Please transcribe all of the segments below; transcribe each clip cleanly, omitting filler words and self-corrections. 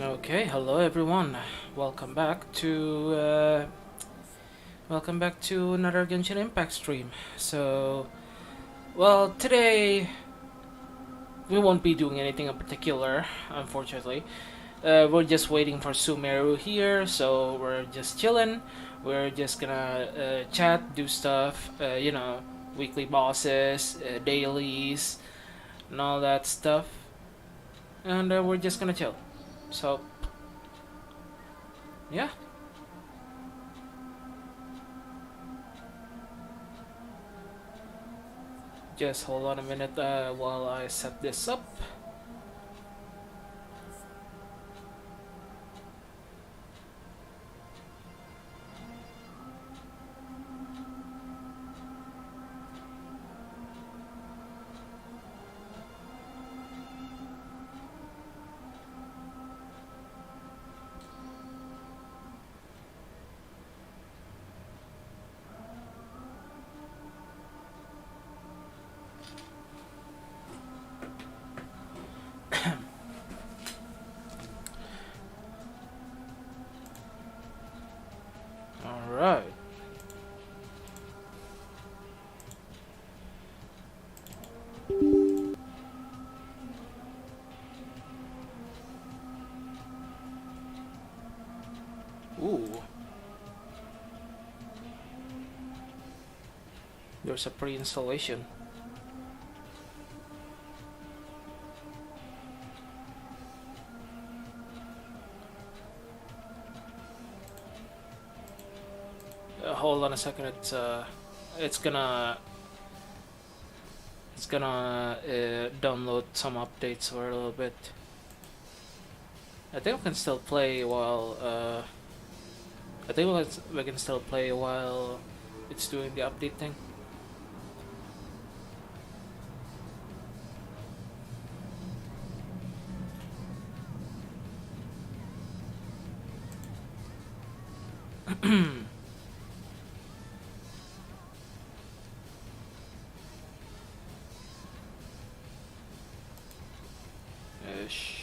Okay, hello everyone. Welcome back to another Genshin Impact stream. So, well, today we won't be doing anything in particular, unfortunately. We're just waiting for SUMERU here, so we're just chilling. We're just gonna chat, do stuff, weekly bosses, dailies, and all that stuff. And we're just gonna chill. So, yeah. Just hold on a minute while I set this up. Alright. Ooh. There's a pre-installation. Hold on a second. It's gonna download some updates for a little bit. I think we can still play while we can still play while it's doing the update thing. Ish.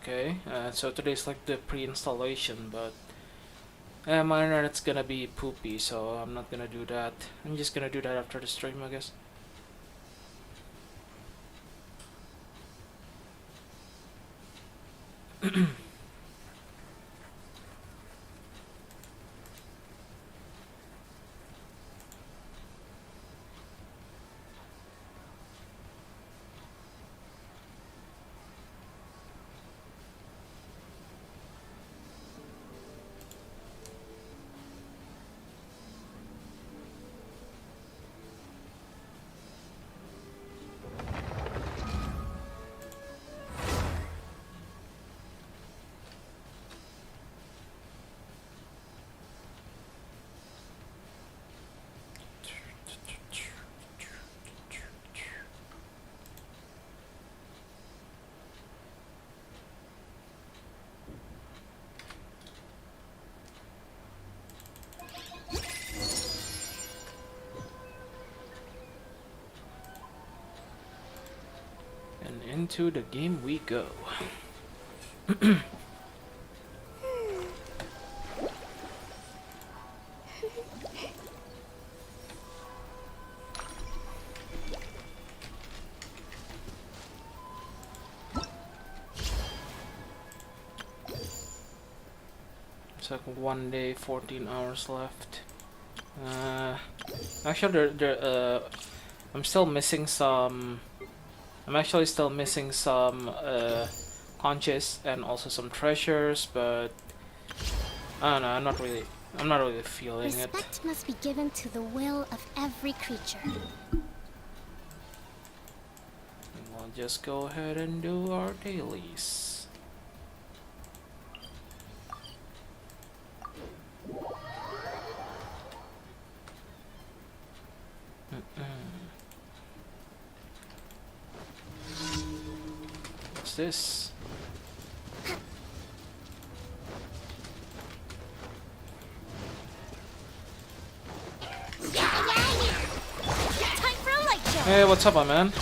Okay, so today's like the pre-installation, but my internet's gonna be poopy, so I'm not gonna do that. I'm just gonna do that after the stream, I guess. into the game we go. It's like 1 day, 14 hours left. Actually, I'm still missing some. I'm actually still missing some conches and also some treasures, but I don't know. I'm not really feeling it. Respect must be given to the will of every creature. We'll just go ahead and do our dailies. What's this? Time for a light show. Hey, what's up, my man?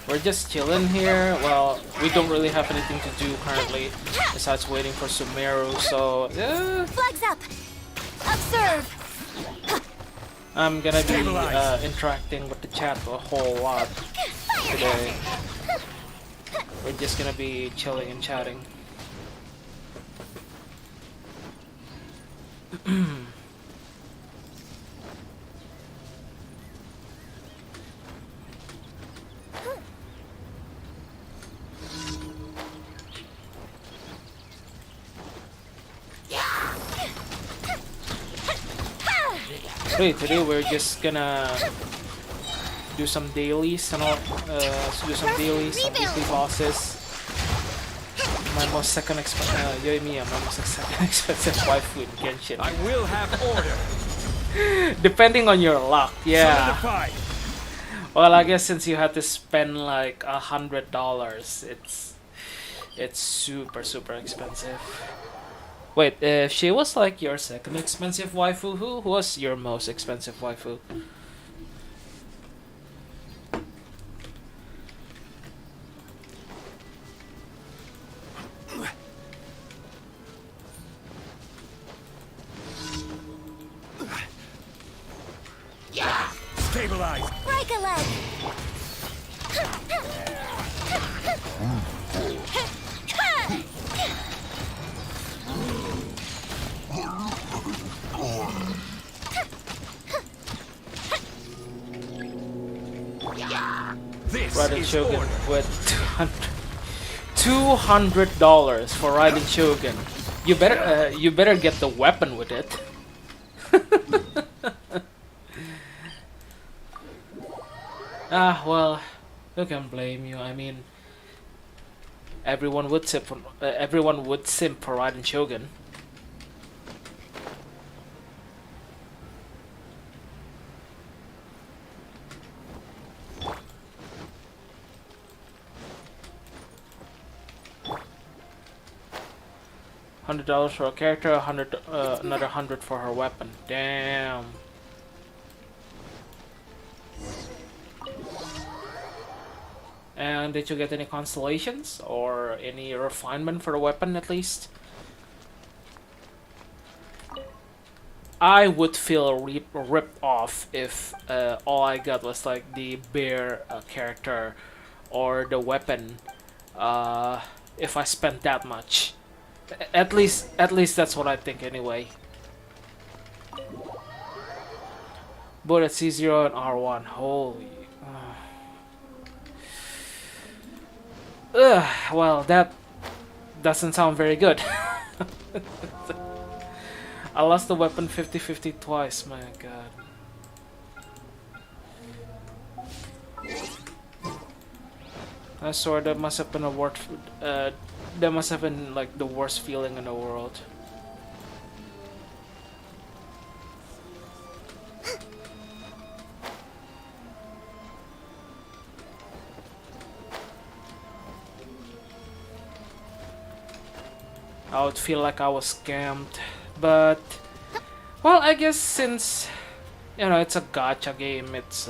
We're just chilling here. Well, we don't really have anything to do currently besides waiting for SUMERU, so yeah. Flags up. Observe. I'm gonna be interacting with the chat a whole lot today. We're just gonna be chilling and chatting. Today we're just gonna do some dailies and all, some weekly bosses. My most second expensive waifu in Genshin. I will have order. Depending on your luck, yeah. Well, I guess since you had to spend like $100, it's super expensive. Wait, if she was like your second expensive waifu, who was your most expensive waifu? Stabilize. Break a leg. This Raiden is Shogun order. with $200 for Raiden Shogun. You better get the weapon with it. Well, who can blame you? I mean, everyone would simp for Raiden Shogun. $100 for a character, another 100 for her weapon. Damn. And did you get any constellations or any refinement for the weapon at least? I would feel ripped off if all I got was like the bear character or the weapon. If I spent that much. At least that's what I think anyway. But at C0 and R1, holy. Well, that doesn't sound very good. I lost the weapon 50-50 twice, my god. I swear that must have been that must have been like the worst feeling in the world. I would feel like I was scammed, but well, I guess since you know it's a gacha game, it's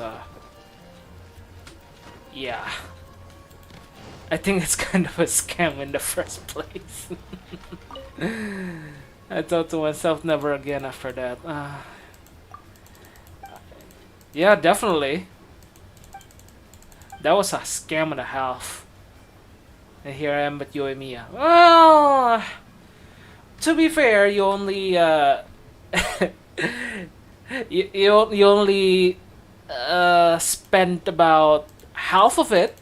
Yeah. I think it's kind of a scam in the first place. I thought to myself, never again after that. Yeah, definitely. That was a scam and a half. And here I am with Yoimiya. Well, to be fair, you only you only spent about half of it.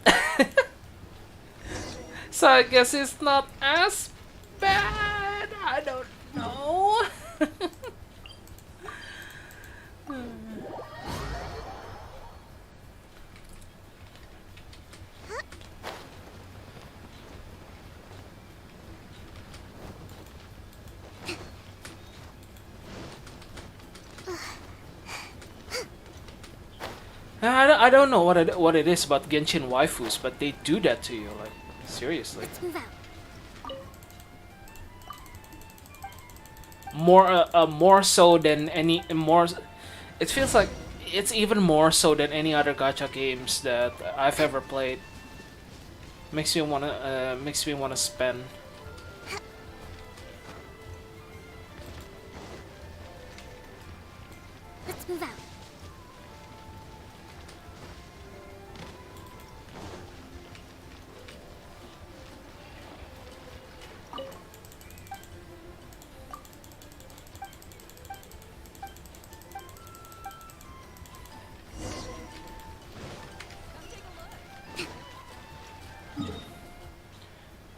So I guess it's not as bad. I don't know. I don't know what it is about Genshin waifus, but they do that to you, like seriously. Let's move out. More so than any more. It feels like it's even more so than any other gacha games that I've ever played. Makes me wanna spend. Let's move out.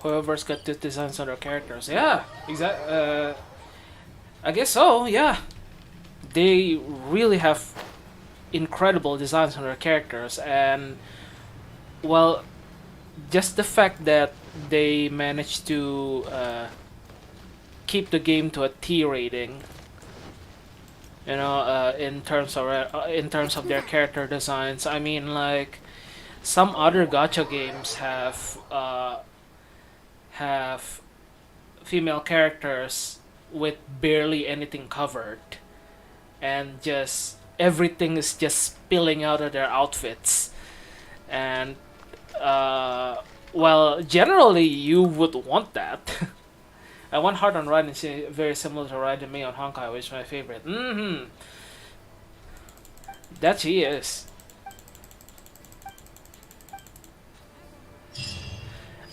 Whoever's got the designs on their characters, yeah, exactly. I guess so. Yeah, they really have incredible designs on their characters, and well, just the fact that they managed to keep the game to a T rating, you know, in terms of their character designs. I mean, like some other gacha games have female characters with barely anything covered, and just everything is just spilling out of their outfits, and well, generally you would want that. I want Hard on Ride is very similar to Ride and Me on Honkai, which is my favorite. That she is.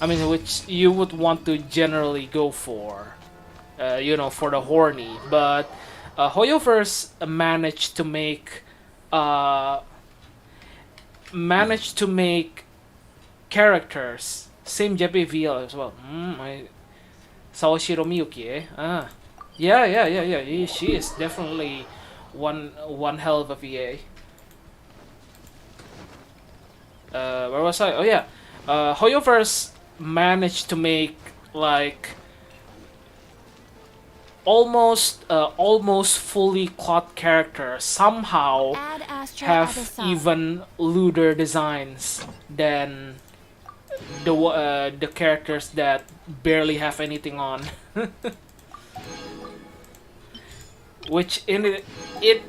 I mean, which you would want to generally go for, you know, for the horny. But Hoyoverse uh, managed to make characters same JPVL as well. Sawashiro Miyuki, eh? Yeah. She is definitely one hell of a VA. Where was I? Oh yeah, Hoyoverse managed to make like almost fully cloth characters somehow Add Astra have Abyssal. even lewder designs than the characters that barely have anything on. Which in it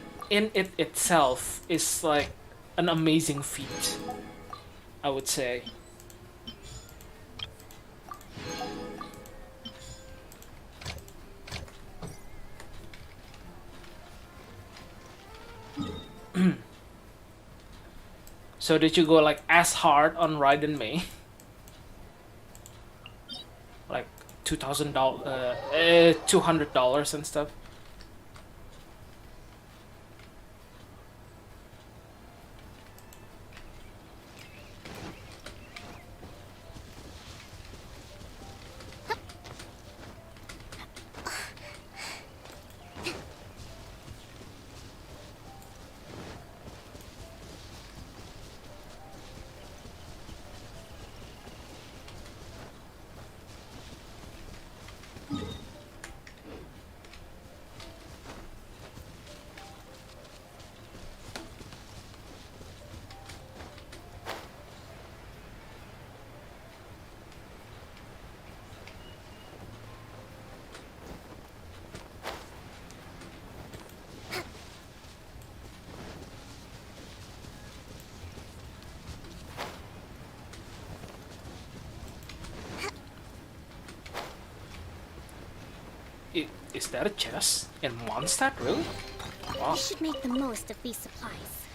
itself is like an amazing feat, I would say. So did you go like as hard on Raiden May? Like $200 and stuff. Is that a chest? In Mondstadt, really? Wow. We should make the most of these supplies.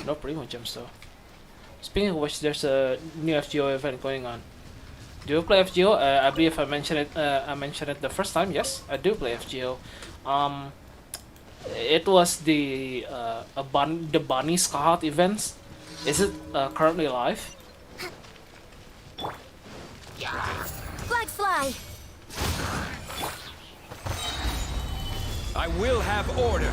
No primo gems though. Speaking of which, there's a new FGO event going on. Do you play FGO? I believe I mentioned it. I mentioned it the first time. Yes, I do play FGO. It was the the Bunny Scout events. Is it currently live? Flag fly! I will have order.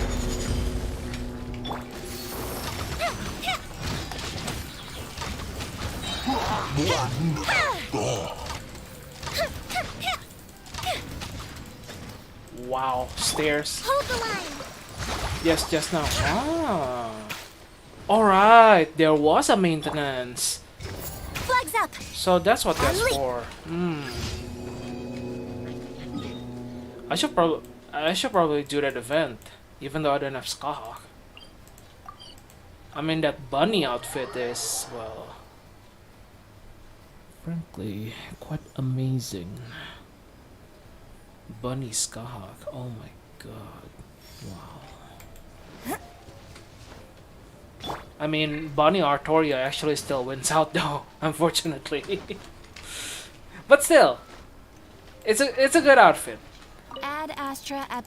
Wow, stairs. Hold the line! Yes, just now. Ah. Alright, there was a maintenance. Flags up! So that's what that's Unleash. for. I should probably do that event, even though I don't have Skahawk. I mean, that bunny outfit is, well, frankly, quite amazing. Bunny Skahawk, oh my god, wow. I mean, Bunny Artoria actually still wins out though, unfortunately. But still, it's a good outfit. Ad Astra ab.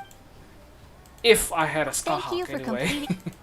If I had a Thank you Skahawk for anyway. completing.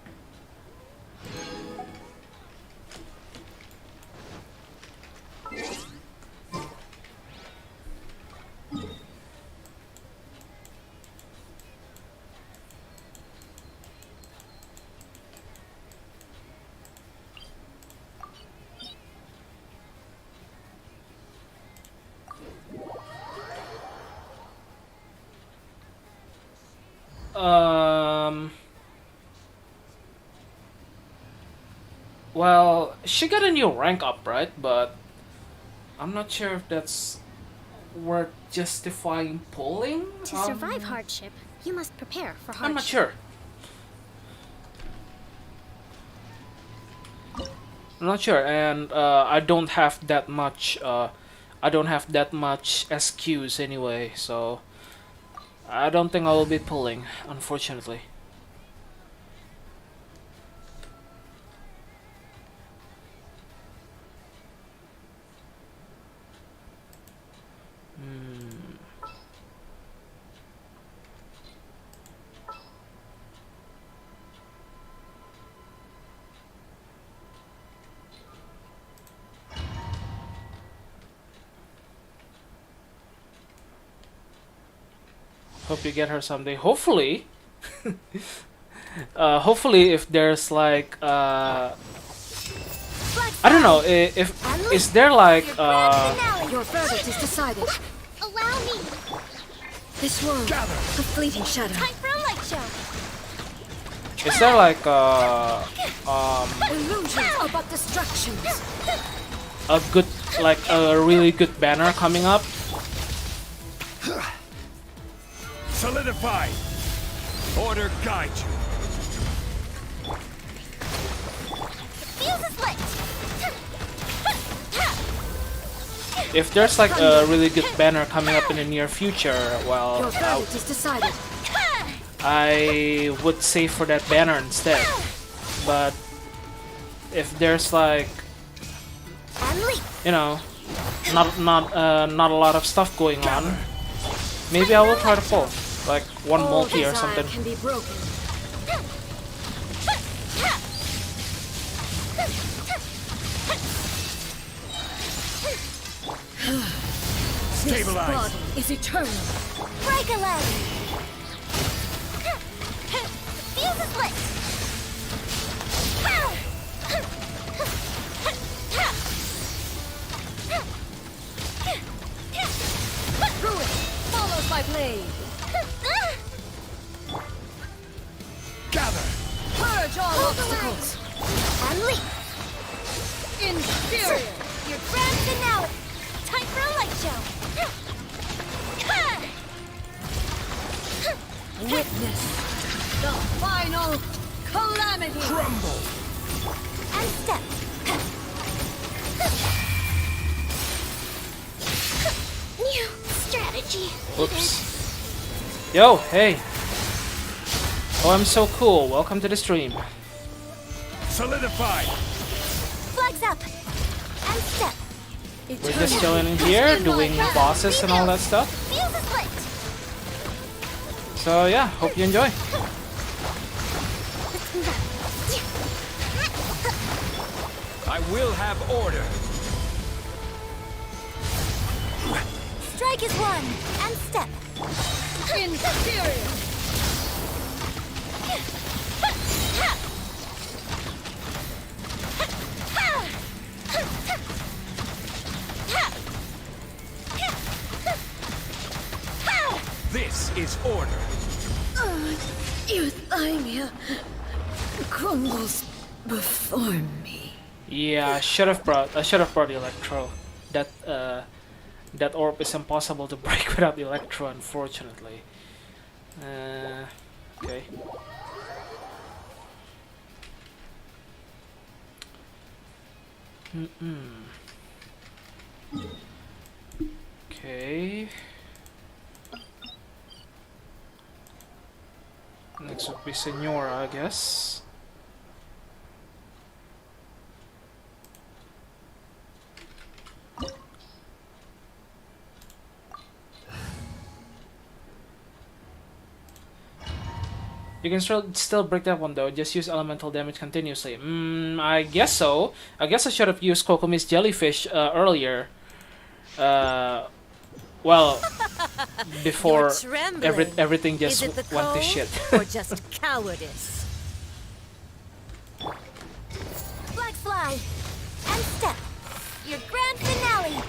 Well, she got a new rank up, right? But I'm not sure if that's worth justifying pulling. To survive hardship, you must prepare for hardship. I'm not sure. I'm not sure, and I don't have that much. I don't have that much SQs anyway, so I don't think I will be pulling, unfortunately. Hope you get her someday. Hopefully. Hopefully, if there's like I don't know if is there like Your verdict is decided. Allow me! This world, a fleeting shadow. Time for a light show! is there like Illusions are but distractions. a good like a really good banner coming up? Solidify. Order guide you. Fuse is lit! If there's like a really good banner coming up in the near future, well, Your verdict is decided. I would save for that banner instead. But if there's like, you know, not a lot of stuff going on, maybe I will try to pull like one All multi or desire something. can be broken. This Stabilize. body is eternal. Break a leg! Fuse is lit! Ruin follows by blade. Gather. Purge all obstacles. Unleash! Inferior. Your grand finale! Time for a light show! Witness the final calamity. Crumble. And step! New strategy! Oops. Yo, hey. Oh, I'm so cool. Welcome to the stream. Solidify. Flags up. And step. We're just chilling in here, doing bosses and all that stuff. Fuse is lit. So yeah, hope you enjoy. I will have order. Strike is one. And step. Inferior. This is order. Your thymia crumbles before me. Yeah, I should have brought the Electro. That orb is impossible to break without the Electro, unfortunately. Okay. Okay. Next would be Senora, I guess. You can still break that one though, just use elemental damage continuously. I guess so. I guess I should have used Kokomi's jellyfish earlier. Well, before everything just went to shit. Or just cowardice? Flag fly. And step. Your grand finale.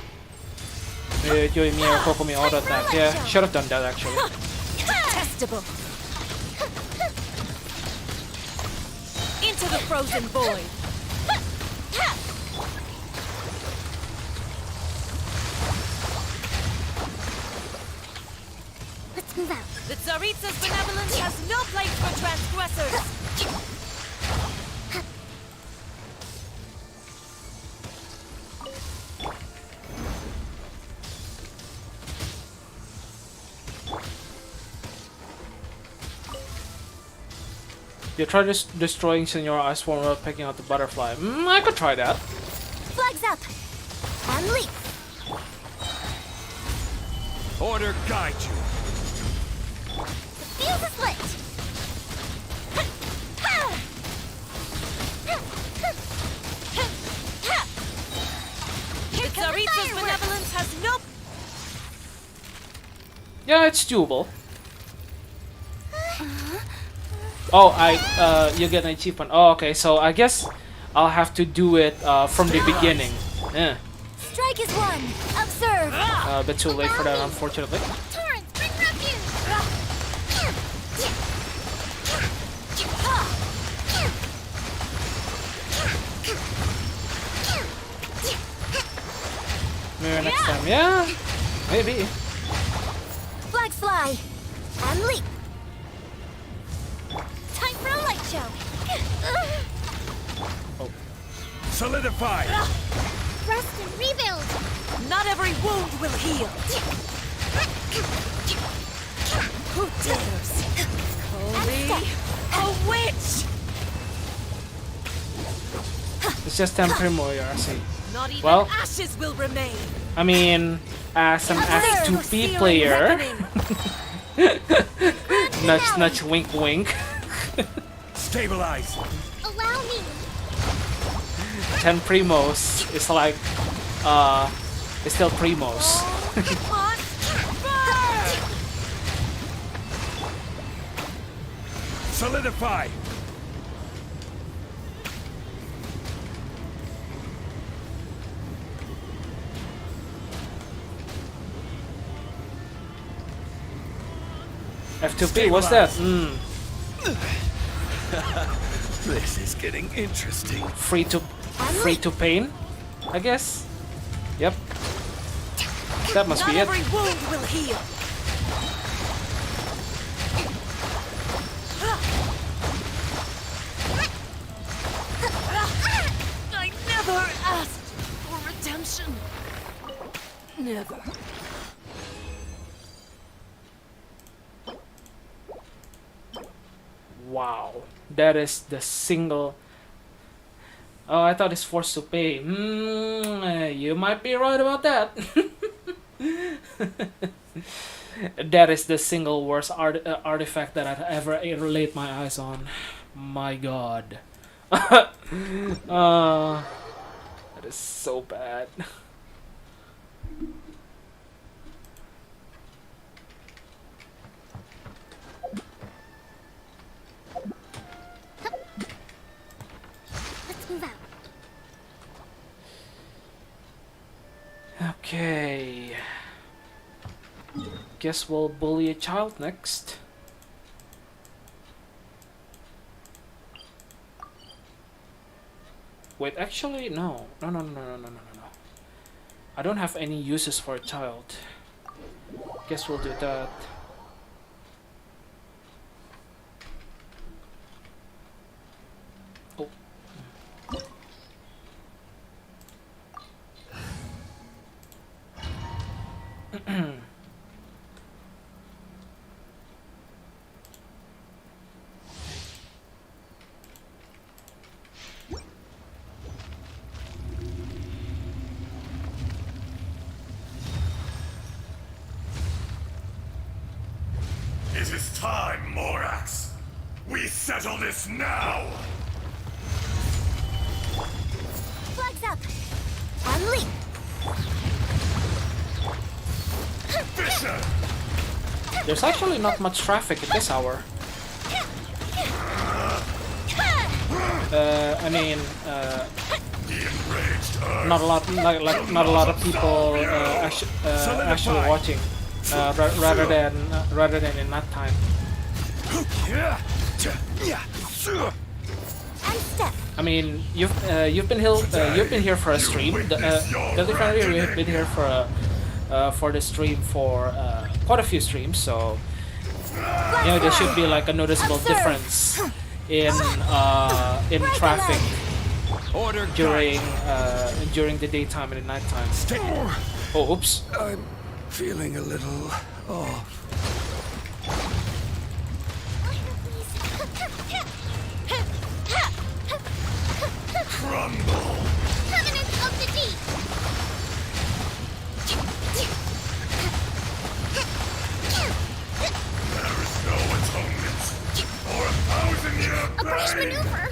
Join me or Kokomi auto attack. Yeah, should have done that actually. Detestable. Into the frozen void. Let's move out. The Tsaritsa's benevolence has no place for transgressors! You try destroying Senora Ice Form while picking out the butterfly. I could try that. Flags up. And leap. Order guide you. Fuse is lit. The Tsaritsa's benevolence has no... Yeah, it's doable. Oh, you get an achievement. Oh, okay, so I guess I'll have to do it from the beginning. Yeah. Strike is one. Observe. A bit too late for that, unfortunately. Torrent, bring refuge. Maybe next time. Yeah, maybe. Flags fly. And leap. Time for a light show. Solidify. Rest and rebuild. Not every wound will heal! Who dares? Call me a witch! It's just temporary, I see. Not even Well, ashes will remain! I mean, as an F2P player, nudge, wink, wink. Stabilize. Allow me. 10 Primos is like, it's still Primos. Solidify. F2P, what's that? This is getting interesting. Free to pain, I guess. Yep. That must Not be it. every wound will heal! I never asked for redemption. Never. Wow, that is the single. Oh, I thought it's forced to pay. You might be right about that. That is the single worst artifact that I've ever laid my eyes on. My God. That is so bad. Let's move out. Okay. Guess we'll bully a child next. Wait, actually, no. No. I don't have any uses for a child. Guess we'll do that. Oh. It is time, Morax. We settle this now. Flags up. On leap. Fisher! There's actually not much traffic at this hour. I mean, The enraged Earth. not a lot, not a lot of people actually watching, rather than in night time. And step. I mean, you've been here for a stream. Deadly Friendly, you've been here for the stream for quite a few streams, so you know there should be like a noticeable difference in traffic Order during the daytime and the nighttime. Oh, oops. I'm feeling a little off. Crumble. Covenant of the Deep. There is no atonement for a 1,000-year A British pain. maneuver.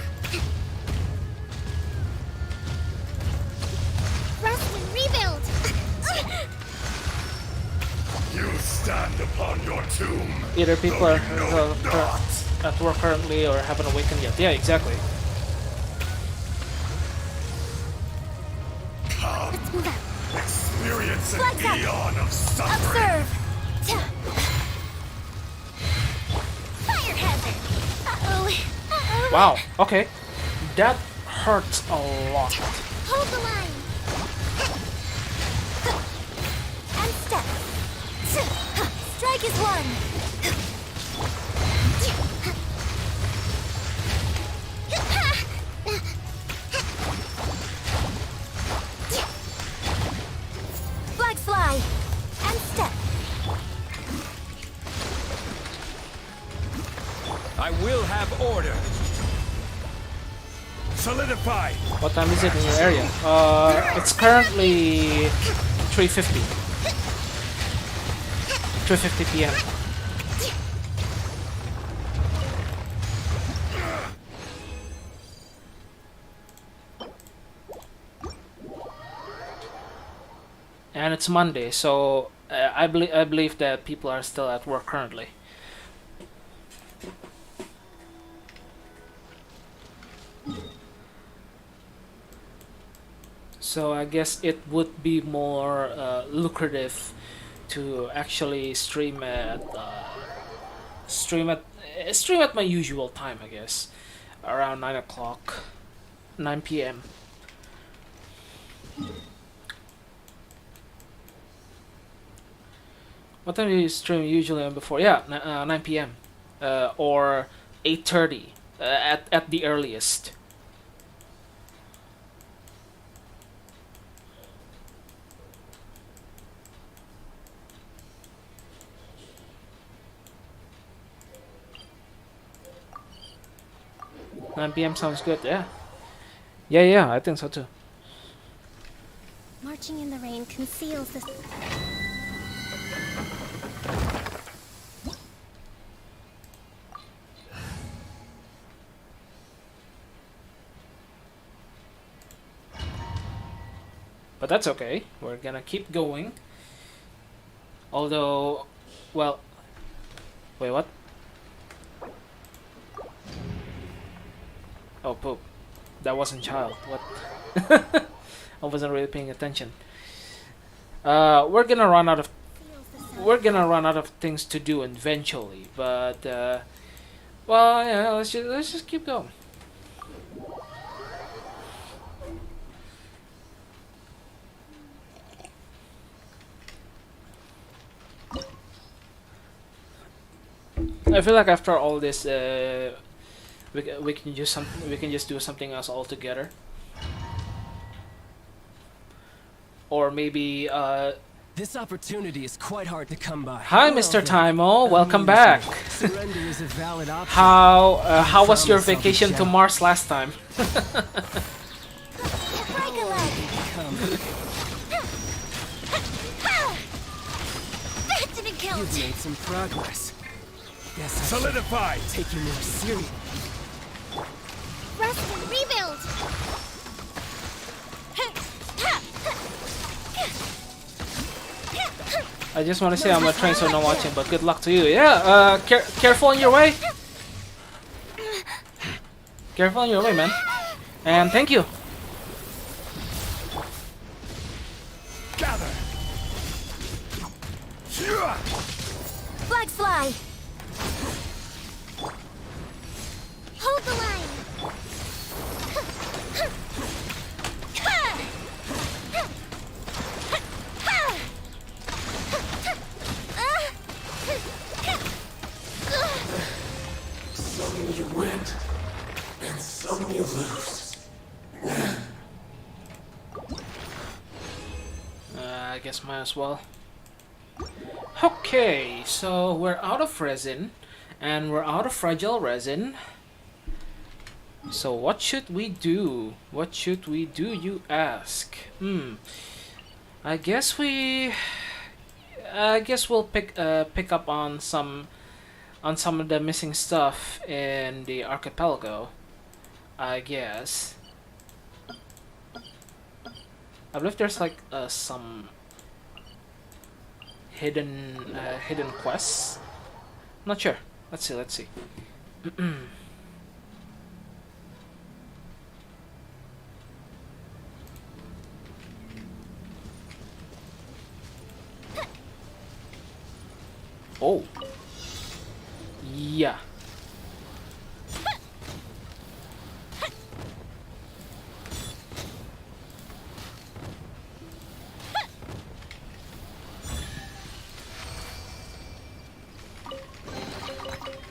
Rest and rebuild. You stand upon your tomb. Either people though are you know it not. at work currently or haven't awakened yet. Yeah, exactly. Come, Let's move out. experience an Flags up. eon of suffering. Observe. Fire hazard. Uh-oh. Uh-oh. Wow. Okay, that hurts a lot. Hold the line. And step. Strike is one. Flags fly. And step. I will have order. Solidify. What time is it in your area? It's currently 3:50. 3:50 p.m. And it's Monday, so I believe that people are still at work currently. So I guess it would be more lucrative to actually stream at my usual time, I guess, around 9 o'clock, 9 p.m. What time do you stream usually on before? Yeah, 9 p.m. Or 8:30 at the earliest. 9 p.m. sounds good. Yeah. Yeah. I think so too. Marching in the rain conceals this. But that's okay. We're gonna keep going. Although, well, wait, what? Oh, poop. That wasn't child. What? I wasn't really paying attention. We're gonna run out of things to do eventually. But well, yeah. Let's just keep going. I feel like after all this, we can just do something else altogether, or maybe This opportunity is quite hard to come by. Hi, Mr. Taimo. Welcome back. Surrender is a valid option. How was your vacation to Mars last time? Tiger leg! That didn't count! You've made some progress. Guess I should Solidified! take you more seriously. Rest and rebuild! I just want to say I'm gonna train so no watching, but good luck to you. Yeah, careful on your way. Careful on your way, man. And thank you. Gather! Flag fly! Hold the line! Some you win, and some you lose. I guess might as well. Okay, so we're out of resin, and we're out of fragile resin. So what should we do? What should we do, you ask? I guess we'll pick up on some of the missing stuff in the archipelago. I guess. I believe there's like some hidden quests. Not sure. Let's see. Oh. Yeah.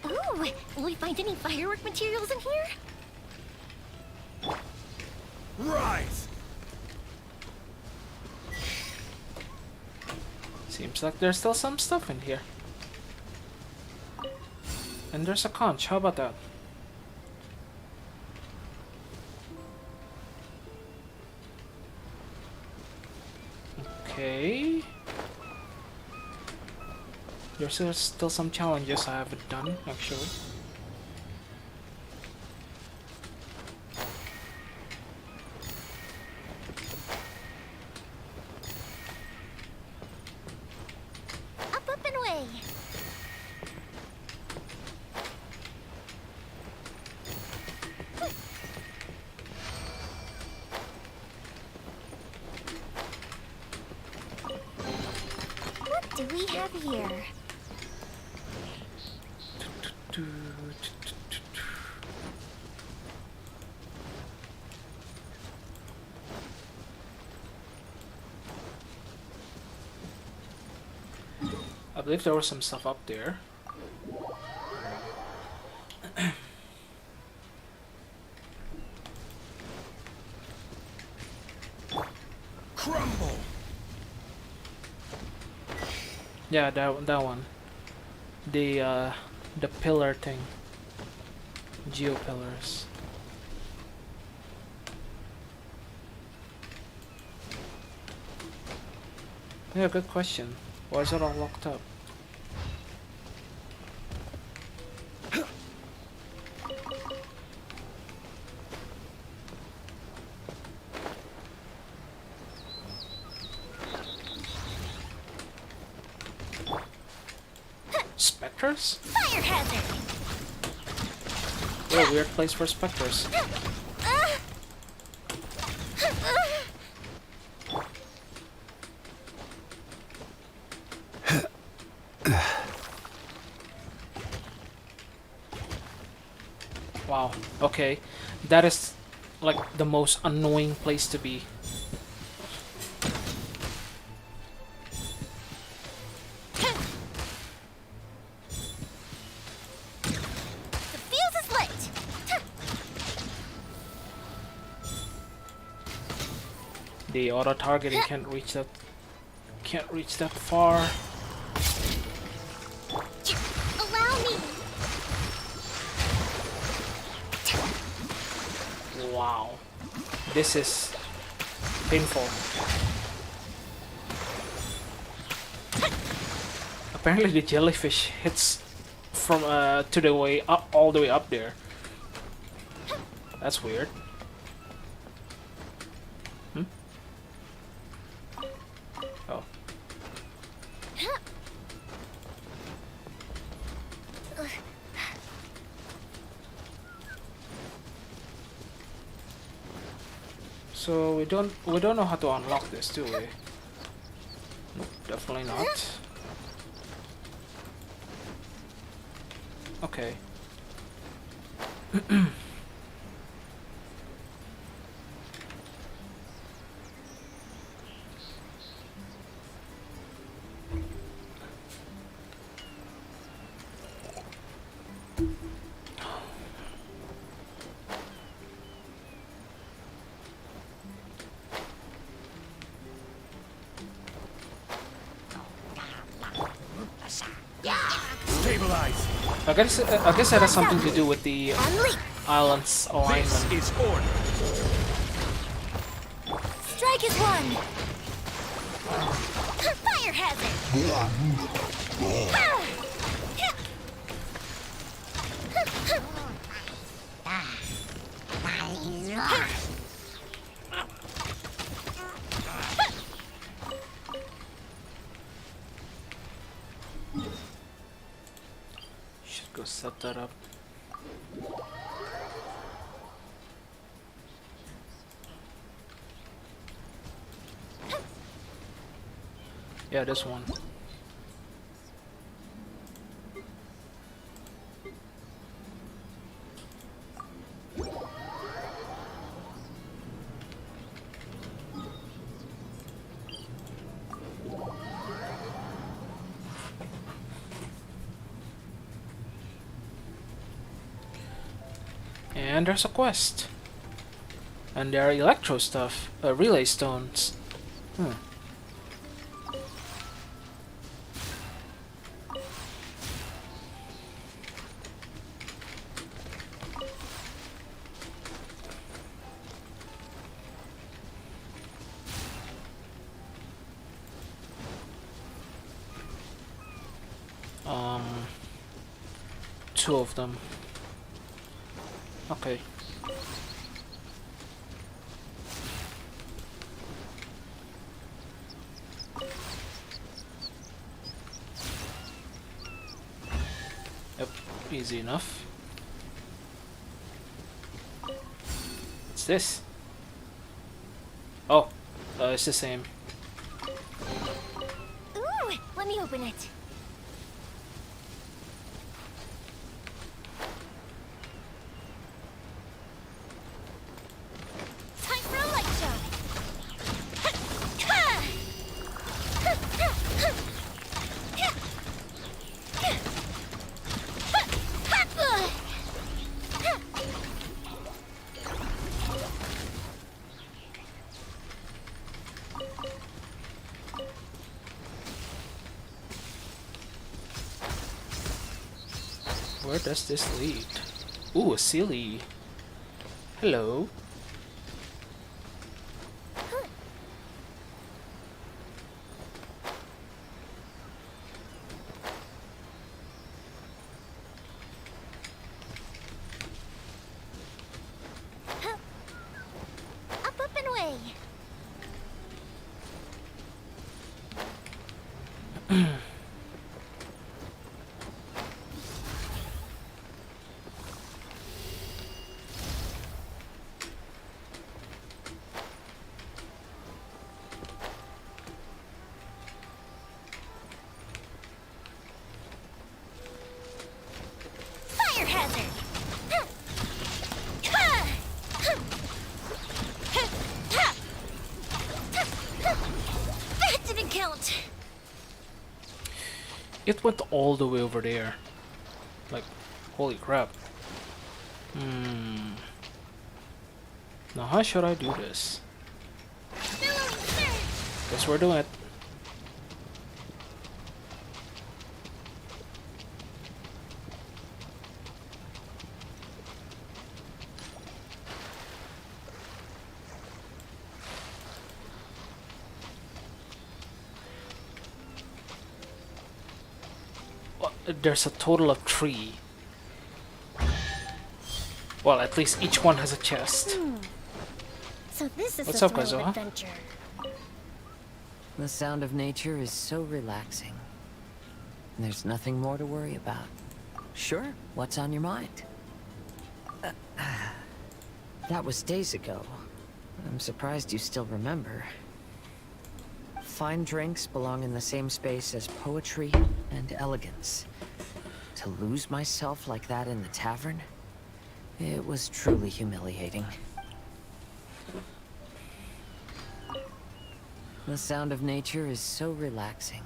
Ooh, will we find any firework materials in here? Rise! Seems like there's still some stuff in here. And there's a conch. How about that? Okay. There's still some challenges I haven't done, actually. Up and away! What do we have here? I believe there was some stuff up there. Crumble! Yeah, that one. The pillar thing. Geo pillars. Yeah, good question. Why is it all locked up? Spectres? Fire hazard! What a weird place for spectres. Wow, okay. That is like the most annoying place to be. The fuse is lit! The auto targeting can't reach that far. Allow me! Wow. This is painful. Apparently the jellyfish hits from to the way up, all the way up there. That's weird. Hmm? Oh. So we don't know how to unlock this, do we? Nope, definitely not. Okay. Stabilize. I guess that has something to do with the Unleash! island's alignment. This is order. Strike is one! Fire hazard! Should go set that up. Yeah, this one. And there's a quest. And there are electro stuff, relay stones. Hmm. Two of them. Okay. Yep, easy enough. What's this? Oh, it's the same. Ooh, let me open it. Time for a light Where does this lead? Ooh, a silly. Hello. It went all the way over there. Like, holy crap. Now how should I do this? Guess we're doing it. There's a total of 3. Well, at least each one has a chest. So this is What's the up, thrill of Kazuha? adventure. The sound of nature is so relaxing. There's nothing more to worry about. Sure, what's on your mind? That was days ago. I'm surprised you still remember. Fine drinks belong in the same space as poetry and elegance. To lose myself like that in the tavern, it was truly humiliating. The sound of nature is so relaxing.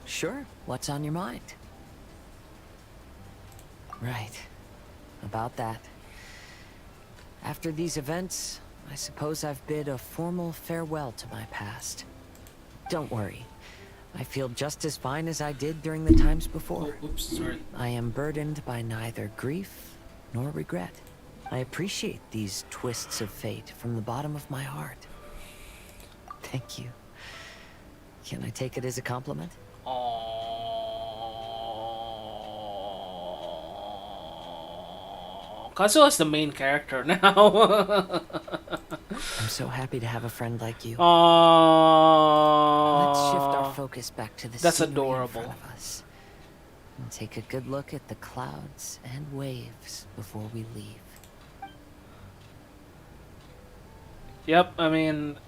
Sure, what's on your mind? Right, about that. After these events, I suppose I've bid a formal farewell to my past. Don't worry, I feel just as fine as I did during the times before. Oh, oops, sorry. I am burdened by neither grief nor regret. I appreciate these twists of fate from the bottom of my heart. Thank you. Can I take it as a compliment? Oh, Kazuha's the main character now. I'm so happy to have a friend like you. Oh, Let's shift our focus back to the that's scenery adorable. in front of us. And take a good look at the clouds and waves before we leave. Yep, I mean,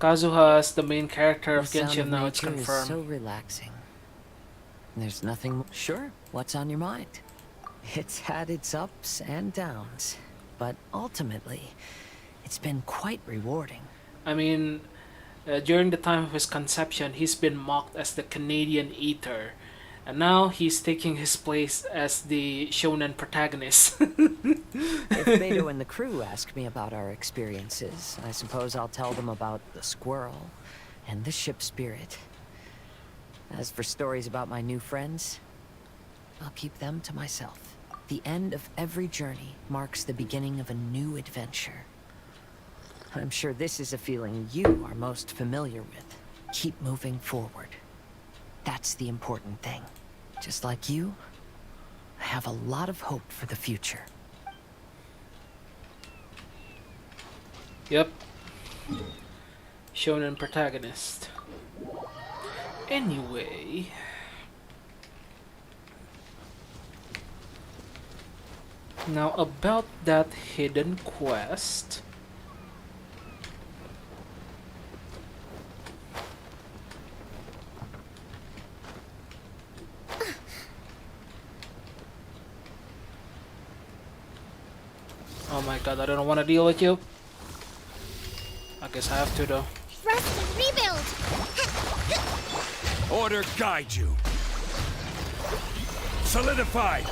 Kazuha's the main character of The sound Genshin now, it's nature is confirmed. so relaxing. There's nothing. Sure, what's on your mind? It's had its ups and downs, but ultimately, it's been quite rewarding. I mean, during the time of his conception, he's been mocked as the Canadian Eater. And now he's taking his place as the shonen protagonist. If Beto and the crew ask me about our experiences, I suppose I'll tell them about the squirrel and the ship spirit. As for stories about my new friends, I'll keep them to myself. The end of every journey marks the beginning of a new adventure. I'm sure this is a feeling you are most familiar with. Keep moving forward. That's the important thing. Just like you, I have a lot of hope for the future. Yep. Shonen protagonist. Anyway. Now about that hidden quest. Oh my god, I don't want to deal with you. I guess I have to though. Rest and rebuild. Order guide you. Solidify.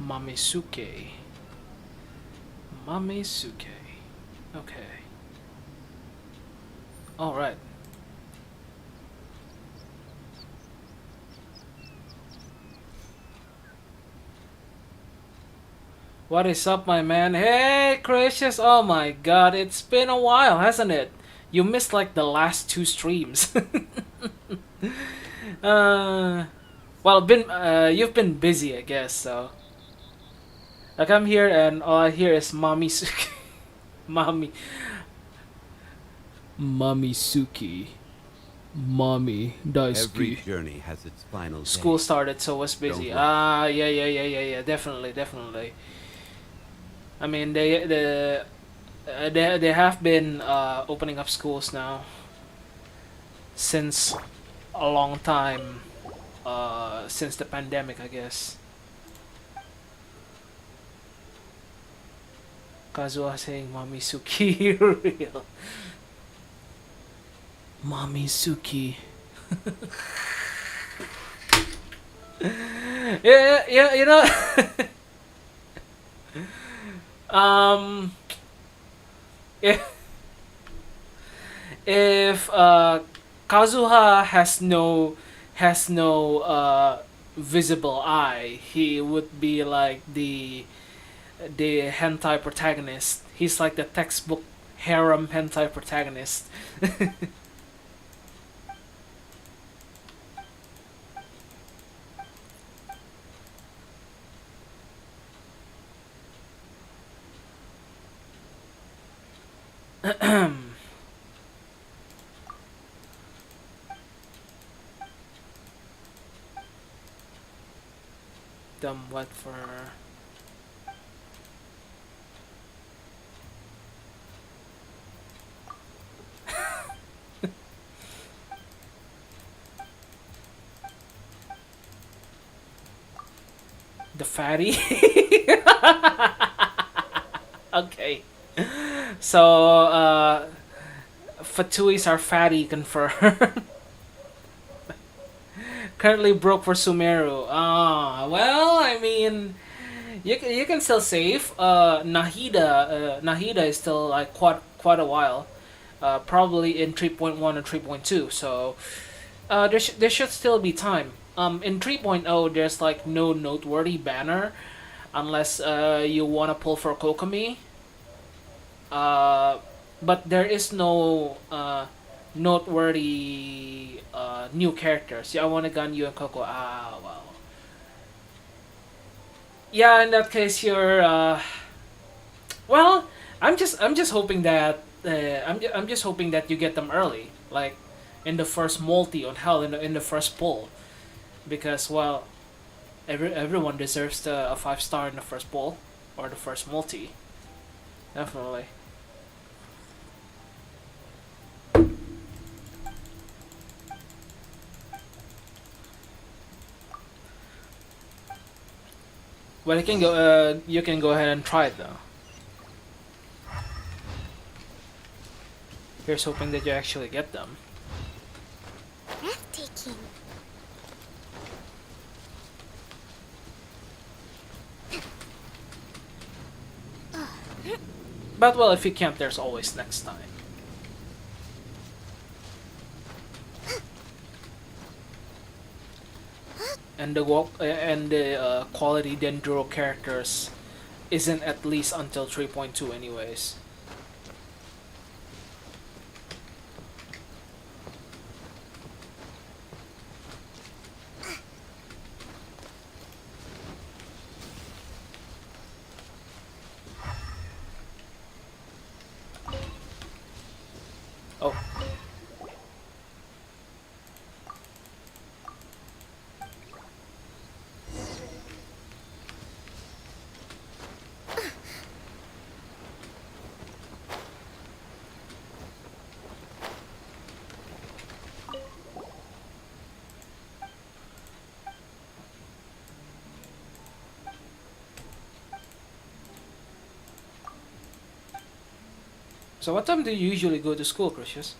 Mamisuke. Mamisuke. Okay. Alright. What is up, my man? Hey, Gracious! Oh my god, it's been a while, hasn't it? You missed like the last 2 streams. You've been busy, I guess, so. Like, I'm here and all I hear is Mamisuke. Mamisuke. Mommy Every Daisuke. journey has its final School day. started, so was busy. Don't rush. Yeah, definitely. I mean, they have been opening up schools now since a long time, since the pandemic, I guess. Kazuha saying Mamizuki real. Mamizuki. Yeah, you know. um, if Kazuha has no visible eye, he would be like the hentai protagonist. He's like the textbook harem hentai protagonist. Dumb what for? The fatty? Okay. So, Fatuis are fatty confirmed. Currently broke for Sumeru. Ah, well, I mean, you can still save. Nahida is still like quite a while. Probably in 3.1 or 3.2. So, there should still be time. In 3.0, there's like no noteworthy banner, unless you wanna pull for Kokomi. But there is no noteworthy new characters. Yeah, I want to gun you and Coco. Ah, well. Yeah, in that case, you're. Well, I'm just hoping that I'm just hoping that you get them early, like in the first multi on hell in the first pull, because well, everyone deserves a 5-star in the first pull or the first multi, definitely. Well, you can go. You can go ahead and try it though. Here's hoping that you actually get them. Breathtaking. But well, if you can't, there's always next time. And the quality Dendro characters isn't at least until 3.2 anyways. Oh. So what time do you usually go to school, Crucius?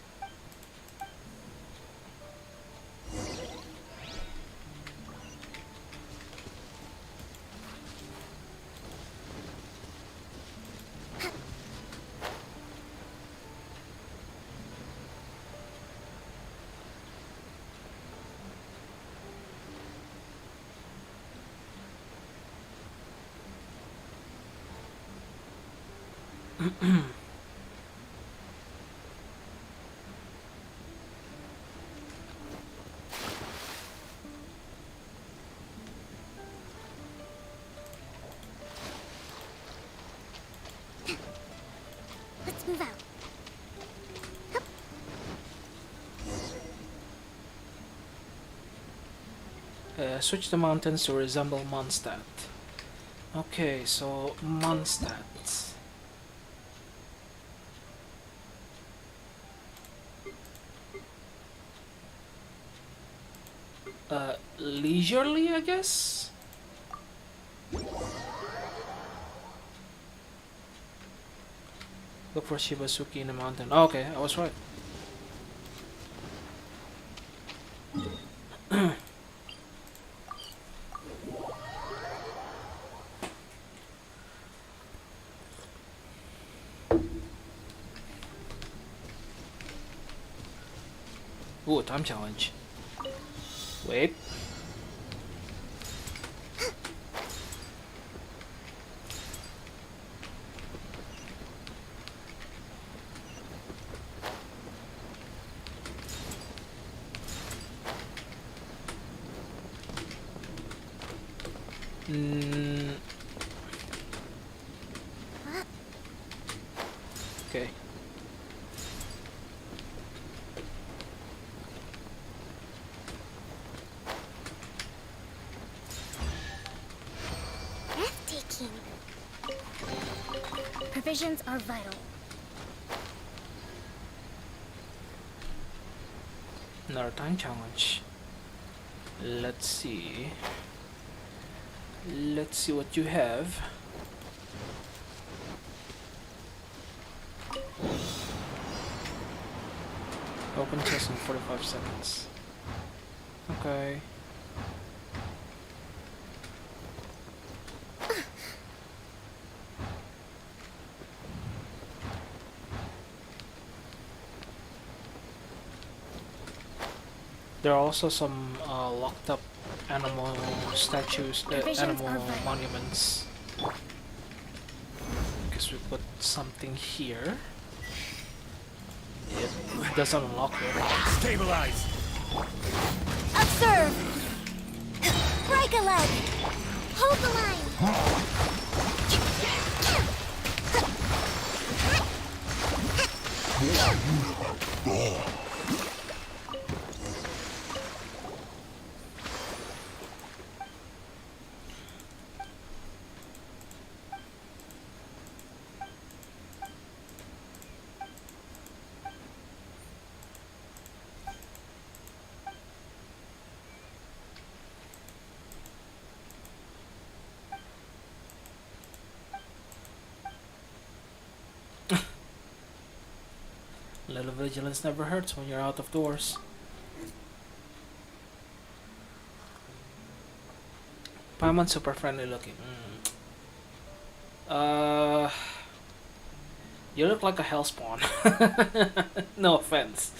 Let's move out. Switch the mountains to resemble Mondstadt. Okay, so Mondstadt. Leisurely, I guess? Look for Shibasuki in the mountain. Oh, okay, I was right. Ooh, time challenge. Wait. Okay. Breathtaking. Provisions are vital. Another time challenge. Let's see. Let's see what you have. Open chest in 45 seconds. Okay. There are also some locked up animal statues, animal monuments. Guess we put something here. It doesn't unlock it. Stabilize! Observe! Break a leg! Hold the line! A little vigilance never hurts when you're out of doors. Paimon super friendly looking. You look like a hellspawn. No offense.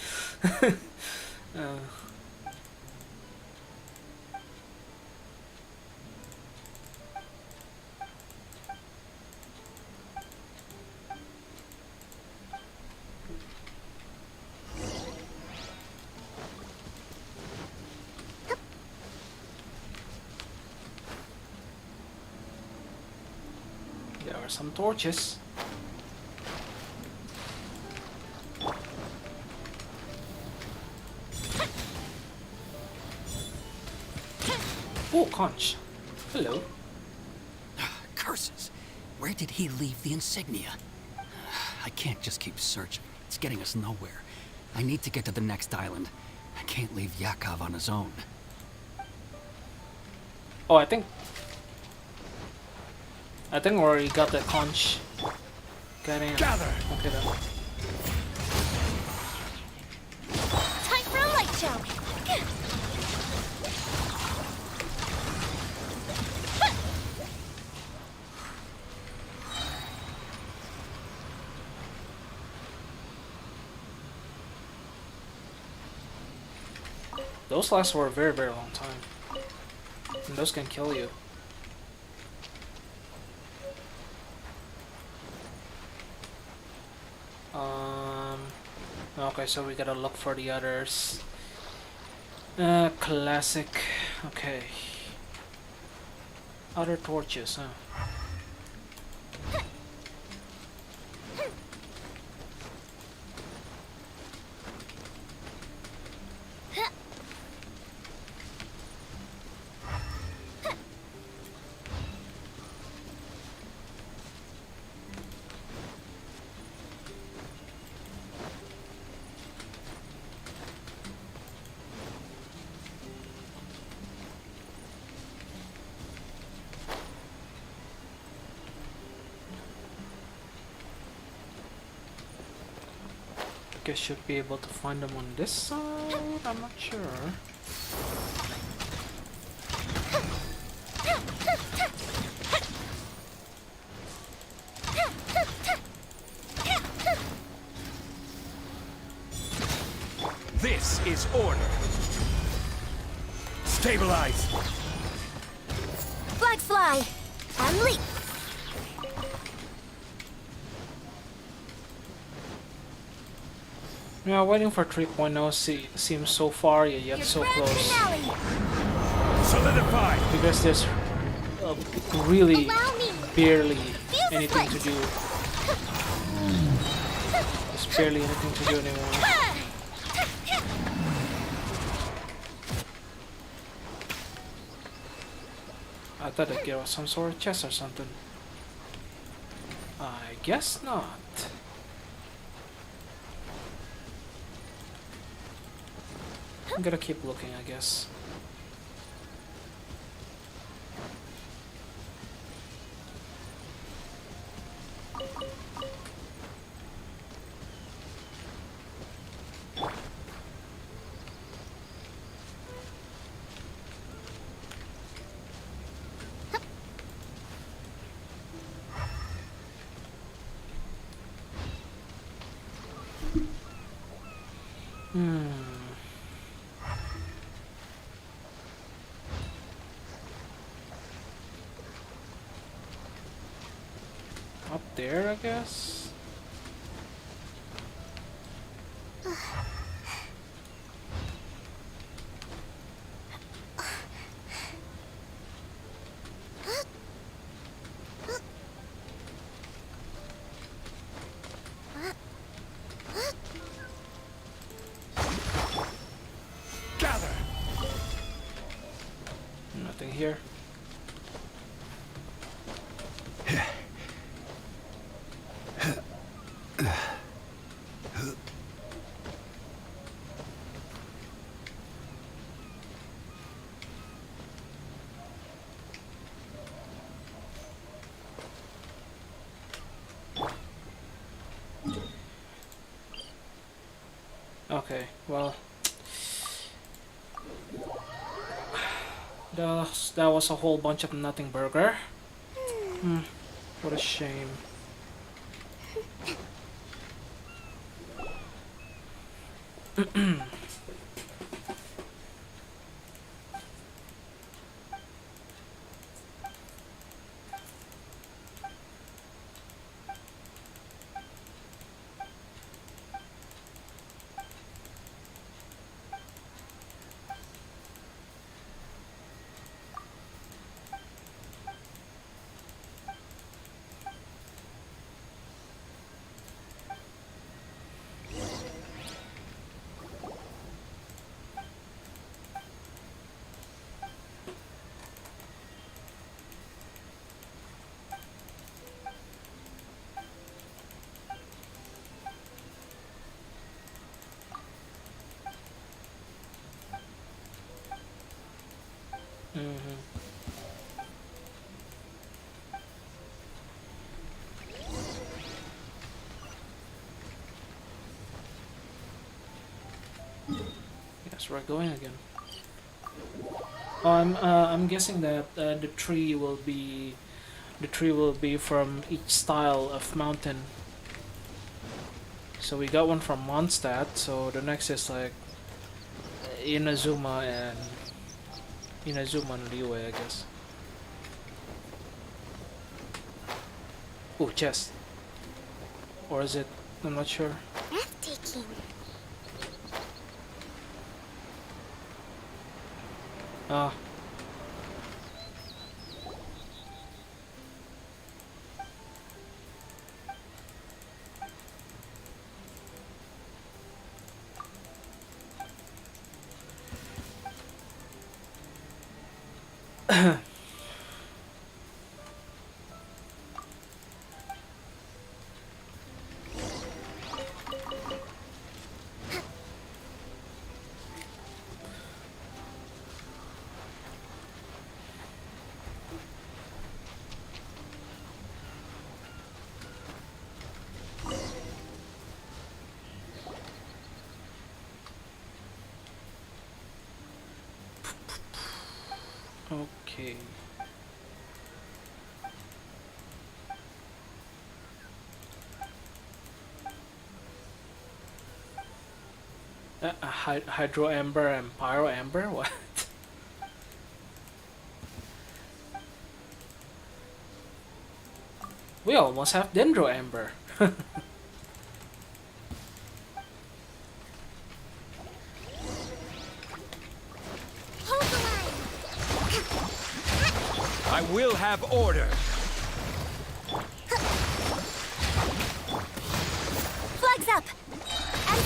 There are some torches. Oh, conch. Hello. Curses! Where did he leave the insignia? I can't just keep searching. It's getting us nowhere. I need to get to the next island. I can't leave Yakov on his own. Oh, I think we already got the conch. Got in. Gather! Okay then. Time for a light show! Those last for a very, very long time. And those can kill you. Okay, so we gotta look for the others. Classic. Okay. Other torches, huh? guess should be able to find them on this side. I'm not sure. This is order. Stabilize. Flag fly and leap. Yeah, waiting for 3.0 seems so far yet Your so grand close. finale. Solidify. Because there's really Allow me. barely Feel the anything to fight. do. There's barely anything to do anymore. I thought that there was some sort of chest or something. I guess not. I'm gonna keep looking, I guess. Up there, I guess. Gather. Nothing here. Okay, well, that was a whole bunch of nothing burger. What a shame. Yes, we're going again. Oh, I'm guessing that the tree will be from each style of mountain. So we got one from Mondstadt, so the next is like Inazuma and Liyue, I guess. Oh, chest. Or is it? I'm not sure. Breathtaking. Ah. Okay. Hydro Amber and Pyro Amber? What? We almost have Dendro Amber. Hold the line. I will have order. Flags up. And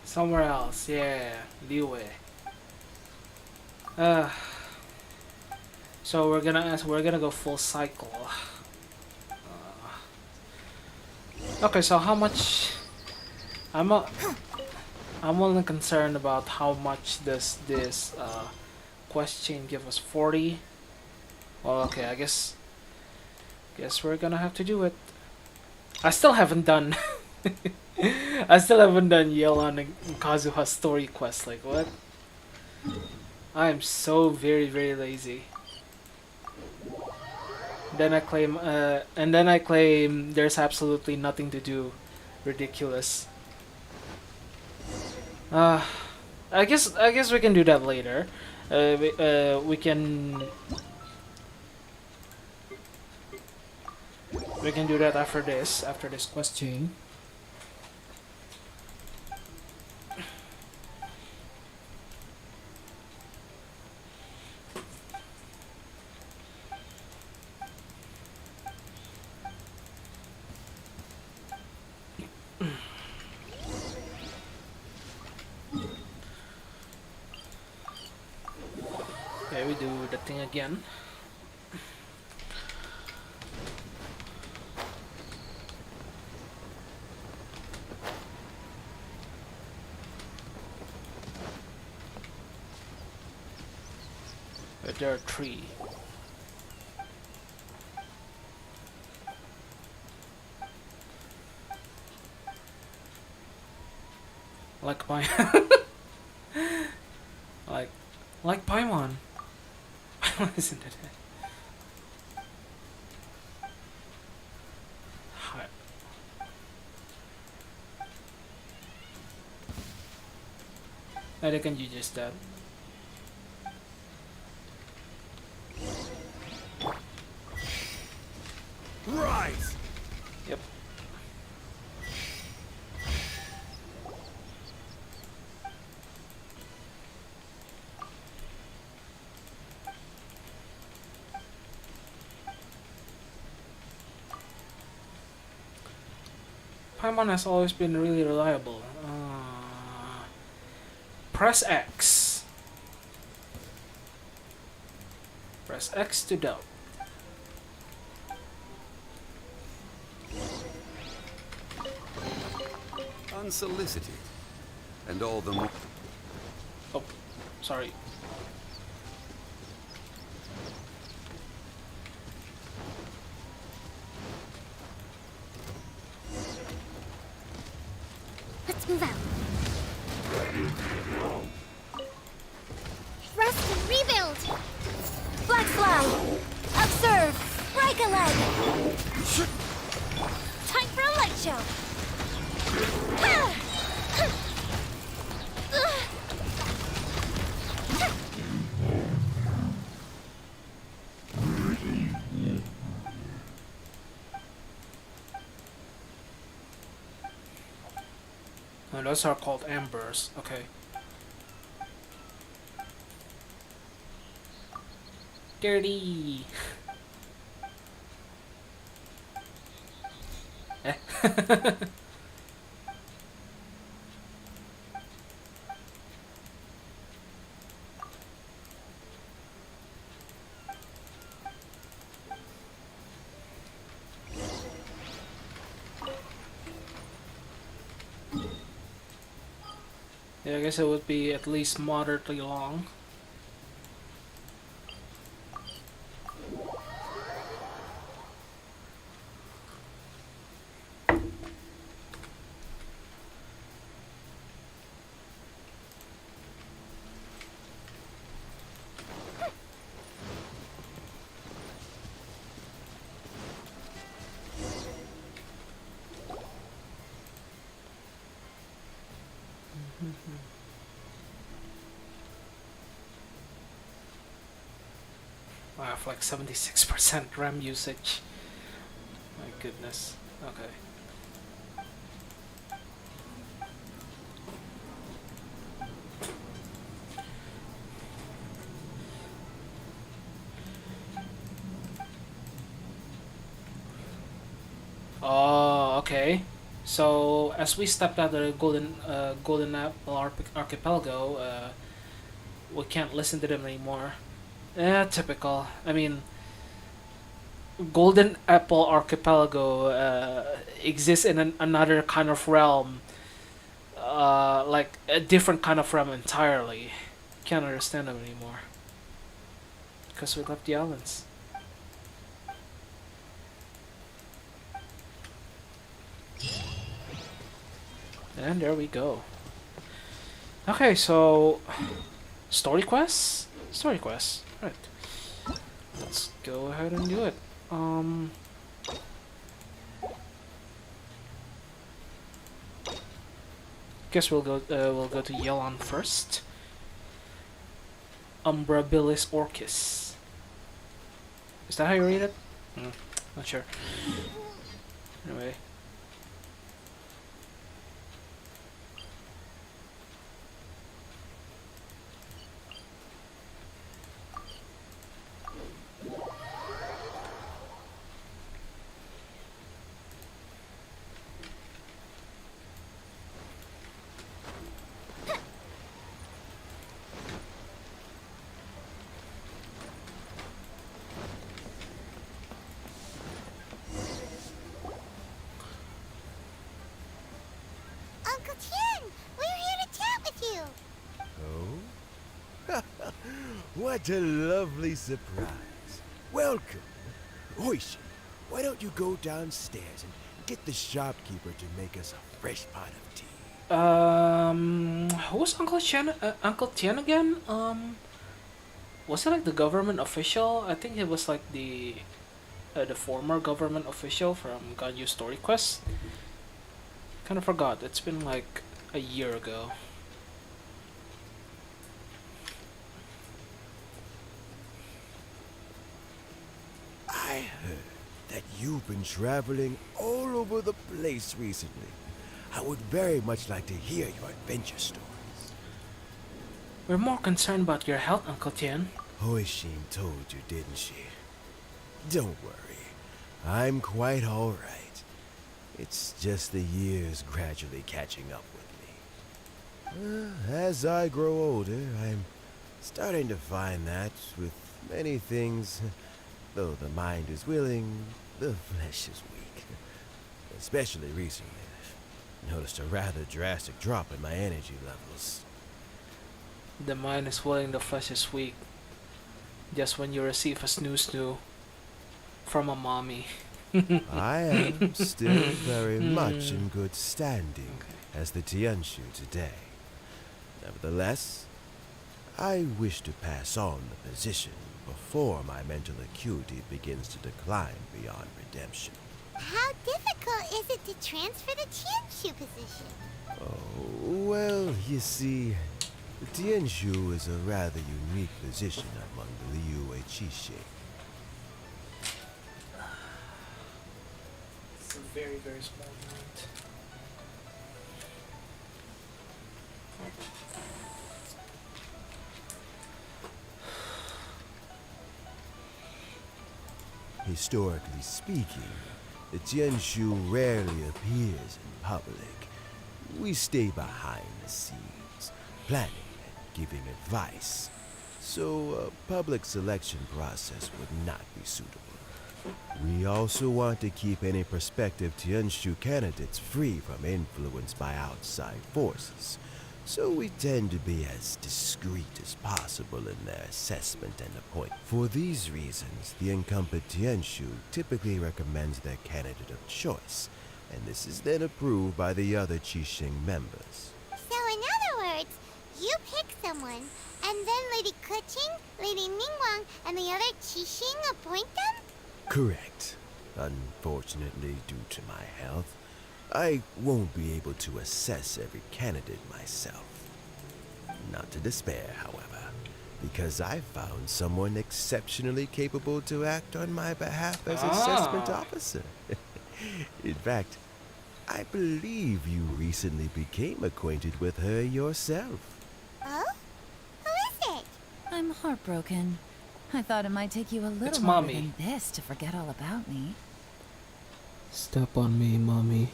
Somewhere else, yeah. Liwei. Uh, so we're gonna go full cycle. Okay, so how much? I'm only concerned about how much does this quest chain give us. 40. Well, okay, I guess we're gonna have to do it. I still haven't done. I still haven't done Yelan and Kazuha's story quest. Like what? I am so very lazy. Then I claim, and then I claim there's absolutely nothing to do. Ridiculous. I guess we can do that later. We can do that after this quest chain. Okay, we do the thing again. But there are 3. Like my like Paimon. Isn't it? Hi. I reckon you just that. Rise! Yep. Paimon has always been really reliable. Press X. Press X to doubt. Unsolicited. And all the more... Oh, sorry. let's move out. Rest and rebuild. Black fly. Observe. Break a leg. Time for a light show. Oh, those are called ambers. Okay. Dirty. Eh. Yeah, I guess it would be at least moderately long. have like 76% RAM usage. My goodness. Okay. Oh, okay. So as we stepped out of the Golden Apple Archipelago, we can't listen to them anymore. Typical. I mean, Golden Apple Archipelago exists in another kind of realm, like a different kind of realm entirely. Can't understand them anymore because we left the islands. And there we go. Okay, so story quests? Story quests. Right. Let's go ahead and do it. Guess we'll go to Yelan first. Umbrabilis Orchis. Is that how you read it? Not sure. Anyway. Uncle Tien, we're here to chat with you. Oh? What a lovely surprise. Welcome. Oishi, why don't you go downstairs and get the shopkeeper to make us a fresh pot of tea? Who's Uncle Tien? Uncle Tien again? Was it like the government official? I think it was like the former government official from Ganyu Story Quest. Kind of forgot. It's been like a year ago. I heard that you've been traveling all over the place recently. I would very much like to hear your adventure stories. We're more concerned about your health, Uncle Tien. Hoishin told you, didn't she? Don't worry. I'm quite all right. It's just the years gradually catching up with me. As I grow older, I'm starting to find that with many things, though the mind is willing, the flesh is weak. Especially recently, I've noticed a rather drastic drop in my energy levels. The mind is willing, the flesh is weak. Just when you receive a snoo from a mommy. I am still very much in good standing as the Tianshu today. Nevertheless, I wish to pass on the position before my mental acuity begins to decline beyond redemption. How difficult is it to transfer the Tianshu position? Oh, well, you see, the Tianshu is a rather unique position among the Liyue Chishi. It's a very, very small amount. Historically speaking, the Tianshu rarely appears in public. We stay behind the scenes, planning and giving advice, so a public selection process would not be suitable. We also want to keep any prospective Tianshu candidates free from influence by outside forces, so we tend to be as discreet as possible in their assessment and appointment. For these reasons, the incumbent Tianshu typically recommends their candidate of choice, and this is then approved by the other Qixing members. So in other words, you pick someone, and then Lady Keqing, Lady Ningguang, and the other Qixing appoint them? Correct. Unfortunately, due to my health, I won't be able to assess every candidate myself. Not to despair, however. because I found someone exceptionally capable to act on my behalf as assessment officer. In fact, I believe you recently became acquainted with her yourself. Oh? Who is it? I'm heartbroken. I thought it might take you a little It's longer Mommy. than this to forget all about me. Step on me, mommy.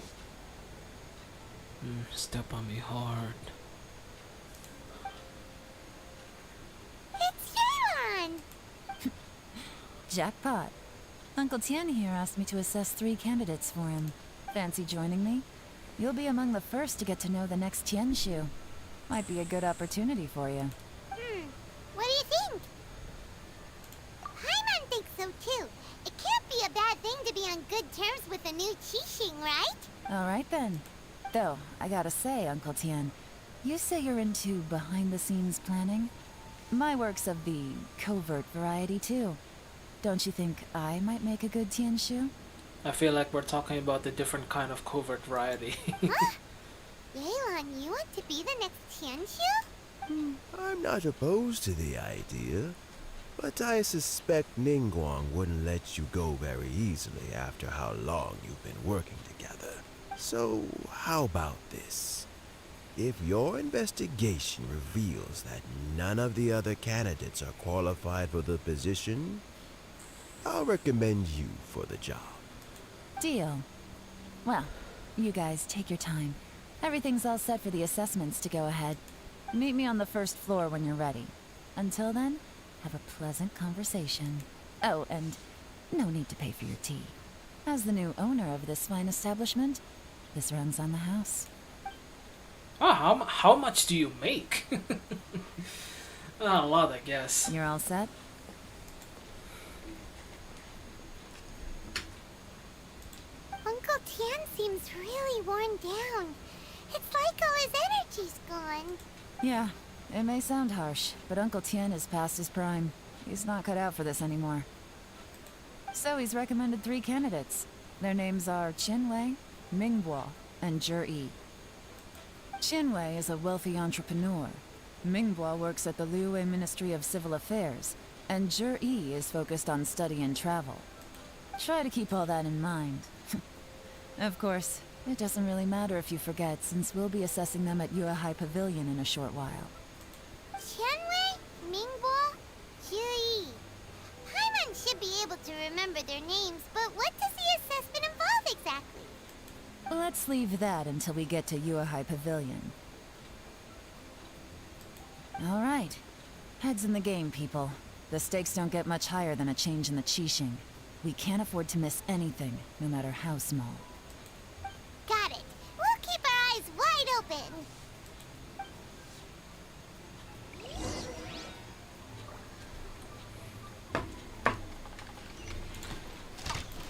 Step on me hard. It's Yelan! Jackpot. Uncle Tien here asked me to assess 3 candidates for him. Fancy joining me? You'll be among the first to get to know the next Tianshu. Might be a good opportunity for you. What do you think? Paimon thinks so too. It can't be a bad thing to be on good terms with a new Qixing, right? Alright then. Though, I gotta say, Uncle Tien, you say you're into behind-the-scenes planning? My work's of the covert variety too. Don't you think I might make a good Tianshu? I feel like we're talking about the different kind of covert variety. Huh? Yelan, you want to be the next Tianshu? I'm not opposed to the idea, but I suspect Ningguang wouldn't let you go very easily after how long you've been working together. So, how about this? If your investigation reveals that none of the other candidates are qualified for the position, I'll recommend you for the job. Deal. Well, you guys take your time. Everything's all set for the assessments to go ahead. Meet me on the first floor when you're ready. Until then, have a pleasant conversation. Oh, and no need to pay for your tea. As the new owner of this fine establishment, this runs on the house. Oh, how much do you make? A lot, I guess. You're all set? Uncle Tien seems really worn down. It's like all his energy's gone. Yeah, it may sound harsh, but Uncle Tien is past his prime. He's not cut out for this anymore. So he's recommended 3 candidates. Their names are Qinwei, Mingbo, and Zhi. Qinwei is a wealthy entrepreneur. Mingbo works at the Liyue Ministry of Civil Affairs, and Zhi is focused on study and travel. Try to keep all that in mind. Of course, it doesn't really matter if you forget, since we'll be assessing them at Yuehai Pavilion in a short while. Qianwei, Mingbo, Zhi. Paimon should be able to remember their names, but what does the assessment involve exactly? Let's leave that until we get to Yuehai Pavilion. Alright. Heads in the game, people. The stakes don't get much higher than a change in the Qixing. We can't afford to miss anything, no matter how small. Got it. We'll keep our eyes wide open.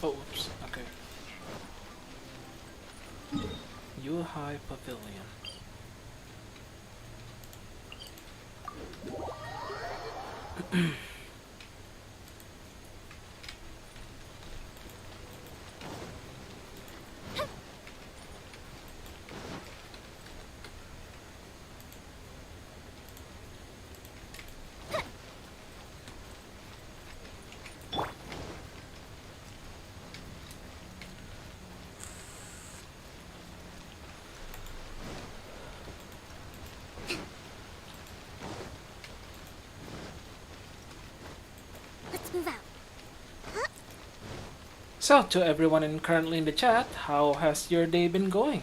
Oh, oops. Okay. Yuehai Pavilion. Let's move out. Huh? So, to everyone currently in the chat, how has your day been going?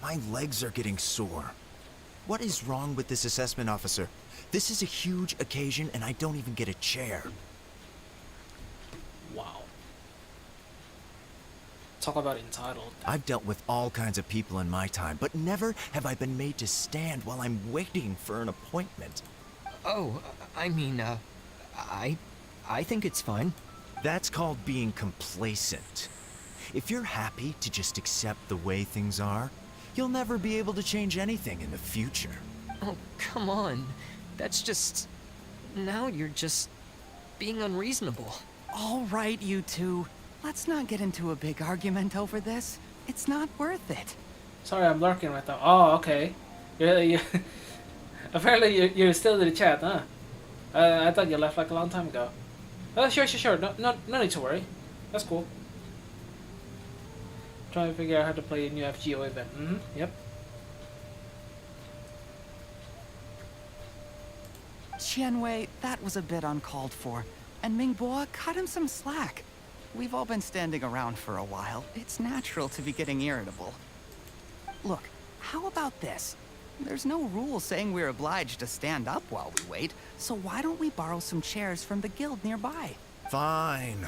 My legs are getting sore. What is wrong with this assessment officer? This is a huge occasion and I don't even get a chair. Wow. Talk about entitled. I've dealt with all kinds of people in my time, but never have I been made to stand while I'm waiting for an appointment. Oh, I mean, I think it's fine. That's called being complacent. If you're happy to just accept the way things are, you'll never be able to change anything in the future. Oh, come on. That's just... Now you're just... being unreasonable. All right, you two. Let's not get into a big argument over this. It's not worth it. Sorry, I'm lurking right now. Oh, okay. You apparently you're still in the chat, huh? I thought you left like a long time ago. Oh, sure. No need to worry. That's cool. Trying to figure out how to play a new FGO event. Yep. Qianwei, that was a bit uncalled for. And Mingbo, cut him some slack. We've all been standing around for a while. It's natural to be getting irritable. Look, how about this? There's no rule saying we're obliged to stand up while we wait, so why don't we borrow some chairs from the guild nearby? Fine.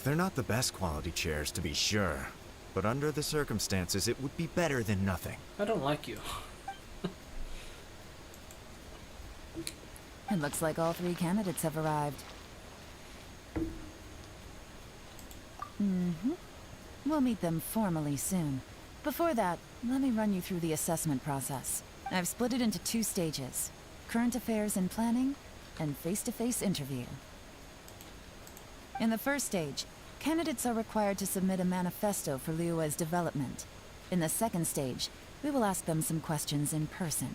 They're not the best quality chairs, to be sure. But under the circumstances, it would be better than nothing. I don't like you. It looks like all 3 candidates have arrived. We'll meet them formally soon. Before that, let me run you through the assessment process. I've split it into 2 stages: current affairs and planning, and face-to-face interview. In the first stage, candidates are required to submit a manifesto for Liyue's development. In the second stage, we will ask them some questions in person.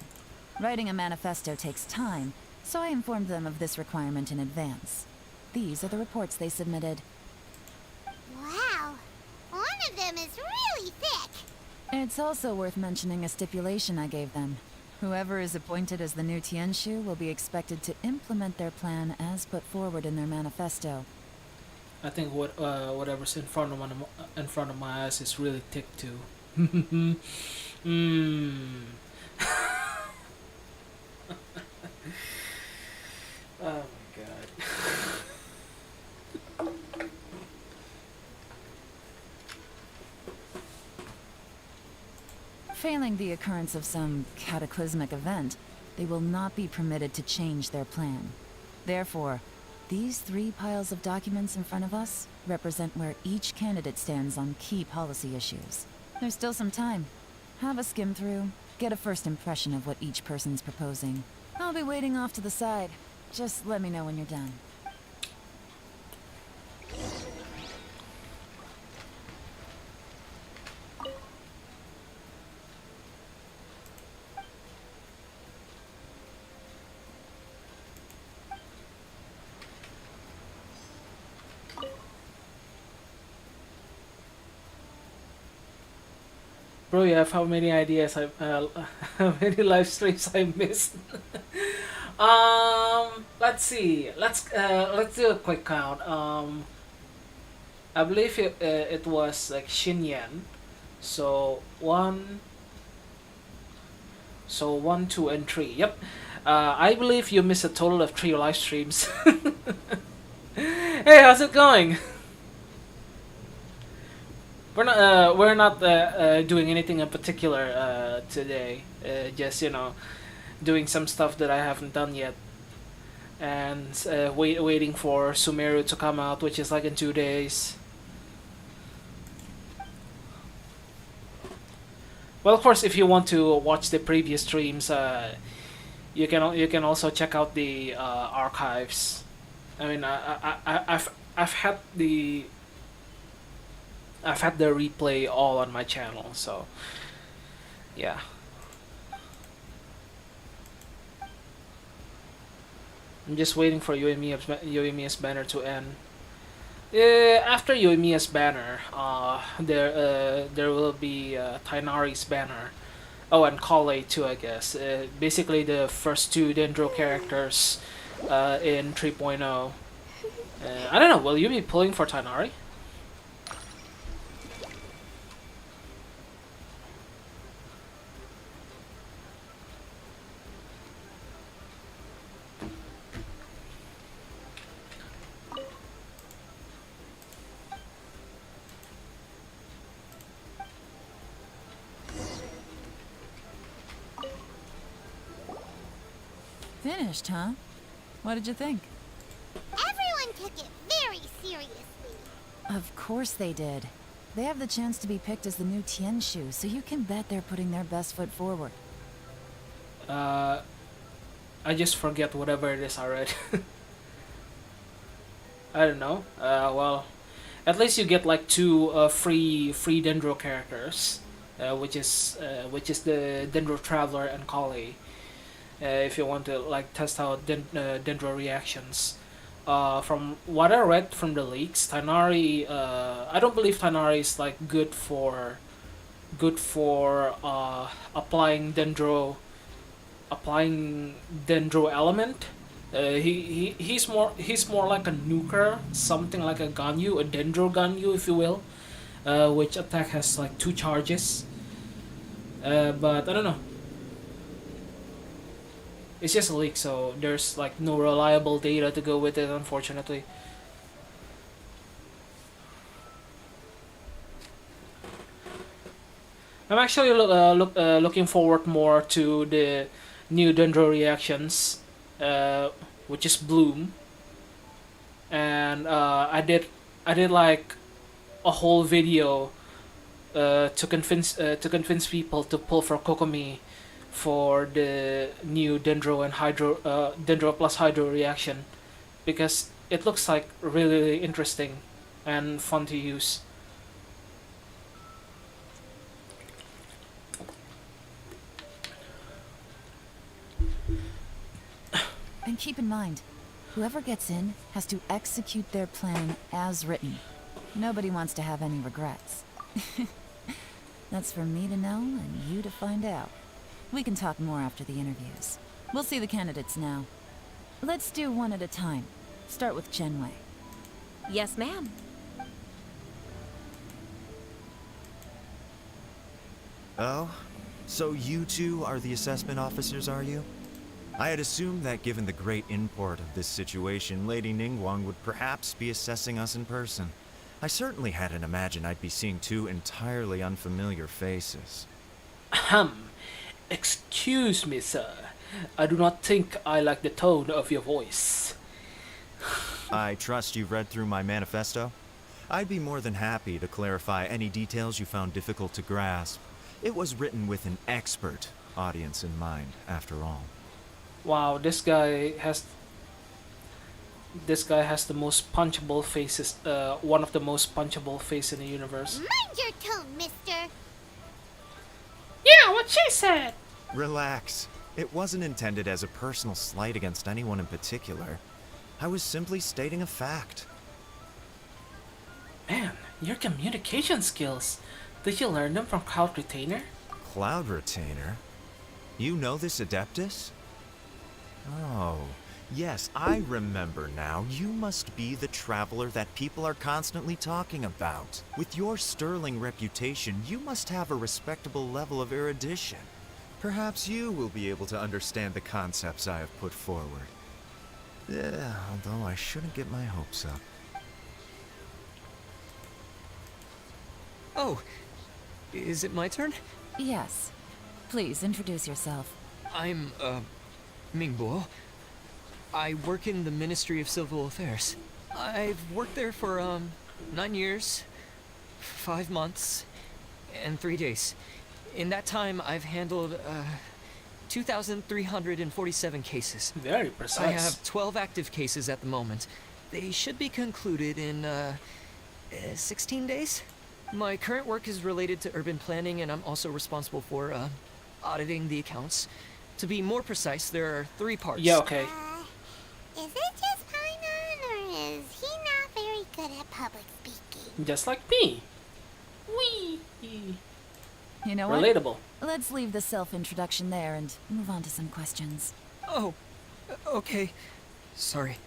Writing a manifesto takes time, so I informed them of this requirement in advance. These are the reports they submitted. Wow, one of them is really thick. It's also worth mentioning a stipulation I gave them. Whoever is appointed as the new Tianshu will be expected to implement their plan as put forward in their manifesto. I think whatever's in front of my eyes is really thick too. Oh my god. Failing the occurrence of some cataclysmic event, they will not be permitted to change their plan. Therefore, these 3 piles of documents in front of us represent where each candidate stands on key policy issues. There's still some time. Have a skim through, get a first impression of what each person's proposing. I'll be waiting off to the side. Just let me know when you're done. Bro, you have how many ideas how many live streams I missed? Let's see. Let's do a quick count. I believe it was like Xinyan. So 1, 2, and 3. Yep. I believe you missed a total of 3 live streams. Hey, how's it going? We're not doing anything in particular today. Just doing some stuff that I haven't done yet, and waiting for SUMERU to come out, which is like in 2 days. Well, of course, if you want to watch the previous streams, you can also check out the archives. I mean, I've had the replay all on my channel, so yeah. I'm just waiting for Yoimiya's banner to end. After Yoimiya's banner, there will be Tainari's banner. Oh, and Kale too, I guess. Basically the first 2 Dendro characters in 3.0. I don't know, will you be pulling for Tainari? Finished, huh? What did you think? Everyone took it very seriously. Of course they did. They have the chance to be picked as the new Tianshu, so you can bet they're putting their best foot forward. I just forget whatever it is already. I don't know. Well, at least you get like 2 free Dendro characters. which is the Dendro Traveler and Collie. If you want to like test out Dendro reactions. From what I read from the leaks, Tighnari, I don't believe Tighnari is like good for applying Dendro element. He's more like a nuker, something like a Ganyu, a Dendro Ganyu, if you will, which attack has like 2 charges. But I don't know. It's just a leak, so there's like no reliable data to go with it, unfortunately. I'm actually looking forward more to the new Dendro reactions, which is Bloom, and I did like a whole video to convince people to pull for Kokomi for the new Dendro and Hydro Dendro plus Hydro reaction, because it looks like really interesting and fun to use. And keep in mind, whoever gets in has to execute their plan as written. Nobody wants to have any regrets. That's for me to know and you to find out. We can talk more after the interviews. We'll see the candidates now. Let's do one at a time. Start with Chenwei. Yes, ma'am. Oh? So you two are the assessment officers, are you? I had assumed that given the great import of this situation, Lady Ningguang would perhaps be assessing us in person. I certainly hadn't imagined I'd be seeing 2 entirely unfamiliar faces. Ahem. Excuse me, sir. I do not think I like the tone of your voice. I trust you've read through my manifesto? I'd be more than happy to clarify any details you found difficult to grasp. It was written with an expert audience in mind, after all. Wow, this guy has the most punchable faces, one of the most punchable face in the universe. Mind your tone, mister! Yeah, what she said! Relax. It wasn't intended as a personal slight against anyone in particular. I was simply stating a fact. Man, your communication skills. Did you learn them from Cloud Retainer? Cloud Retainer? You know this Adeptus? Oh, yes, I remember now. You must be the traveler that people are constantly talking about. With your sterling reputation, you must have a respectable level of erudition. Perhaps you will be able to understand the concepts I have put forward. Yeah, although I shouldn't get my hopes up. Oh, is it my turn? Yes. Please introduce yourself. I'm, Mingbo. I work in the Ministry of Civil Affairs. I've worked there for, 9 years, 5 months, and 3 days. In that time, I've handled, 2,347 cases. Very precise. I have 12 active cases at the moment. They should be concluded in, 16 days? My current work is related to urban planning, and I'm also responsible for, auditing the accounts. To be more precise, there are 3 parts. Yeah, okay. Is it just Paimon, or is he not very good at public speaking? Just like me. Whee! You know Relatable. what? Let's leave the self-introduction there and move on to some questions. Oh, okay. Sorry.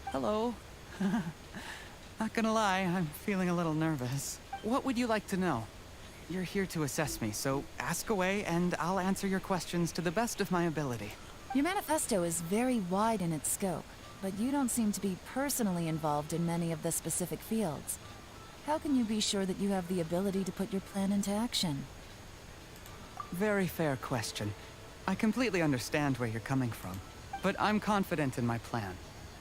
Hello. Not gonna lie, I'm feeling a little nervous. What would you like to know? You're here to assess me, so ask away and I'll answer your questions to the best of my ability. Your manifesto is very wide in its scope, but you don't seem to be personally involved in many of the specific fields. How can you be sure that you have the ability to put your plan into action? Very fair question. I completely understand where you're coming from, but I'm confident in my plan.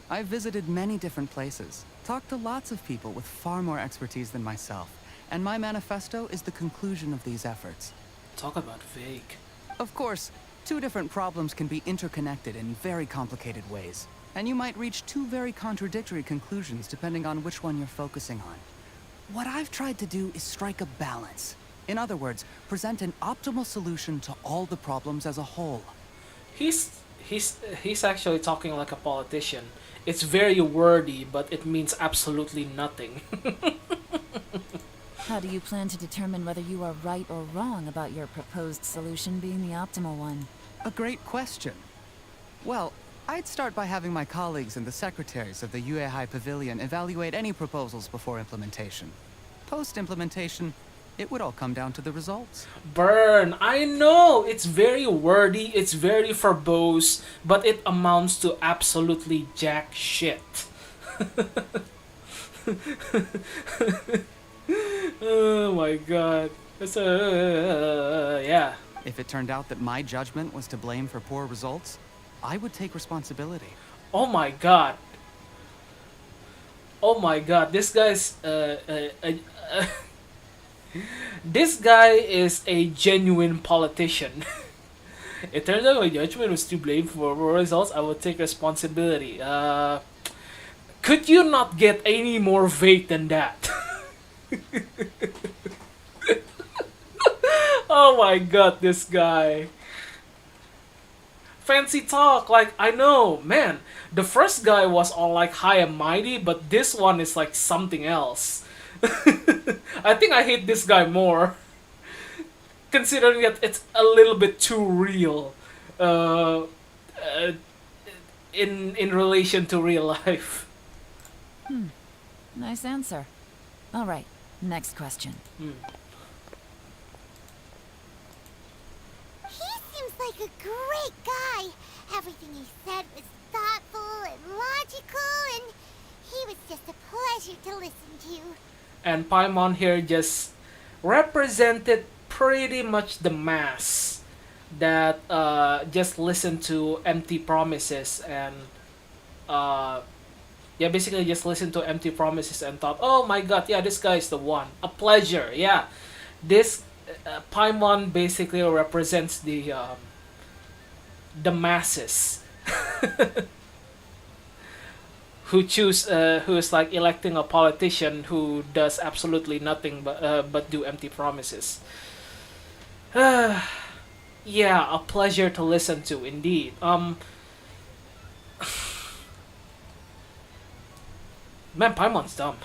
I've visited many different places, talked to lots of people with far more expertise than myself, and my manifesto is the conclusion of these efforts. Talk about vague. Of course, 2 different problems can be interconnected in very complicated ways, and you might reach two very contradictory conclusions depending on which one you're focusing on. What I've tried to do is strike a balance. In other words, present an optimal solution to all the problems as a whole. He's actually talking like a politician. It's very wordy, but it means absolutely nothing. How do you plan to determine whether you are right or wrong about your proposed solution being the optimal one? A great question. Well, I'd start by having my colleagues and the secretaries of the Yuehai Pavilion evaluate any proposals before implementation. Post-implementation, it would all come down to the results. Burn! I know! It's very wordy, it's very verbose, but it amounts to absolutely jack shit. Oh my god. It's yeah. If it turned out that my judgment was to blame for poor results, I would take responsibility. Oh my god. Oh my god, this guy's this guy is a genuine politician. It turns out my judgment was to blame for results. I will take responsibility. Could you not get any more vague than that? Oh my god, this guy. Fancy talk, like, I know, man. The first guy was all like high and mighty, but this one is like something else. I think I hate this guy more, considering that it's a little bit too real, in relation to real life. Nice answer. All right, next question. He seems like a great guy. Everything he said was thoughtful and logical, and he was just a pleasure to listen to. And Paimon here just represented pretty much the mass that just listened to empty promises and yeah, basically just listened to empty promises and thought, oh my god, yeah, this guy is the one. A pleasure, yeah. This Paimon basically represents the masses. Who is like electing a politician who does absolutely nothing but do empty promises. Yeah, a pleasure to listen to indeed. Man, Paimon's dumb.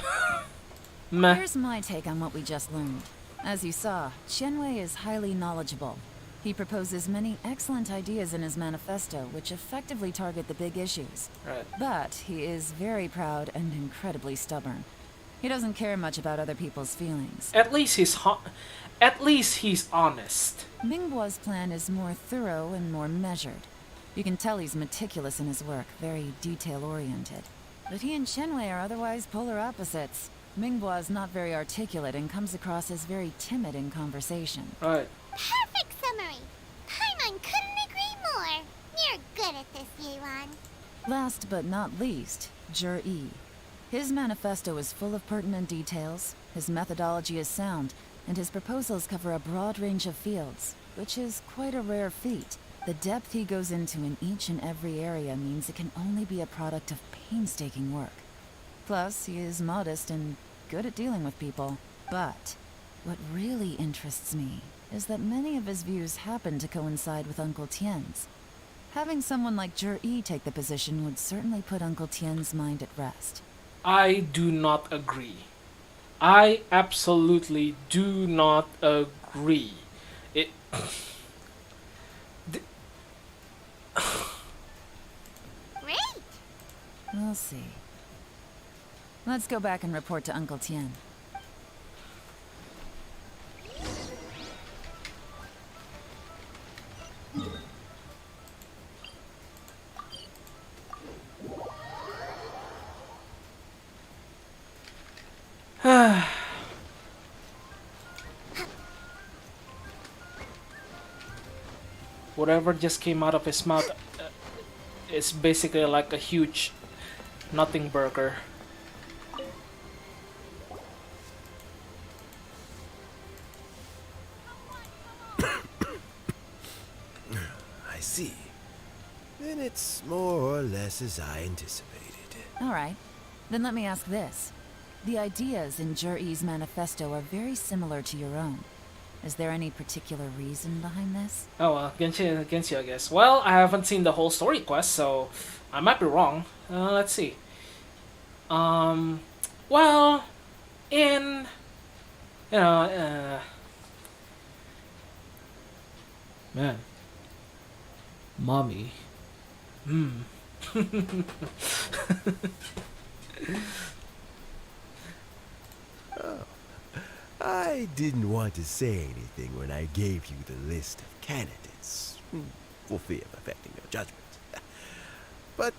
Meh. Here's my take on what we just learned. As you saw, Qianwei is highly knowledgeable. He proposes many excellent ideas in his manifesto, which effectively target the big issues. Right. But he is very proud and incredibly stubborn. He doesn't care much about other people's feelings. At least he's honest. Mingbo's plan is more thorough and more measured. You can tell he's meticulous in his work, very detail-oriented. But he and Qianwei are otherwise polar opposites. Mingbo is not very articulate and comes across as very timid in conversation. Right. Perfect summary. Paimon couldn't agree more. You're good at this, Yuan. Last but not least, Jur-E. His manifesto is full of pertinent details, his methodology is sound, and his proposals cover a broad range of fields, which is quite a rare feat. The depth he goes into in each and every area means it can only be a product of painstaking work. Plus, he is modest and good at dealing with people. But what really interests me is that many of his views happen to coincide with Uncle Tien's. Having someone like Jur-E take the position would certainly put Uncle Tien's mind at rest. I do not agree. I absolutely do not agree. It... Great! We'll see. Let's go back and report to Uncle Tien. Whatever just came out of his mouth is basically like a huge nothing burger. I see. then it's more or less as I anticipated. Alright. Then let me ask this. The ideas in Jur-E's manifesto are very similar to your own. Is there any particular reason behind this? Oh, Genshin, I guess. Well, I haven't seen the whole story quest, so I might be wrong. Let's see. Well, in man, mommy. Oh, I didn't want to say anything when I gave you the list of candidates, for fear of affecting your judgment. But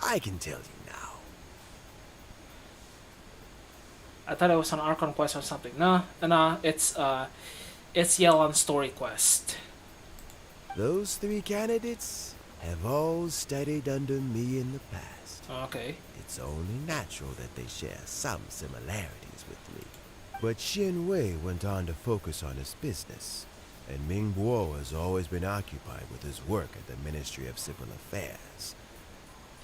I can tell you now. I thought it was an Archon quest or something. No, it's Yelan's story quest. Those 3 candidates have all studied under me in the past. Okay. It's only natural that they share some similarities with me. But Xin Wei went on to focus on his business, and Ming Guo has always been occupied with his work at the Ministry of Civil Affairs.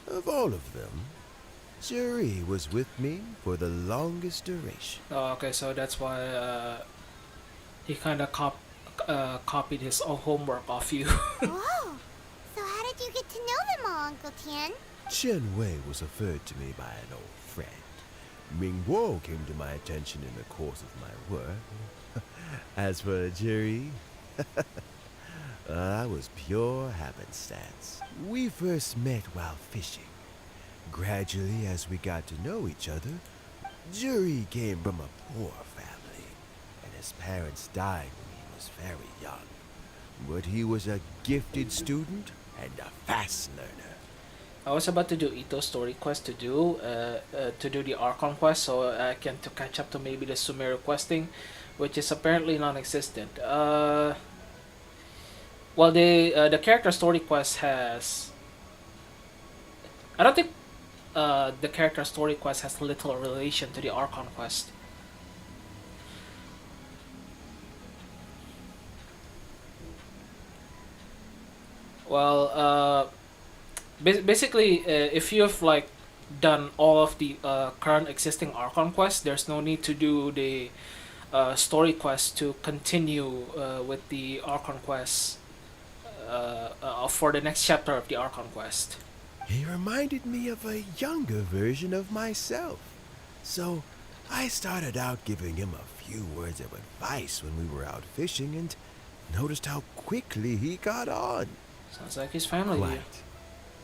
Of all of them, Juri was with me for the longest duration. Oh, okay, so that's why he kind of copied his own homework off you. Whoa! So how did you get to know them all, Uncle Tian? Chen Wei was referred to me by an old friend. Ming Guo came to my attention in the course of my work. As for Juri, I was pure happenstance. We first met while fishing. Gradually, as we got to know each other, Juri came from a poor family, and his parents died when he was very young. But he was a gifted student and a fast learner. I was about to do Ito's story quest to do the Archon quest, so I can to catch up to maybe the SUMERU questing, which is apparently non-existent. Well, the character story quest has. I don't think the character story quest has little relation to the Archon quest. Well, basically, if you've like done all of the current existing Archon quests, there's no need to do the story quest to continue with the Archon quest for the next chapter of the Archon quest. He reminded me of a younger version of myself. So I started out giving him a few words of advice when we were out fishing and noticed how quickly he got on. Sounds like his family. Quite.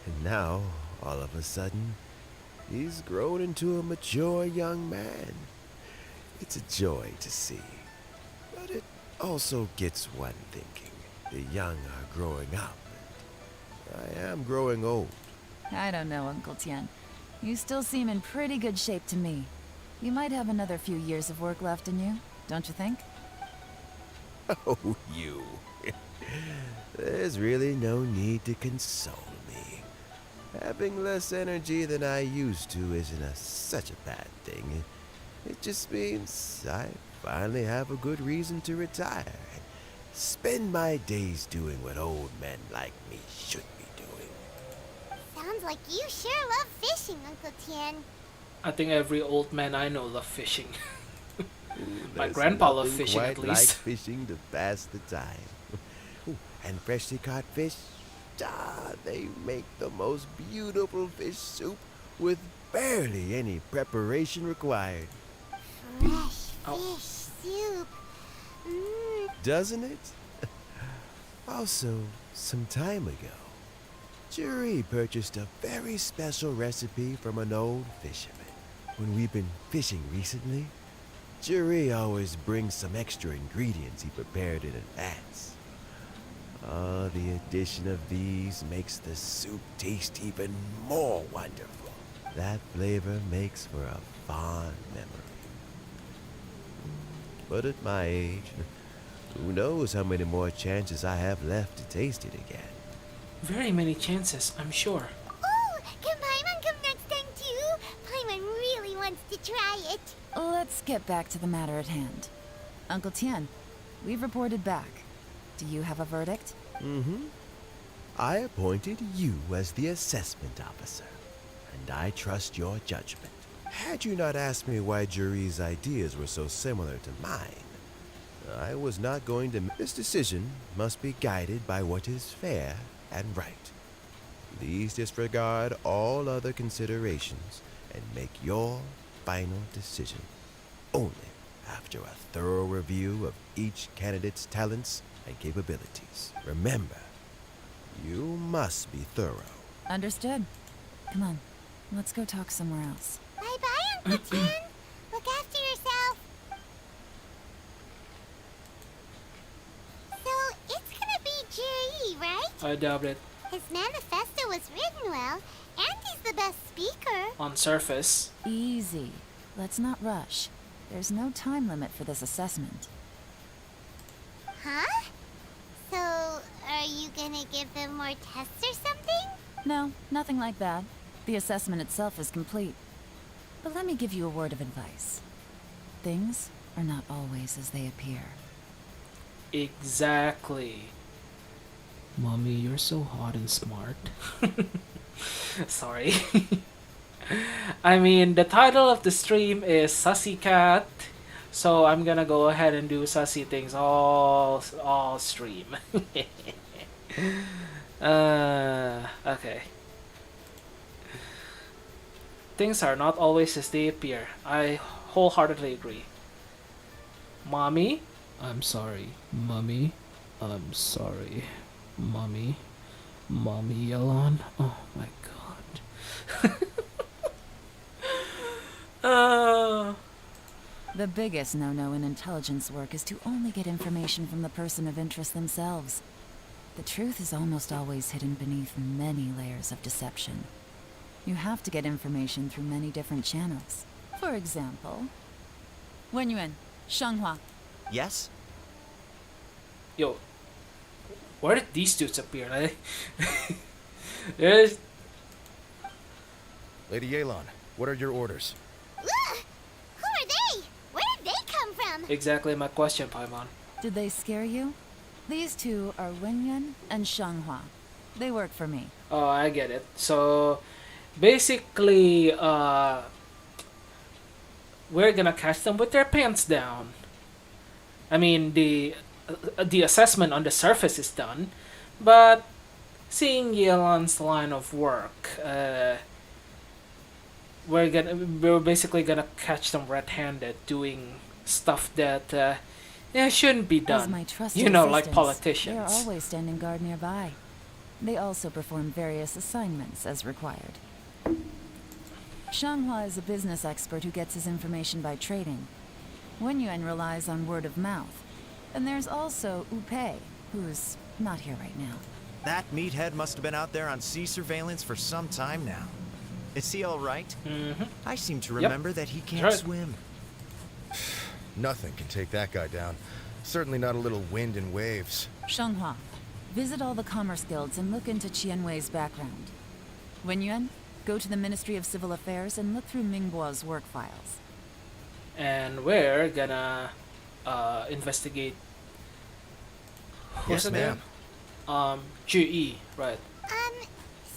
And now, all of a sudden, he's grown into a mature young man. It's a joy to see. But it also gets one thinking. The young are growing up, and I am growing old. I don't know, Uncle Tian. You still seem in pretty good shape to me. You might have another few years of work left in you, don't you think? Oh, you. There's really no need to console me. Having less energy than I used to isn't such a bad thing. It just means I finally have a good reason to retire and spend my days doing what old men like me should be doing. Sounds like you sure love fishing, Uncle Tian. I think every old man I know love fishing. My There's grandpa loved nothing fishing quite at least. like fishing to pass the time. Ooh, and freshly caught fish, they make the most beautiful fish soup with barely any preparation required. Fresh fish soup. Doesn't it? Also, some time ago, Juri purchased a very special recipe from an old fisherman. When we've been fishing recently, Juri always brings some extra ingredients he prepared in advance. The addition of these makes the soup taste even more wonderful. That flavor makes for a fond memory. But at my age, who knows how many more chances I have left to taste it again. Very many chances, I'm sure. Oh, can Paimon come next time too? Paimon really wants to try it. Let's get back to the matter at hand. Uncle Tian, we've reported back. Do you have a verdict? I appointed you as the assessment officer, and I trust your judgment. Had you not asked me why Juri's ideas were so similar to mine, I was not going to... This decision must be guided by what is fair and right. Please disregard all other considerations and make your final decision only after a thorough review of each candidate's talents and capabilities. Remember, you must be thorough. Understood. Come on, let's go talk somewhere else. Bye-bye, Uncle Chen. Look after yourself. So, it's gonna be Jiri, right? I doubt it. His manifesto was written well, and he's the best speaker. On surface. Easy. Let's not rush. There's no time limit for this assessment. Huh? So, are you gonna give them more tests or something? No, nothing like that. The assessment itself is complete. But let me give you a word of advice. Things are not always as they appear. Exactly. Mommy, you're so hot and smart. Sorry. I mean, the title of the stream is Sussy Cat, so I'm gonna go ahead and do sussy things all stream. Okay. Things are not always as they appear. I wholeheartedly agree. Mommy? I'm sorry. Mommy? I'm sorry. Mommy? Mommy Yelan? Oh my god. The biggest no-no in intelligence work is to only get information from the person of interest themselves. The truth is almost always hidden beneath many layers of deception. You have to get information through many different channels. For example, Wenyuan, Shanghua. Yes? Yo, where did these dudes appear? There's... Lady Yelan, what are your orders? Ugh! Who are they? Where did they come from? Exactly my question, Paimon. Did they scare you? These two are Wenyuan and Shanghua. They work for me. Oh, I get it. So, basically, we're gonna catch them with their pants down. I mean, the assessment on the surface is done, but seeing Yelan's line of work, we're basically gonna catch them red-handed doing stuff that shouldn't be done. As my trusted You know, like assistants, politicians. They are always standing guard nearby. They also perform various assignments as required. Shanghua is a business expert who gets his information by trading. Wenyuan relies on word of mouth. And there's also Upei, who's not here right now. That meathead must have been out there on sea surveillance for some time now. Is he all right? Mm-hmm. I seem to remember that he can't Right. swim. Nothing can take that guy down. Certainly not a little wind and waves. Shanghua, visit all the commerce guilds and look into Qianwei's background. Wenyuan, go to the Ministry of Civil Affairs and look through Mingbo's work files. And we're gonna investigate. Yes, ma'am. Ji, right?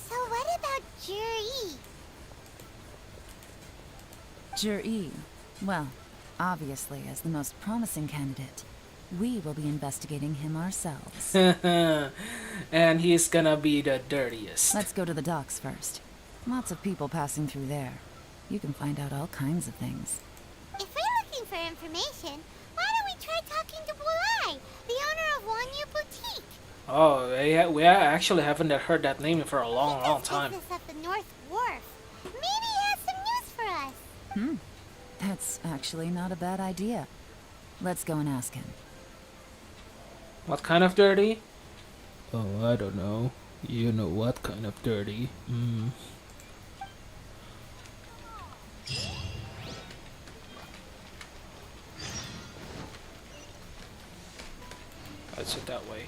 So what about Jiri? Jiri, well, obviously as the most promising candidate, we will be investigating him ourselves. And he's gonna be the dirtiest. Let's go to the docks first. Lots of people passing through there. You can find out all kinds of things. If we're looking for information, why don't we try talking to Bulai, the owner of Wanyu Boutique? Oh, yeah, we actually haven't heard that name for a long time. Business at the North Wharf. Maybe he has some news for us. That's actually not a bad idea. Let's go and ask him. What kind of dirty? Oh, I don't know. You know what kind of dirty. Let's sit that way.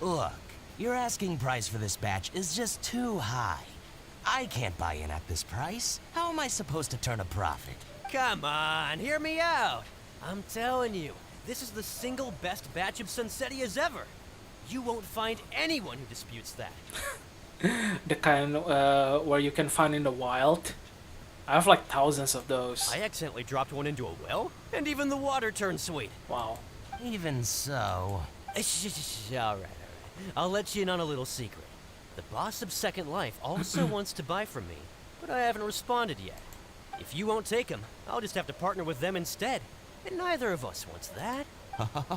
Look, your asking price for this batch is just too high. I can't buy in at this price. How am I supposed to turn a profit? Come on, hear me out. I'm telling you, this is the single best batch of Sunsettias ever. You won't find anyone who disputes that. The kind where you can find in the wild. I have like thousands of those. I accidentally dropped one into a well, and even the water turned sweet. Wow. Even so... All right. I'll let you in on a little secret. The boss of Second Life also wants to buy from me, but I haven't responded yet. If you won't take him, I'll just have to partner with them instead. And neither of us wants that.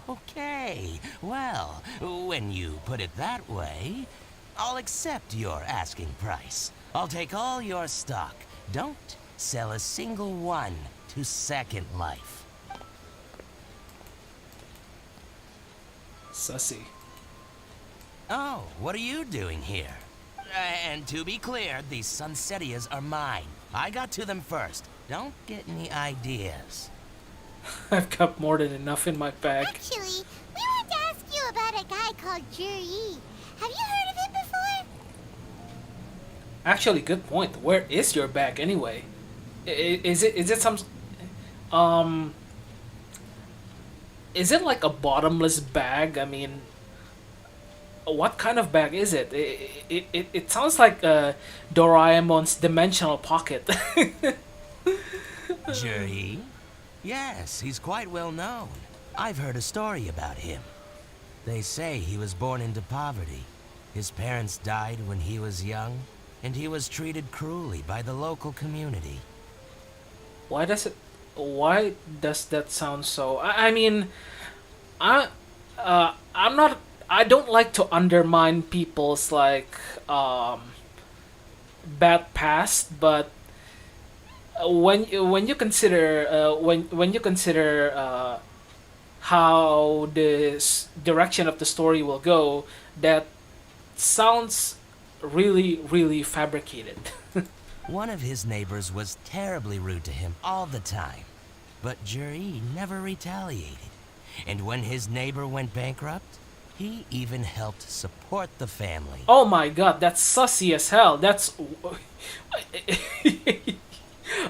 Okay, well, when you put it that way, I'll accept your asking price. I'll take all your stock. Don't sell a single one to Second Life. Sussy. Oh, what are you doing here? And to be clear, these Sunsettias are mine. I got to them first. Don't get any ideas. I've got more than enough in my bag. Actually, we wanted to ask you about a guy called Juri. Have you heard of him before? Actually, good point. Where is your bag anyway? Is it some is it like a bottomless bag? I mean, what kind of bag is it? It sounds like Doraemon's dimensional pocket. Juri? Yes, he's quite well known. I've heard a story about him. They say he was born into poverty. His parents died when he was young, and he was treated cruelly by the local community. Why does that sound so? I mean, I'm not. I don't like to undermine people's like bad past, but when you consider when you consider how this direction of the story will go, that sounds really fabricated. One of his neighbors was terribly rude to him all the time, but Juri never retaliated. And when his neighbor went bankrupt, he even helped support the family. Oh my god, that's sussy as hell. That's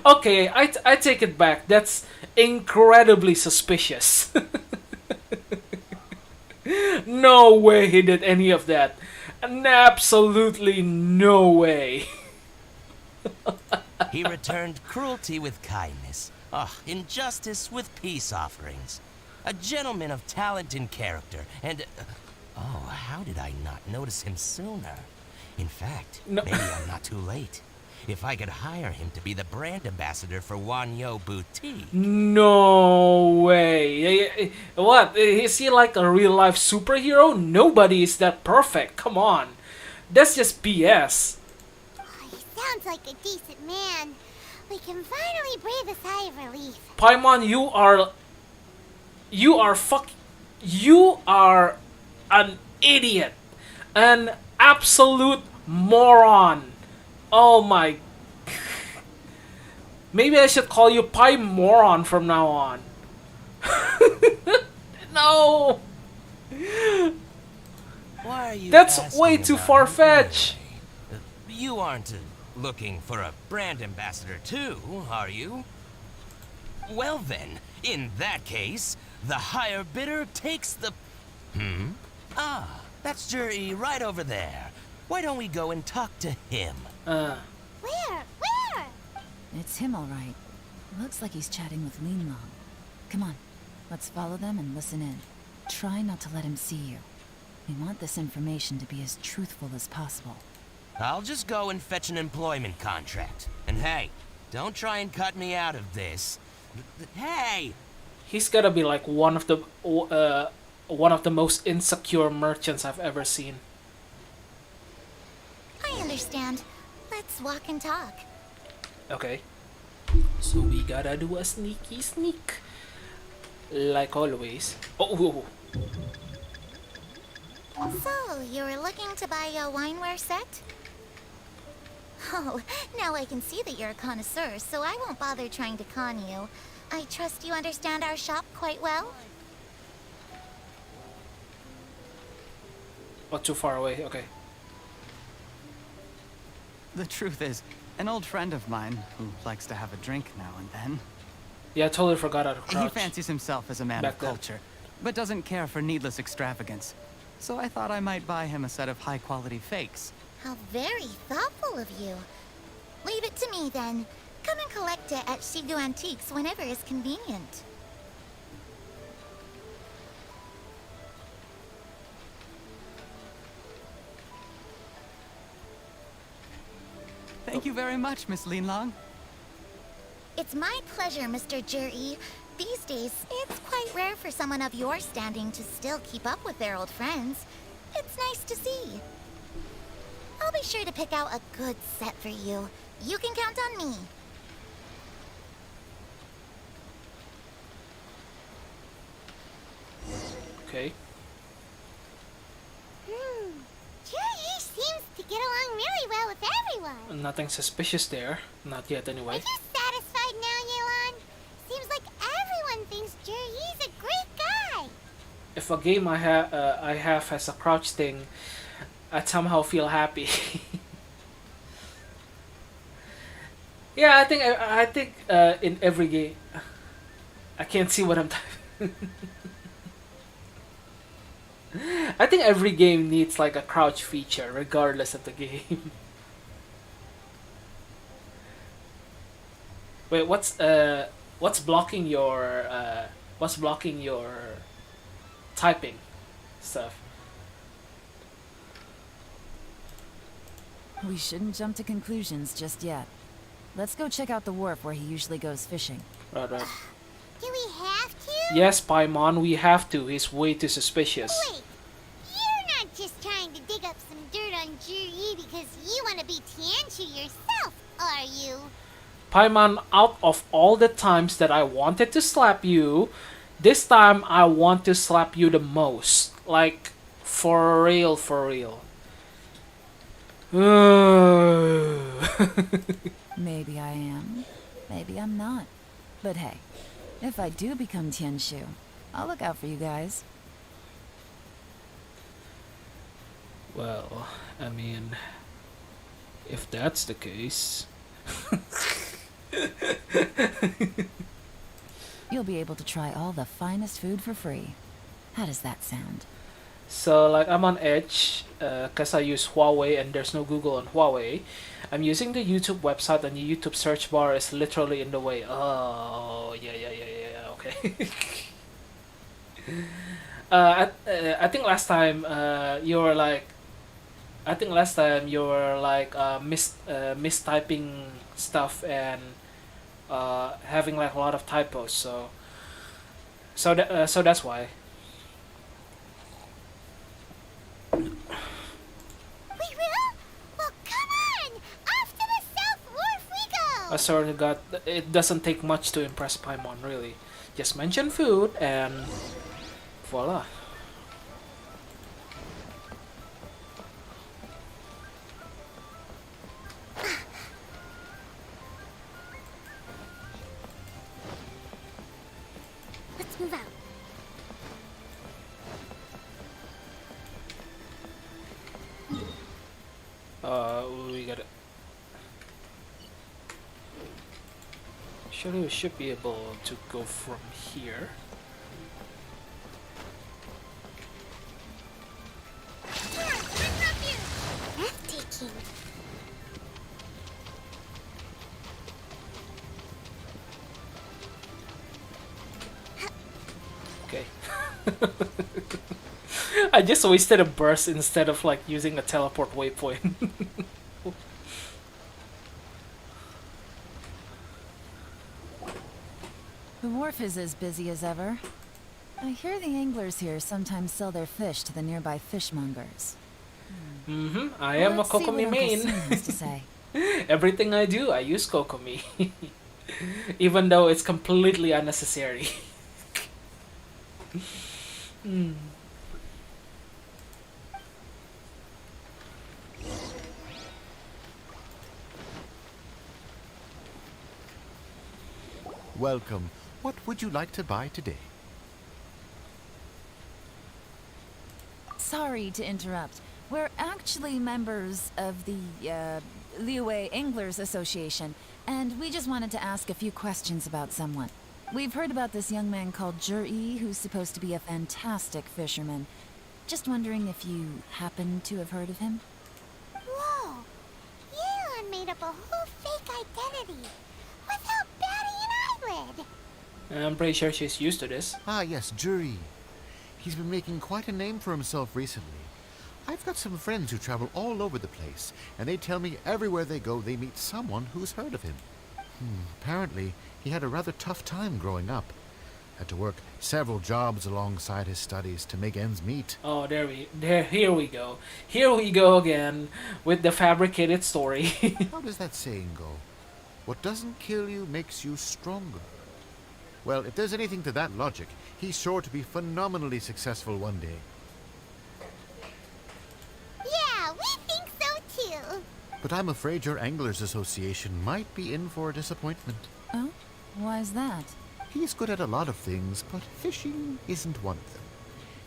okay. I take it back. That's incredibly suspicious. No way he did any of that. Absolutely no way. He returned cruelty with kindness, injustice with peace offerings. A gentleman of talent and character, and... oh, how did I not notice him sooner? In fact, maybe I'm not too late. If I could hire him to be the brand ambassador for Wanyo Boutique... No way. What? Is he like a real-life superhero? Nobody is that perfect. Come on. That's just BS. Sounds like a decent man. We can finally breathe a sigh of relief. Paimon, you are an idiot. An absolute moron. Oh my. Maybe I should call you Pi Moron from now on. No. Why are you That's way asking too about far-fetched. You aren't looking for a brand ambassador too, are you? Well then, in that case, the higher bidder takes the... Ah, that's Juri right over there. Why don't we go and talk to him? Where? It's him, all right. Looks like he's chatting with Linlong. Come on, let's follow them and listen in. Try not to let him see you. We want this information to be as truthful as possible. I'll just go and fetch an employment contract. And hey, don't try and cut me out of this. Hey! He's gotta be like one of the most insecure merchants I've ever seen. I understand. Let's walk and talk. Okay. So we gotta do a sneaky sneak. Like always. Oh. So, you were looking to buy a wineware set? Oh, now I can see that you're a connoisseur, so I won't bother trying to con you. I trust you understand our shop quite well? Oh, too far away. Okay. The truth is, an old friend of mine, who likes to have a drink now and then... Yeah, I totally forgot how to crouch. He fancies himself as a man back of then. culture, but doesn't care for needless extravagance. So I thought I might buy him a set of high-quality fakes. How very thoughtful of you. Leave it to me, then. Come and collect it at Shigu Antiques whenever is convenient. Thank you very much, Miss Linlong. It's my pleasure, Mr. Juri. These days, it's quite rare for someone of your standing to still keep up with their old friends. It's nice to see. I'll be sure to pick out a good set for you. You can count on me. Okay. Juri seems to get along really well with everyone. Nothing suspicious there. Not yet, Are anyway. you satisfied now, Yelan? Seems like everyone thinks Juri's a great guy. If a game I have has a crouch thing, I somehow feel happy. Yeah, I think in every game, I can't see what I'm typing. I think every game needs like a crouch feature, regardless of the game. Wait, what's blocking your typing stuff? We shouldn't jump to conclusions just yet. Let's go check out the wharf where he usually goes fishing. Right. Do we have to? Yes, Paimon, we have to. He's way too suspicious. Wait, you're not just trying to dig up some dirt on Juri because you want to be Tianchu yourself, are you? Paimon, out of all the times that I wanted to slap you, this time I want to slap you the most. Like, for real, for real. Maybe I am. Maybe I'm not. But hey, if I do become Tianshu, I'll look out for you guys. Well, I mean, if that's the case... You'll be able to try all the finest food for free. How does that sound? So, like, I'm on Edge, because I use Huawei and there's no Google on Huawei. I'm using the YouTube website and the YouTube search bar is literally in the way. Oh, yeah, okay. I think last time you were like... mistyping stuff and having like a lot of typos, so that's why. We will? Well, come on! Off to the South Wharf we go! I sort of got... It doesn't take much to impress Paimon, really. Just mention food and voila. Let's move out. We gotta... Surely we should be able to go from here. Breathtaking. Okay. I just wasted a burst instead of like using a teleport waypoint. The wharf is as busy as ever. I hear the anglers here sometimes sell their fish to the nearby fishmongers. I am a Let's see what Kokomi Uncle main. Sam has to say. Everything I do, I use Kokomi. Even though it's completely unnecessary. Welcome. What would you like to buy today? sorry to interrupt. We're actually members of the, Liyue Anglers Association, and we just wanted to ask a few questions about someone. We've heard about this young man called Zhi, who's supposed to be a fantastic fisherman. Just wondering if you happen to have heard of him? Whoa! Yeon made up a whole fake identity without batting an eyelid. I'm pretty sure she's used to this. Ah, yes, Zhi. He's been making quite a name for himself recently. I've got some friends who travel all over the place, and they tell me everywhere they go they meet someone who's heard of him. Apparently, he had a rather tough time growing up. Had to work several jobs alongside his studies to make ends meet. Oh, here we go. Here we go again with the fabricated story. How does that saying go? What doesn't kill you makes you stronger. Well, if there's anything to that logic, he's sure to be phenomenally successful one day. Yeah, we think so too. But I'm afraid your Anglers Association might be in for a disappointment. Oh? Why's that? He's good at a lot of things, but fishing isn't one of them.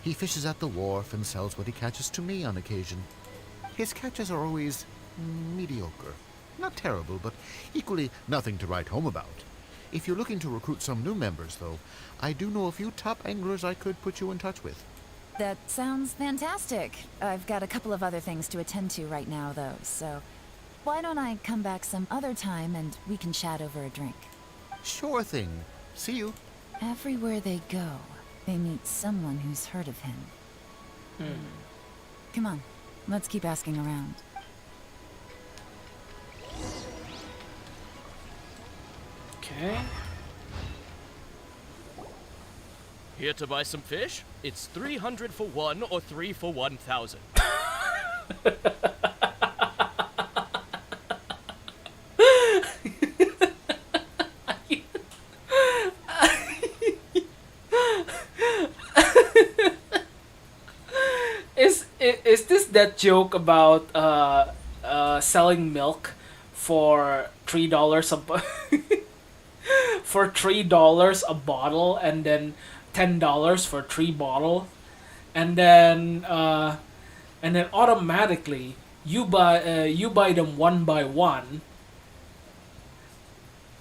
He fishes at the wharf and sells what he catches to me on occasion. His catches are always mediocre. Not terrible, but equally nothing to write home about. If you're looking to recruit some new members, though, I do know a few top anglers I could put you in touch with. That sounds fantastic. I've got a couple of other things to attend to right now, though, so why don't I come back some other time and we can chat over a drink? Sure thing. See you. Everywhere they go, they meet someone who's heard of him. Come on, let's keep asking around. Okay. Here to buy some fish? It's 300 for 1 or 3 for 1,000. Is this that joke about selling milk for $3 for $3 a bottle, and then $10 for 3 bottles, and then automatically you buy them one by one,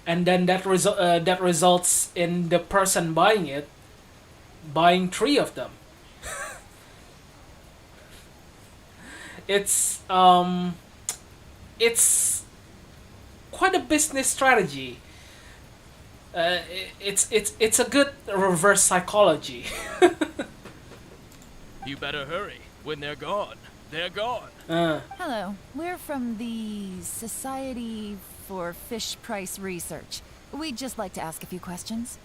and then that results in the person buying it buying 3 of them. It's quite a business strategy. It's a good reverse psychology. You better hurry. When they're gone, they're gone. Hello, we're from the Society for Fish Price Research. We'd just like to ask a few questions.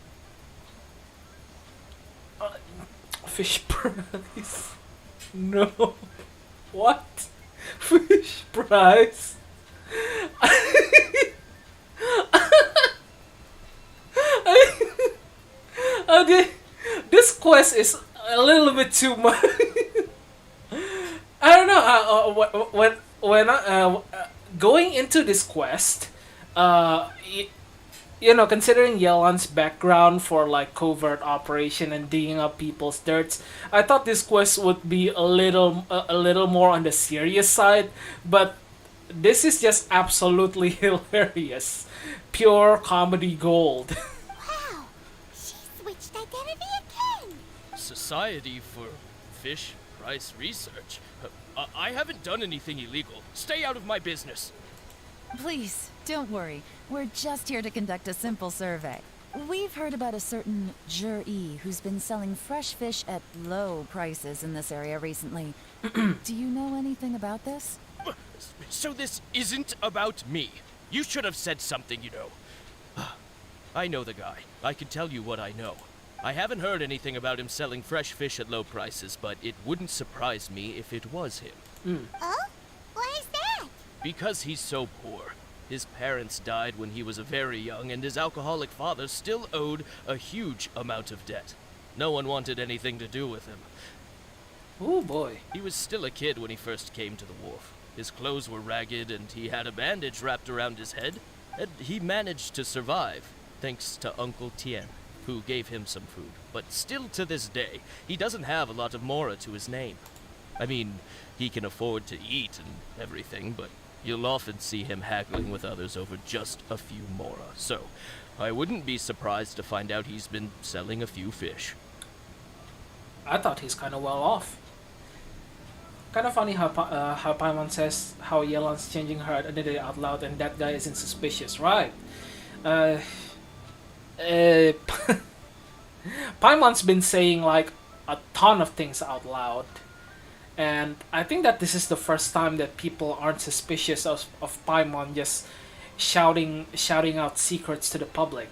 Fish price? No. What? Fish price? Okay, this quest is a little bit too much. I don't know. When going into this quest, considering Yelan's background for like covert operation and digging up people's dirts, I thought this quest would be a little more on the serious side, but this is just absolutely hilarious, pure comedy gold. Wow, she switched identity again. Society for Fish Price Research. I haven't done anything illegal. Stay out of my business. Please, don't worry. We're just here to conduct a simple survey. We've heard about a certain Zhi who's been selling fresh fish at low prices in this area recently. Do you know anything about this? So this isn't about me. You should have said something, you know. I know the guy. I can tell you what I know. I haven't heard anything about him selling fresh fish at low prices, but it wouldn't surprise me if it was him. Oh? Why is that? Because he's so poor. His parents died when he was very young, and his alcoholic father still owed a huge amount of debt. No one wanted anything to do with him. Oh boy. He was still a kid when he first came to the wharf. His clothes were ragged, and he had a bandage wrapped around his head. And he managed to survive, thanks to Uncle Tien, who gave him some food. But still to this day, he doesn't have a lot of mora to his name. I mean, he can afford to eat and everything, but you'll often see him haggling with others over just a few mora. So, I wouldn't be surprised to find out he's been selling a few fish. I thought he's kind of well off. Kind of funny how Paimon says how Yelan's changing her identity out loud and that guy isn't suspicious, right? Paimon's been saying like a ton of things out loud, and I think that this is the first time that people aren't suspicious of Paimon just shouting out secrets to the public.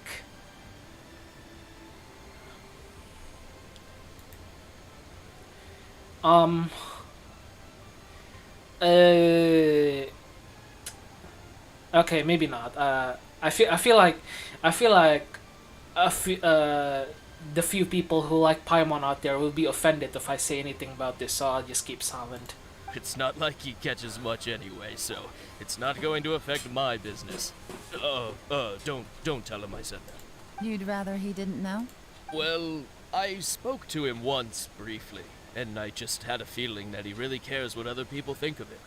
Okay, maybe not. I feel like the few people who like Paimon out there will be offended if I say anything about this, so I'll just keep silent. It's not like he catches much anyway, so it's not going to affect my business. Don't tell him I said that. You'd rather he didn't know? Well, I spoke to him once, briefly, and I just had a feeling that he really cares what other people think of him.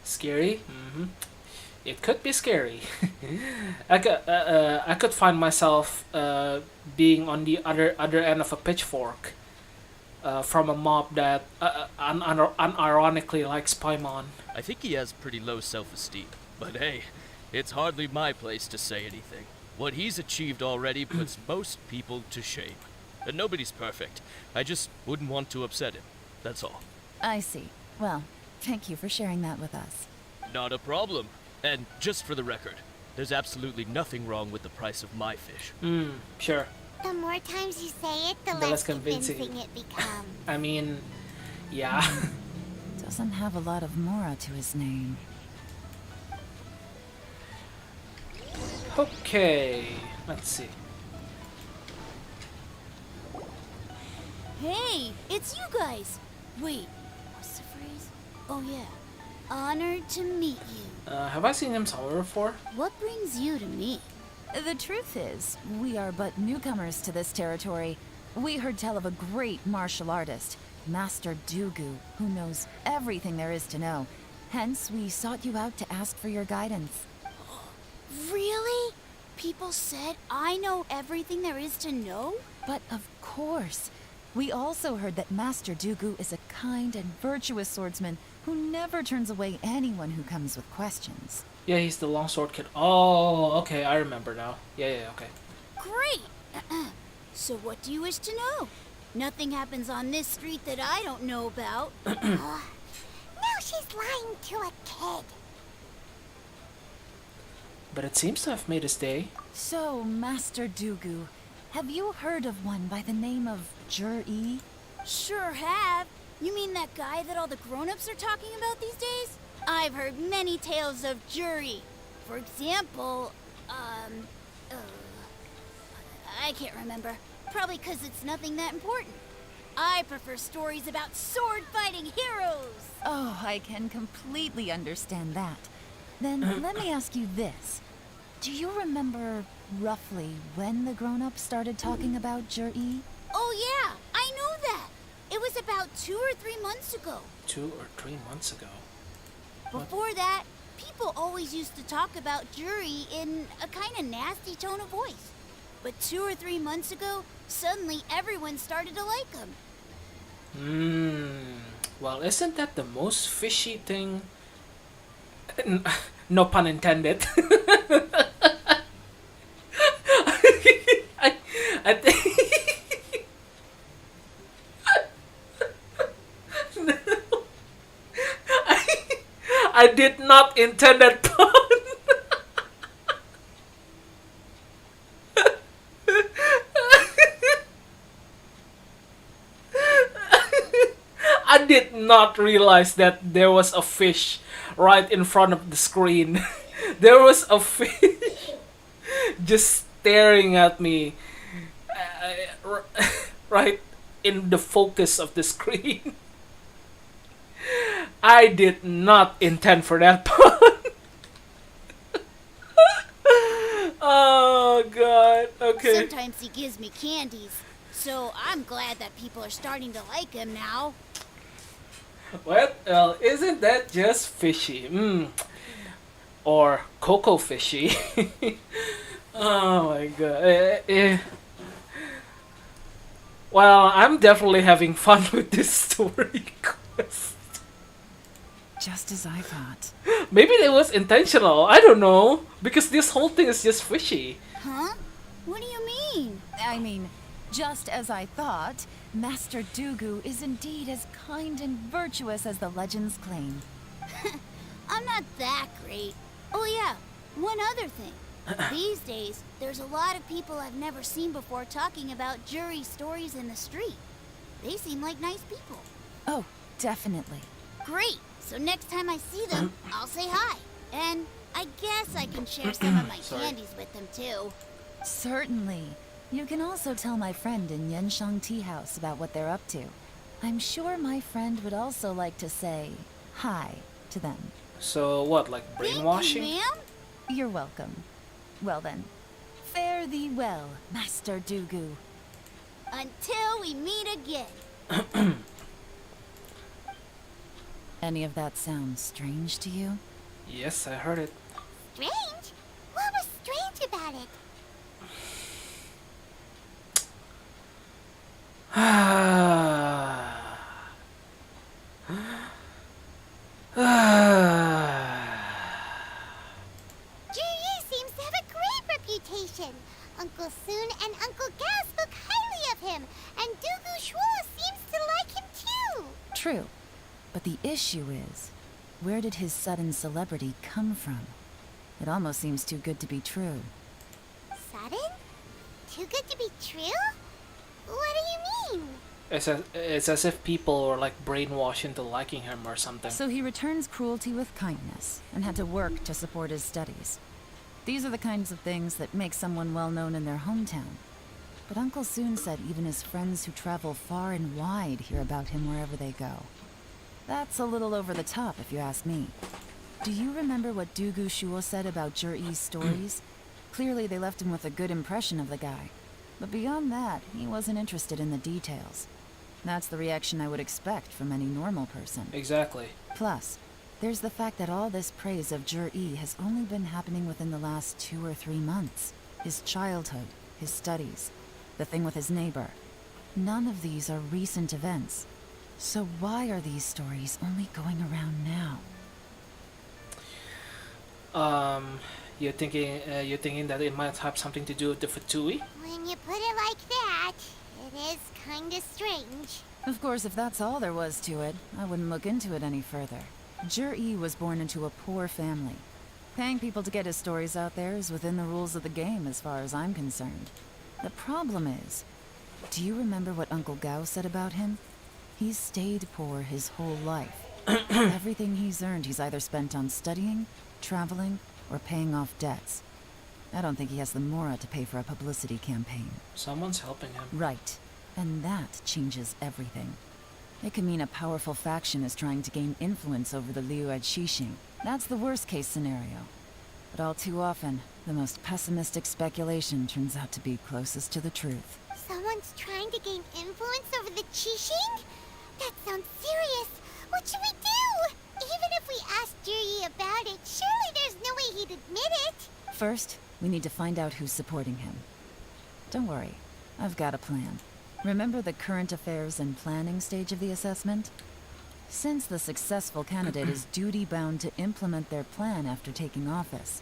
Scary? Mm-hmm. It could be scary. I could find myself being on the other end of a pitchfork from a mob that unironically likes Paimon. I think he has pretty low self-esteem, but hey, it's hardly my place to say anything. What he's achieved already puts most people to shame. And nobody's perfect. I just wouldn't want to upset him. That's all. I see. Well, thank you for sharing that with us. Not a problem. And just for the record, there's absolutely nothing wrong with the price of my fish. Sure. The more times you say it, the The less less convincing. convincing it becomes. I mean, yeah. Doesn't have a lot of mora to his name. Okay, let's see. Hey, it's you guys. Wait, what's the phrase? Oh yeah. Honored to meet you. Have I seen him somewhere before? What brings you to me? The truth is, we are but newcomers to this territory. We heard tell of a great martial artist, Master Dugu, who knows everything there is to know. Hence, we sought you out to ask for your guidance. Really? People said I know everything there is to know? But of course. We also heard that Master Dugu is a kind and virtuous swordsman who never turns away anyone who comes with questions. Yeah, he's the longsword kid. Oh, okay, I remember now. Yeah, okay. Great! So what do you wish to know? Nothing happens on this street that I don't know about. Now she's lying to a kid. But it seems to have made his day. So, Master Dugu, have you heard of one by the name of Jur-E? Sure have. You mean that guy that all the grown-ups are talking about these days? I've heard many tales of Juri. For example, I can't remember. Probably because it's nothing that important. I prefer stories about sword-fighting heroes. Oh, I can completely understand that. Then let me ask you this. Do you remember roughly when the grown-ups started talking about Jur-E? Oh yeah, I know that. It was about 2 or 3 months ago. 2 or 3 months ago. Before that, people always used to talk about Juri in a kind of nasty tone of voice. But 2 or 3 months ago, suddenly everyone started to like him. Well, isn't that the most fishy thing? No pun intended. I think... No. I did not intend that pun. I did not realize that there was a fish right in front of the screen. There was a fish just staring at me right in the focus of the screen. I did not intend for that pun. Oh god, okay. Sometimes he gives me candies, so I'm glad that people are starting to like him now. What? Well, isn't that just fishy? Or cocoa fishy? Oh my god. Well, I'm definitely having fun with this story quest. Just as I thought. Maybe it was intentional. I don't know. Because this whole thing is just fishy. Huh? What do you mean? I mean, just as I thought, Master Dugu is indeed as kind and virtuous as the legends claim. I'm not that great. Oh yeah, one other thing. These days, there's a lot of people I've never seen before talking about jury stories in the street. They seem like nice people. Oh, definitely. Great! So next time I see them, I'll say hi. And I guess I can share some of my candies with them too. Certainly. You can also tell my friend in Yenshang Tea House about what they're up to. I'm sure my friend would also like to say hi to them. So what, like brainwashing? Thank you, ma'am. You're welcome. Well then, fare thee well, Master Dugu. Until we meet again. Any of that sound strange to you? Yes, I heard it. Strange? What was strange about it? Jiryu seems to have a great reputation. Uncle Soon and Uncle Gao spoke highly of him, and Dugu Shuo seems to like him too. True. But the issue is, where did his sudden celebrity come from? It almost seems too good to be true. Sudden? Too good to be true? What do you mean? It's as if people were like brainwashed into liking him or something. So he returns cruelty with kindness, and had to work to support his studies. These are the kinds of things that make someone well known in their hometown. But Uncle Soon said even his friends who travel far and wide hear about him wherever they go. That's a little over the top, if you ask me. Do you remember what Dugu Shuo said about Jur-E's stories? Clearly they left him with a good impression of the guy. But beyond that, he wasn't interested in the details. That's the reaction I would expect from any normal person. Exactly. Plus, there's the fact that all this praise of Jur-E has only been happening within the last 2 or 3 months. His childhood, his studies, the thing with his neighbor. None of these are recent events. So why are these stories only going around now? You're thinking that it might have something to do with the Fatui? When you put it like that, it is kinda strange. Of course, if that's all there was to it, I wouldn't look into it any further. Jur-E was born into a poor family. Paying people to get his stories out there is within the rules of the game as far as I'm concerned. The problem is, do you remember what Uncle Gao said about him? He's stayed poor his whole life. Everything he's earned he's either spent on studying, traveling, or paying off debts. I don't think he has the mora to pay for a publicity campaign. Someone's helping him. Right. And that changes everything. It could mean a powerful faction is trying to gain influence over the Liu at Xixing. That's the worst case scenario. But all too often, the most pessimistic speculation turns out to be closest to the truth. Someone's trying to gain influence over the Qixing? That sounds serious. What should we do? Even if we asked Jiryu about it, surely there's no way he'd admit it. First, we need to find out who's supporting him. Don't worry, I've got a plan. Remember the current affairs and planning stage of the assessment? Since the successful candidate is duty-bound to implement their plan after taking office,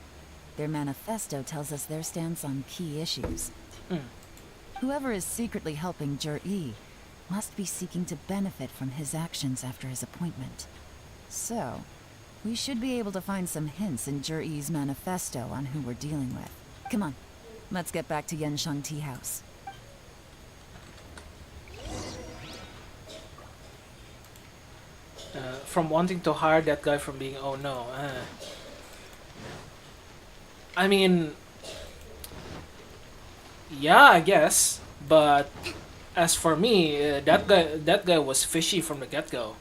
their manifesto tells us their stance on key issues. Whoever is secretly helping Jur-E must be seeking to benefit from his actions after his appointment. So, we should be able to find some hints in Jur-E's manifesto on who we're dealing with. Come on, let's get back to Yenshang Tea House. From wanting to hire that guy from being, oh no. I mean, yeah, I guess. But as for me, that guy was fishy from the get-go.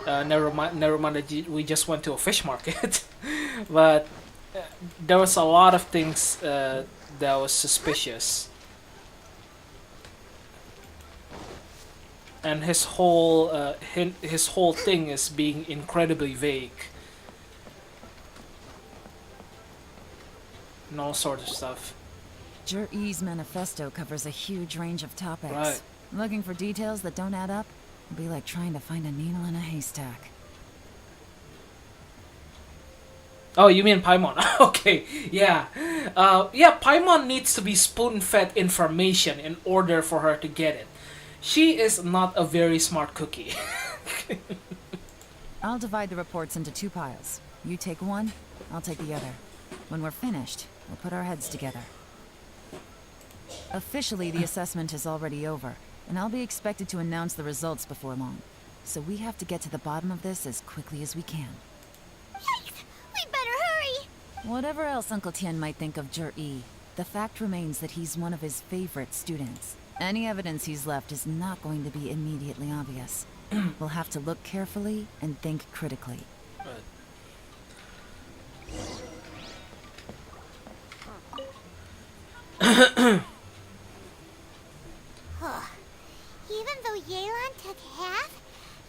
Never mind that we just went to a fish market. But there was a lot of things that was suspicious. and his whole thing is being incredibly vague and all sorts of stuff. Jur-E's manifesto covers a huge range of topics. Right. Looking for details that don't add up would be like trying to find a needle in a haystack. Oh, you mean Paimon? Okay, yeah. Yeah, Paimon needs to be spoon-fed information in order for her to get it. She is not a very smart cookie. I'll divide the reports into 2 piles. You take one, I'll take the other. When we're finished, we'll put our heads together. Officially, the assessment is already over, and I'll be expected to announce the results before long. So we have to get to the bottom of this as quickly as we can. Yikes! We better hurry! Whatever else Uncle Tien might think of Jur-E, the fact remains that he's one of his favorite students. Any evidence he's left is not going to be immediately obvious. We'll have to look carefully and think critically. Even though Yelan took half,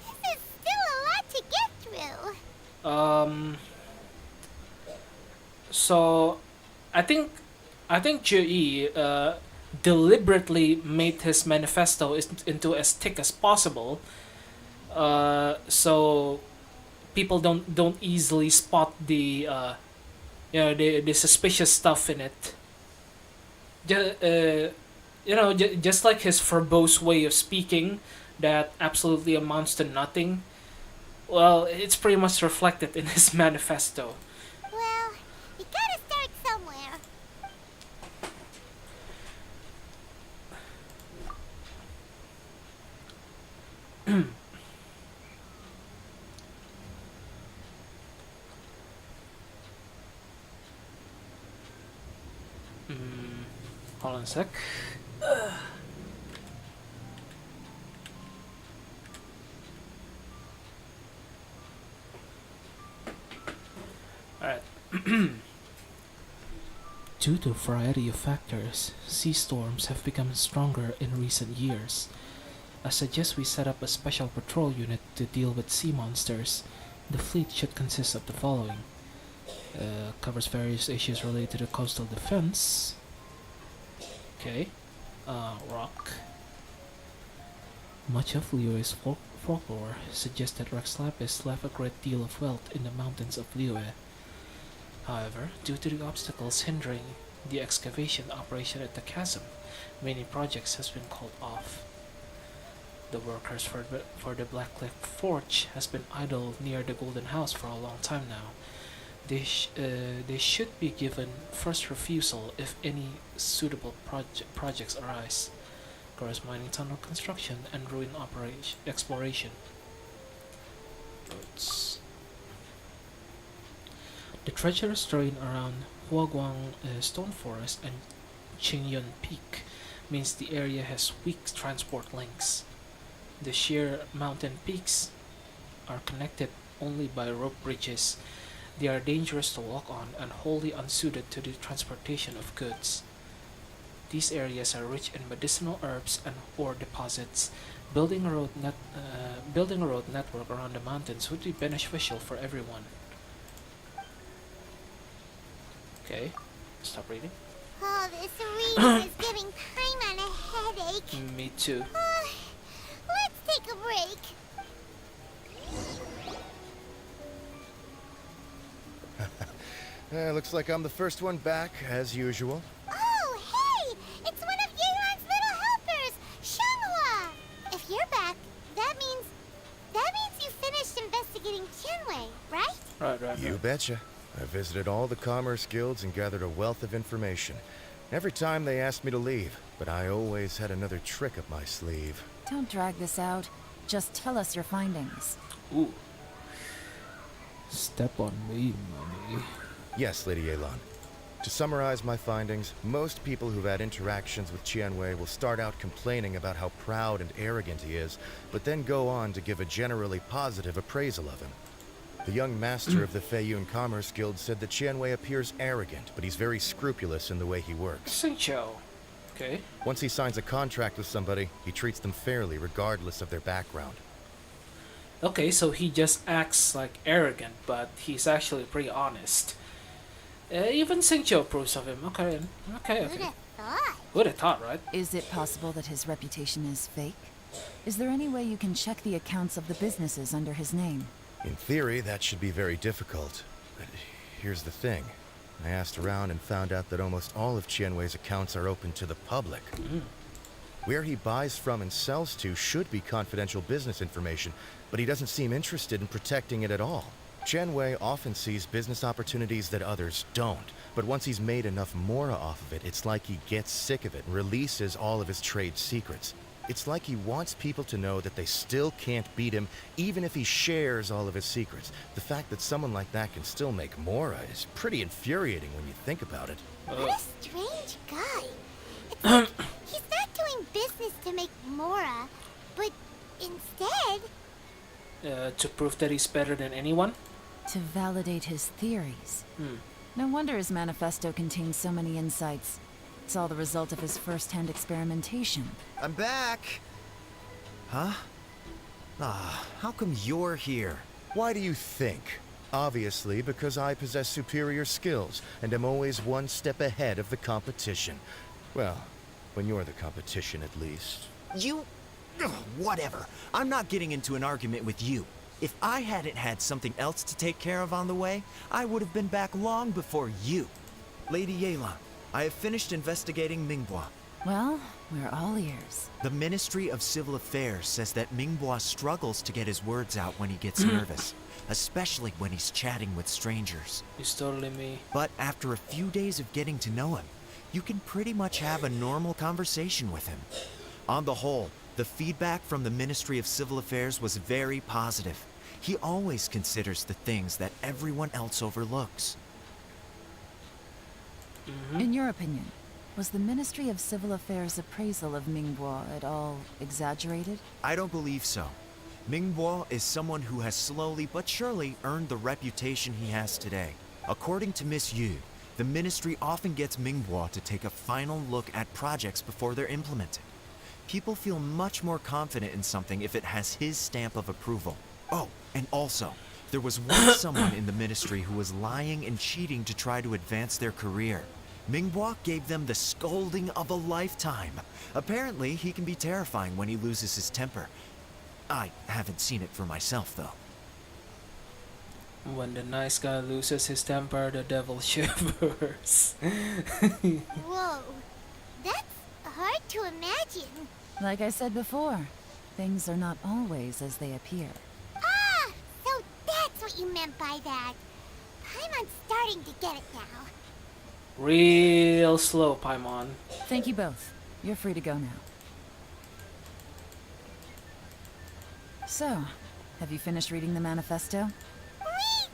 this is still a lot to get through. So I think Jui deliberately made his manifesto into as thick as possible, so people don't easily spot the the suspicious stuff in it. Just like his verbose way of speaking that absolutely amounts to nothing. Well, it's pretty much reflected in his manifesto. Well, we gotta start somewhere. Hold on a sec. Alright. Due to a variety of factors, sea storms have become stronger in recent years. I suggest we set up a special patrol unit to deal with sea monsters. The fleet should consist of the following. Covers various issues related to coastal defense. Okay. Rock. Much of Liyue's folklore suggests that Rex Lapis left a great deal of wealth in the mountains of Liyue. However, due to the obstacles hindering the excavation operation at the chasm, many projects has been called off. The workers for the Blackcliff Forge has been idle near the Golden House for a long time now. They should be given first refusal if any suitable projects arise. Chorus mining tunnel construction and ruin exploration. Roads. The treacherous terrain around Huaguang Stone Forest and Qingyun Peak means the area has weak transport links. The sheer mountain peaks are connected only by rope bridges. They are dangerous to walk on and wholly unsuited to the transportation of goods. These areas are rich in medicinal herbs and ore deposits. Building a road network around the mountains would be beneficial for everyone. Okay, stop reading. Oh, this reading is giving Paimon a headache. Me too. Let's take a break. Looks like I'm the first one back, as usual. Oh, hey! It's one of Yelan's little helpers, Shenghua! If you're back, that means you finished investigating Tianwei, right? Right. You betcha. I visited all the commerce guilds and gathered a wealth of information. Every time they asked me to leave, but I always had another trick up my sleeve. Don't drag this out. Just tell us your findings. Ooh. Step on me, mommy. Yes, Lady Yelan. To summarize my findings, most people who've had interactions with Tianwei will start out complaining about how proud and arrogant he is, but then go on to give a generally positive appraisal of him. The young master of the Feiyun Commerce Guild said that Tianwei appears arrogant, but he's very scrupulous in the way he works. Xingqiu. Okay. Once he signs a contract with somebody, he treats them fairly regardless of their background. Okay, so he just acts like arrogant, but he's actually pretty honest. Even Xingqiu approves of him. Okay, okay, Who'd okay. have thought? Who'd have thought, right? Is it possible that his reputation is fake? Is there any way you can check the accounts of the businesses under his name? In theory, that should be very difficult. But here's the thing. I asked around and found out that almost all of Qianwei's accounts are open to the public. Where he buys from and sells to should be confidential business information, but he doesn't seem interested in protecting it at all. Qianwei often sees business opportunities that others don't, but once he's made enough mora off of it, it's like he gets sick of it and releases all of his trade secrets. It's like he wants people to know that they still can't beat him, even if he shares all of his secrets. The fact that someone like that can still make mora is pretty infuriating when you think about it. What a strange guy. It's like he's not doing business to make mora, but instead... To prove that he's better than anyone? To validate his theories. No wonder his manifesto contains so many insights. It's all the result of his first-hand experimentation. I'm back! Huh? Ah, how come you're here? Why do you think? Obviously, because I possess superior skills and am always one step ahead of the competition. Well, when you're the competition, at least. You... Ugh, whatever. I'm not getting into an argument with you. If I hadn't had something else to take care of on the way, I would have been back long before you. Lady Yelan, I have finished investigating Mingbua. Well, we're all ears. The Ministry of Civil Affairs says that Mingbua struggles to get his words out when he gets nervous, especially when he's chatting with strangers. He's totally me. But after a few days of getting to know him, you can pretty much have a normal conversation with him. On the whole, the feedback from the Ministry of Civil Affairs was very positive. He always considers the things that everyone else overlooks. In your opinion, was the Ministry of Civil Affairs' appraisal of Mingbua at all exaggerated? I don't believe so. Mingbua is someone who has slowly but surely earned the reputation he has today. According to Miss Yu, the Ministry often gets Mingbua to take a final look at projects before they're implemented. People feel much more confident in something if it has his stamp of approval. Oh, and also, there was once someone in the Ministry who was lying and cheating to try to advance their career. Mingbua gave them the scolding of a lifetime. Apparently, he can be terrifying when he loses his temper. I haven't seen it for myself, though. When the nice guy loses his temper, the devil shivers. Whoa, that's hard to imagine. Like I said before, things are not always as they appear. Ah, so that's what you meant by that. Paimon's starting to get it now. Real slow, Paimon. Thank you both. You're free to go now. So, have you finished reading the manifesto? We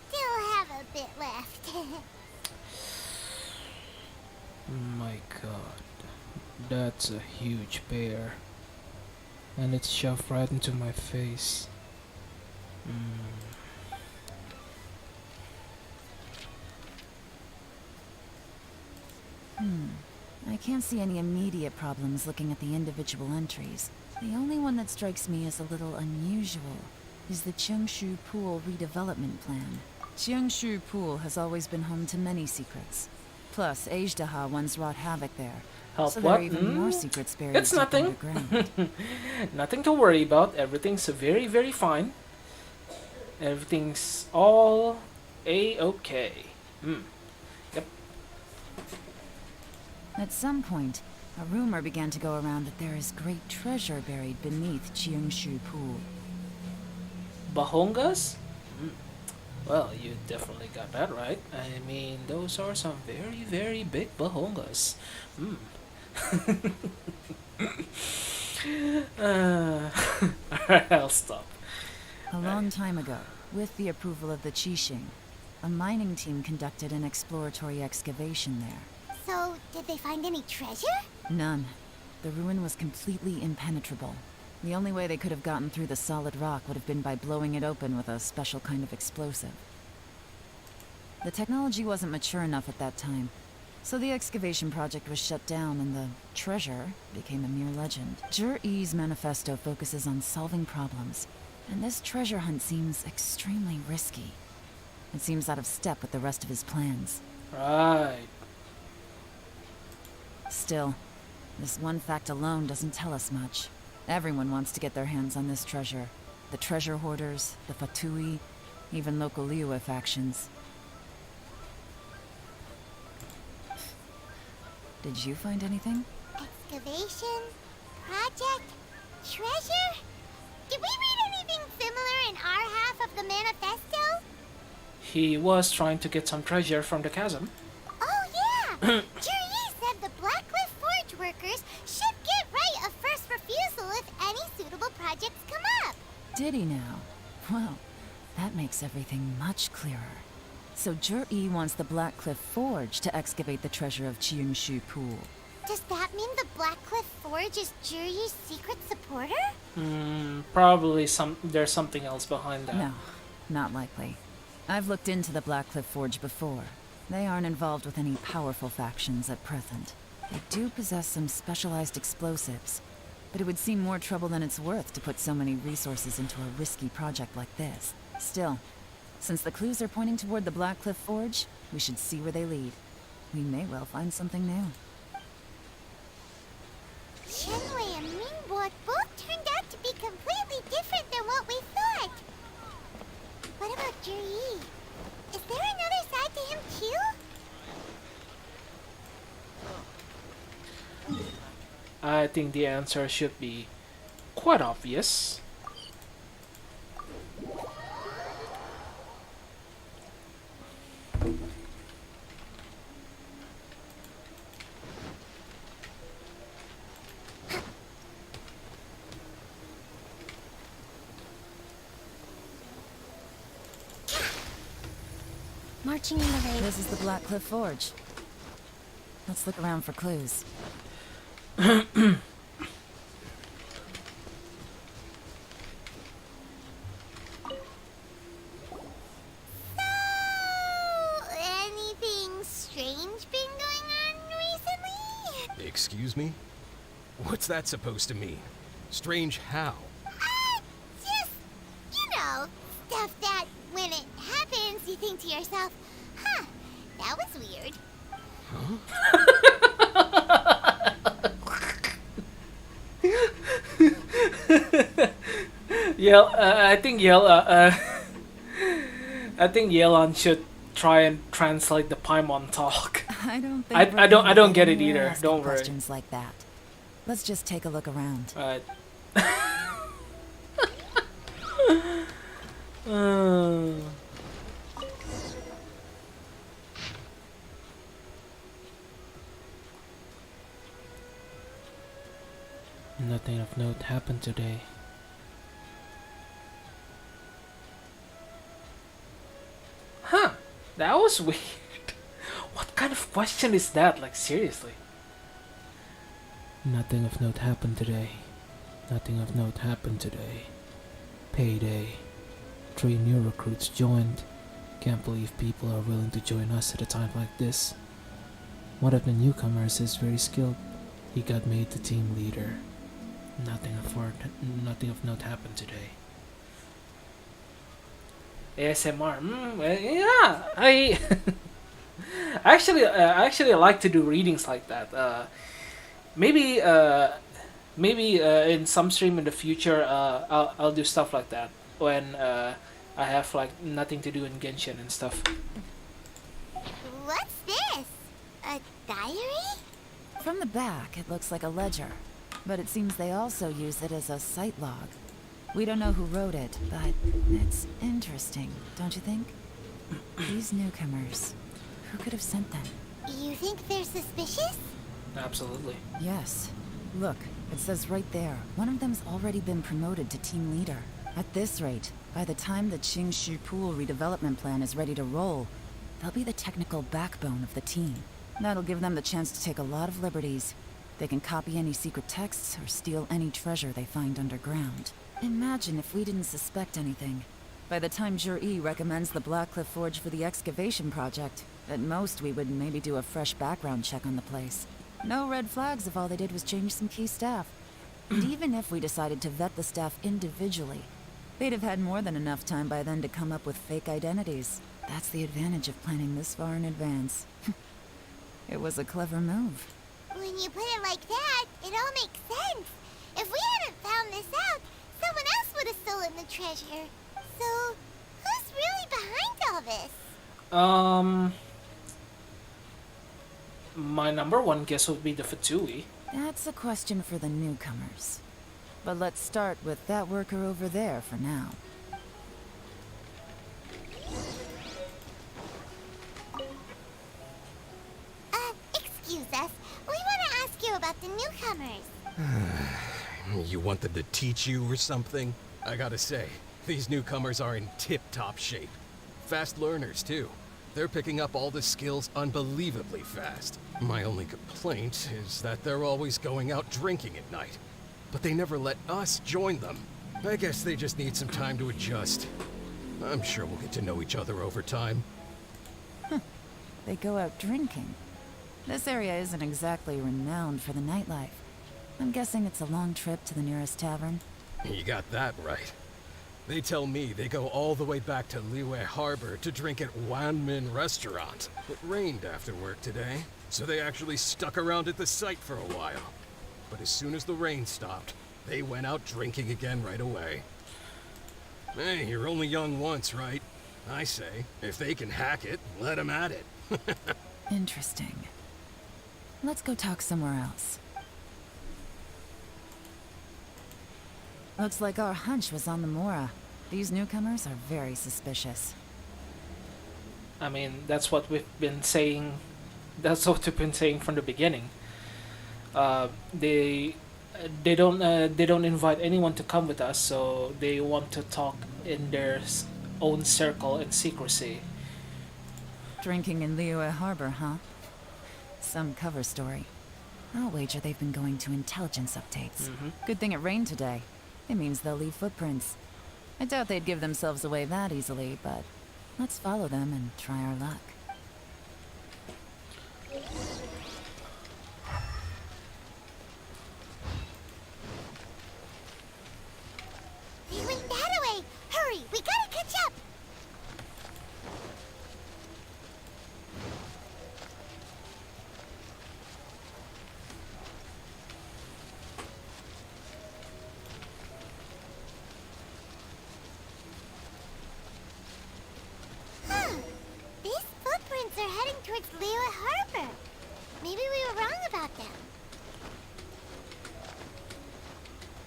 still have a bit left. My god. That's a huge bear. And it's shoved right into my face. I can't see any immediate problems looking at the individual entries. The only one that strikes me as a little unusual is the Cheongshu Pool redevelopment plan. Cheongshu Pool has always been home to many secrets. Plus, Ajdaha once wrought havoc there. Help So there what? are even more secrets buried It's deep nothing. underground. Nothing to worry about. Everything's very, very fine. Everything's all A-okay. Yep. At some point, a rumor began to go around that there is great treasure buried beneath Cheongshu Pool. Bahongas? Well, you definitely got that right. I mean, those are some very, very big bahongas. Alright, I'll stop. A long time ago, with the approval of the Qixing, a mining team conducted an exploratory excavation there. So, did they find any treasure? None. The ruin was completely impenetrable. The only way they could have gotten through the solid rock would have been by blowing it open with a special kind of explosive. The technology wasn't mature enough at that time, So the excavation project was shut down and the treasure became a mere legend. Jur-E's manifesto focuses on solving problems, and this treasure hunt seems extremely risky. It seems out of step with the rest of his plans. Right. Still, this one fact alone doesn't tell us much. Everyone wants to get their hands on this treasure. The treasure hoarders, the Fatui, even local Liyue factions. Did you find anything? Excavation? Project? Treasure? Did we read anything similar in our half of the manifesto? He was trying to get some treasure from the chasm. Oh yeah! Juri said the Blackcliff Forge workers should get right of first refusal if any suitable projects come up. Did he now? Well, that makes everything much clearer. So Jur-E wants the Blackcliff Forge to excavate the treasure of Qianshu Pool. Does that mean the Blackcliff Forge is Juri's secret supporter? Probably there's something else behind that. No, not likely. I've looked into the Blackcliff Forge before. They aren't involved with any powerful factions at present. They do possess some specialized explosives, but it would seem more trouble than it's worth to put so many resources into a risky project like this. Still, since the clues are pointing toward the Blackcliff Forge, we should see where they lead. We may well find something new. Shenwei and Mingbo both turned out to be completely different than what we thought. What about Juri? Is there another side to him too? I think the answer should be quite obvious. Marching in the rain. This is the Blackcliff Forge. Let's look around for clues. Anything strange been going on recently? Excuse me? What's that supposed to mean? Strange how? Just, stuff that when it happens, you think to yourself, huh, that was weird. I think Yelan should try and translate the Paimon talk. I don't think I don't get it either. asking Don't worry. questions like that. Let's just take a look around. Alright. Nothing of note happened today. Huh, that was weird. What kind of question is that? Like, seriously. Nothing of note happened today. Nothing of note happened today. Payday. 3 new recruits joined. Can't believe people are willing to join us at a time like this. One of the newcomers is very skilled. He got made the team leader. Nothing of note happened today. ASMR. Yeah, I actually like to do readings like that. Maybe in some stream in the future, I'll do stuff like that when I have like nothing to do in Genshin and stuff. What's this? A diary? From the back, it looks like a ledger, but it seems they also use it as a site log. We don't know who wrote it, but it's interesting, don't you think? These newcomers, who could have sent them? You think they're suspicious? Absolutely. Yes. Look, it says right there, one of them's already been promoted to team leader. At this rate, by the time the Qianshu Pool redevelopment plan is ready to roll, they'll be the technical backbone of the team. That'll give them the chance to take a lot of liberties. They can copy any secret texts or steal any treasure they find underground. Imagine if we didn't suspect anything. By the time Jur-E recommends the Blackcliff Forge for the excavation project, at most we would maybe do a fresh background check on the place. No red flags if all they did was change some key staff. And even if we decided to vet the staff individually, they'd have had more than enough time by then to come up with fake identities. That's the advantage of planning this far in advance. It was a clever move. When you put it like that, it all makes sense. If we hadn't found this out, someone else would have stolen the treasure. So, who's really behind all this? My number one guess would be the Fatui. That's a question for the newcomers. But let's start with that worker over there for now. Excuse us. We want to ask you about the newcomers. You want them to teach you or something? I gotta say, these newcomers are in tip-top shape. Fast learners, too. They're picking up all the skills unbelievably fast. My only complaint is that they're always going out drinking at night. But they never let us join them. I guess they just need some time to adjust. I'm sure we'll get to know each other over time. They go out drinking. This area isn't exactly renowned for the nightlife. I'm guessing it's a long trip to the nearest tavern. You got that right. They tell me they go all the way back to Liyue Harbor to drink at Wanmin Restaurant. It rained after work today, so they actually stuck around at the site for a while. But as soon as the rain stopped, they went out drinking again right away. Hey, you're only young once, right? I say, if they can hack it, let them at it. Interesting. Let's go talk somewhere else. Looks like our hunch was on the Mora. These newcomers are very suspicious. I mean, that's what we've been saying. That's what we've been saying from the beginning. They don't invite anyone to come with us, so they want to talk in their own circle in secrecy. Drinking in Liyue Harbor, huh? Some cover story. I'll wager they've been going to intelligence updates. Good thing it rained today. It means they'll leave footprints. I doubt they'd give themselves away that easily, but let's follow them and try our luck. They went that way! Hurry, we gotta catch up! These footprints are heading towards Liyue Harbor. Maybe we were wrong about them.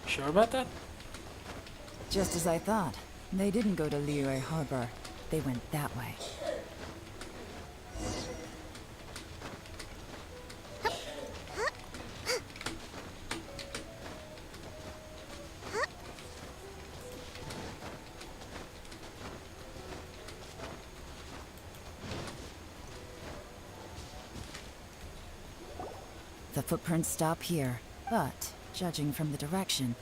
Sure about that? Just as I thought. They didn't go to Liyue Harbor. They went that way. The footprints stop here, but, judging from the direction,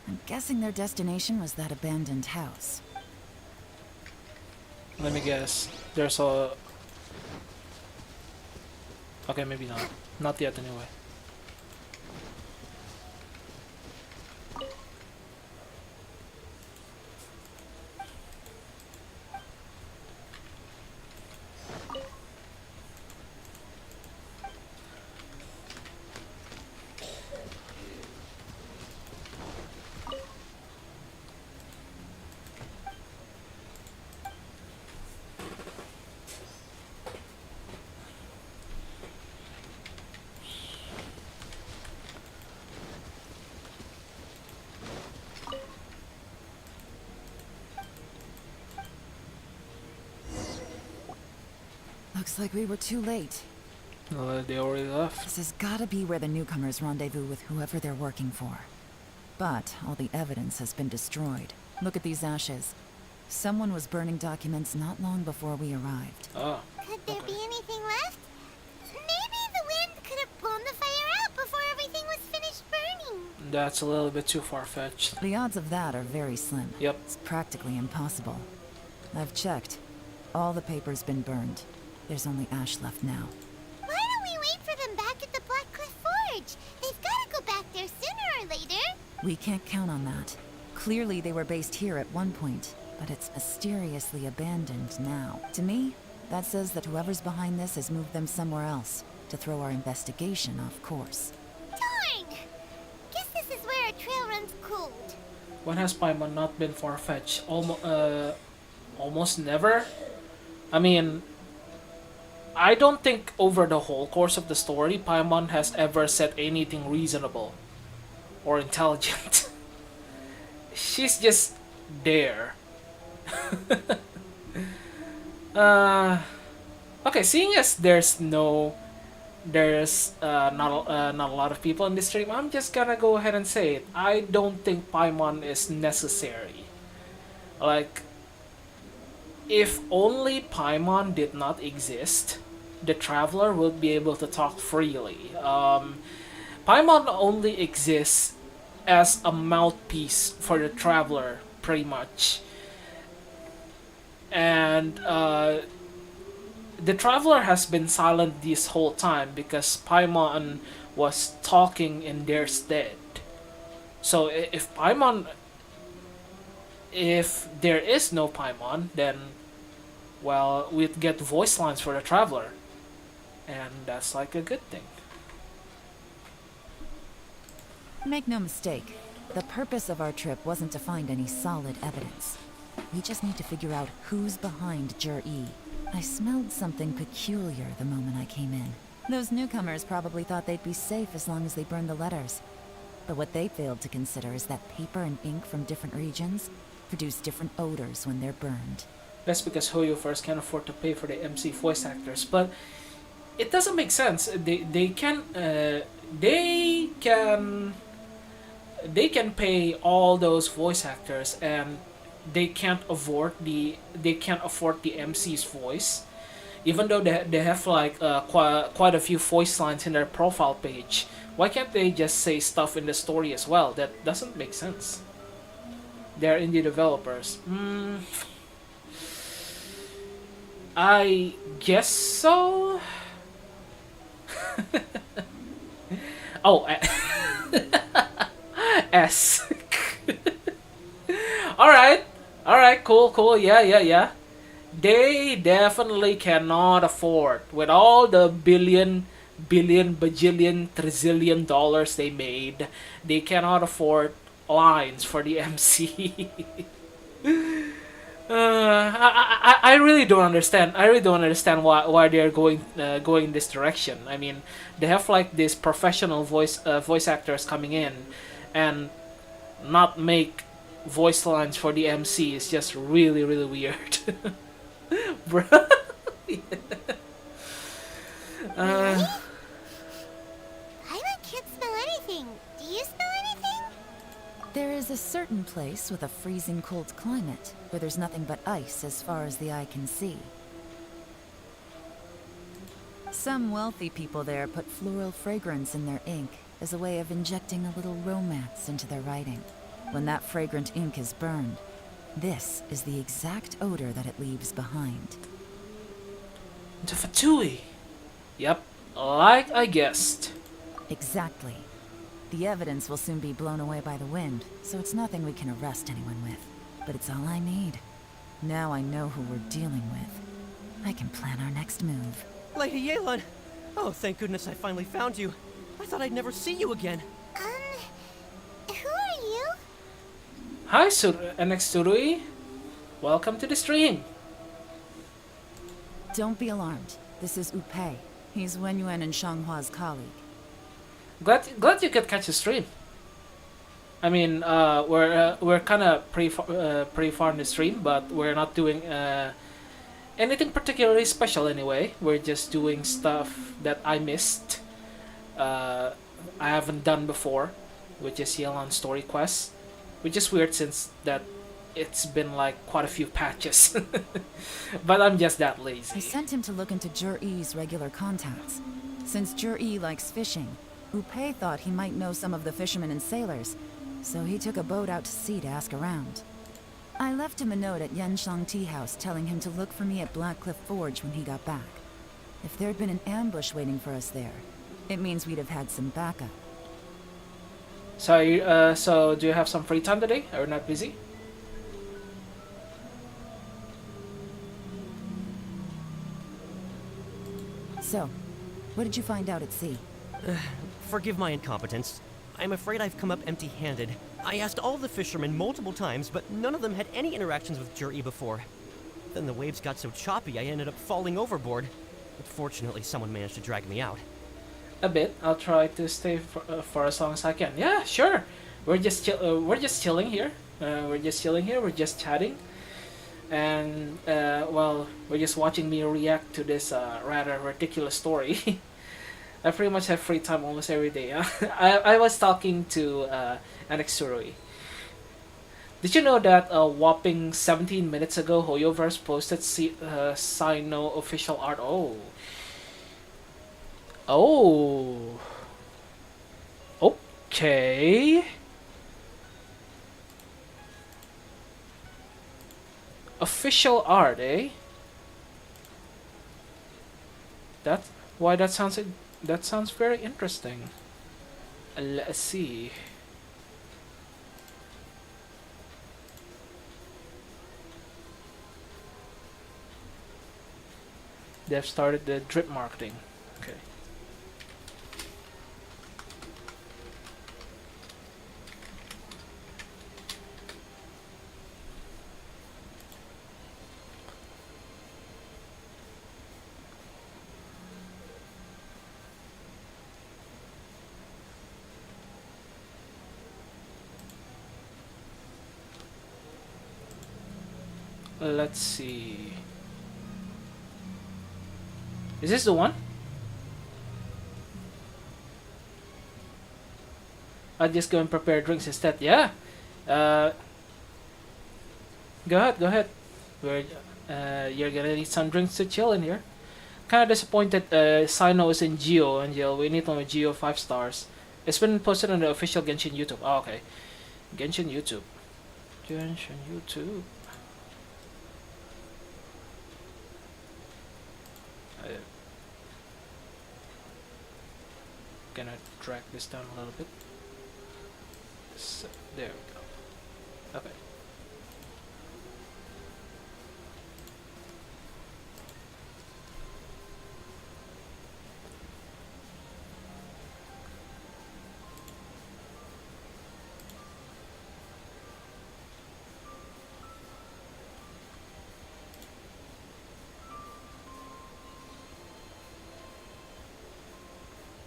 I'm guessing their destination was that abandoned house. Let me guess. There's a... Okay, maybe not. Not yet anyway. Looks like we were too late. They already left. This has gotta be where the newcomers rendezvous with whoever they're working for. But all the evidence has been destroyed. Look at these ashes. Someone was burning documents not long before we arrived. Oh. Could there be anything left? Maybe the wind could have blown the fire out before everything was finished burning. That's a little bit too far-fetched. The odds of that are very slim. Yep. It's practically impossible. I've checked. All the paper's been burned. There's only ash left now. Why don't we wait for them back at the Black Cliff Forge? They've gotta go back there sooner or later. We can't count on that. Clearly they were based here at one point, but it's mysteriously abandoned now. To me, that says that whoever's behind this has moved them somewhere else, to throw our investigation off course. Darn! Guess this is where a trail runs cold. When has Paimon not been far-fetched? Almost never? I mean, I don't think over the whole course of the story, Paimon has ever said anything reasonable or intelligent. She's just there. Okay, seeing as there's not a lot of people in this stream, I'm just gonna go ahead and say it. I don't think Paimon is necessary. Like, if only Paimon did not exist, the Traveler would be able to talk freely. Paimon only exists as a mouthpiece for the Traveler, pretty much. And the Traveler has been silent this whole time because Paimon was talking in their stead. So if there is no Paimon, then, well, we'd get voice lines for the Traveler. And that's like a good thing. Make no mistake, the purpose of our trip wasn't to find any solid evidence. We just need to figure out who's behind Jur-E. I smelled something peculiar the moment I came in. Those newcomers probably thought they'd be safe as long as they burned the letters. But what they failed to consider is that paper and ink from different regions produce different odors when they're burned. That's because Hoyo first can't afford to pay for the MC voice actors, but it doesn't make sense. They can pay all those voice actors, and they can't afford the MC's voice, even though they have like quite a few voice lines in their profile page. Why can't they just say stuff in the story as well? That doesn't make sense. They're indie developers. I guess so. Oh, S. Alright, cool, yeah. They definitely cannot afford, with all the billion, bajillion, trizillion dollars they made, they cannot afford lines for the MC. I really don't understand. I really don't understand why they're going this direction. I mean, they have like these professional voice actors coming in, and not make voice lines for the MC is just really weird. Bruh. Really? I can't smell anything. Do you smell anything? There is a certain place with a freezing cold climate where there's nothing but ice as far as the eye can see. Some wealthy people there put floral fragrance in their ink as a way of injecting a little romance into their writing. When that fragrant ink is burned, this is the exact odor that it leaves behind. The Fatui. Yep, like I guessed. Exactly. The evidence will soon be blown away by the wind, so it's nothing we can arrest anyone with. But it's all I need. Now I know who we're dealing with. I can plan our next move. Lady Yelan! Oh, thank goodness I finally found you. I thought I'd never see you again. Who are you? Hi, NX Surui. Welcome to the stream. Don't be alarmed. This is Upei. He's Wenyuan and Shanghua's colleague. Glad you could catch the stream. I mean, we're kind of pretty far in the stream, but we're not doing anything particularly special anyway. We're just doing stuff that I missed. I haven't done before, which is Yelan's story quest, which is weird since that it's been like quite a few patches. But I'm just that lazy. I sent him to look into Jur-E's regular contacts. Since Jur-E likes fishing, Upei thought he might know some of the fishermen and sailors, so he took a boat out to sea to ask around. I left him a note at Yanshang Tea House telling him to look for me at Blackcliff Forge when he got back. If there'd been an ambush waiting for us there, it means we'd have had some backup. So do you have some free time today? Are you not busy? So, what did you find out at sea? Forgive my incompetence. I'm afraid I've come up empty-handed. I asked all the fishermen multiple times, but none of them had any interactions with Juri before. Then the waves got so choppy I ended up falling overboard. But fortunately, someone managed to drag me out. A bit. I'll try to stay for as long as I can. Yeah, sure. We're just chilling here. We're just chatting, and well, we're just watching me react to this rather ridiculous story. I pretty much have free time almost every day. I was talking to Anexurui. Did you know that a whopping 17 minutes ago, Hoyoverse posted Sino official art? Oh. Oh. Okay. Official art, eh? That sounds very interesting. Let's see. They've started the drip marketing. Okay. Let's see. Is this the one? I'll just go and prepare drinks instead. Yeah. Go ahead. You're gonna need some drinks to chill in here. Kinda disappointed Sino is in Geo, Angel. We need one with Geo 5 stars. It's been posted on the official Genshin YouTube. Oh, okay. Genshin YouTube. Gonna drag this down a little bit. So, there we go. Okay.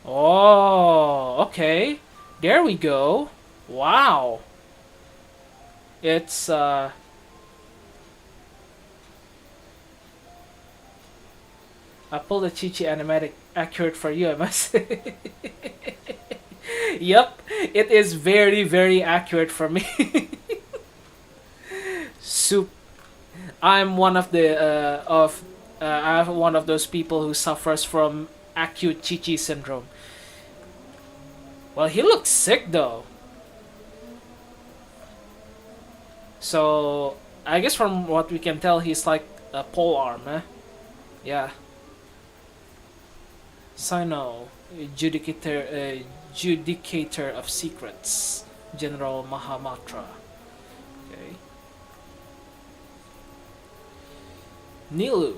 Oh, okay. There we go. Wow. It's I pulled the Chi-Chi animatic accurate for you, I must say. Yep, it is very, very accurate for me. I'm one of I'm one of those people who suffers from acute Chi-Chi syndrome. Well, he looks sick though. So, I guess from what we can tell, he's like a pole arm, eh? Yeah. Sino, Judicator of Secrets, General Mahamatra. Okay. Nilu.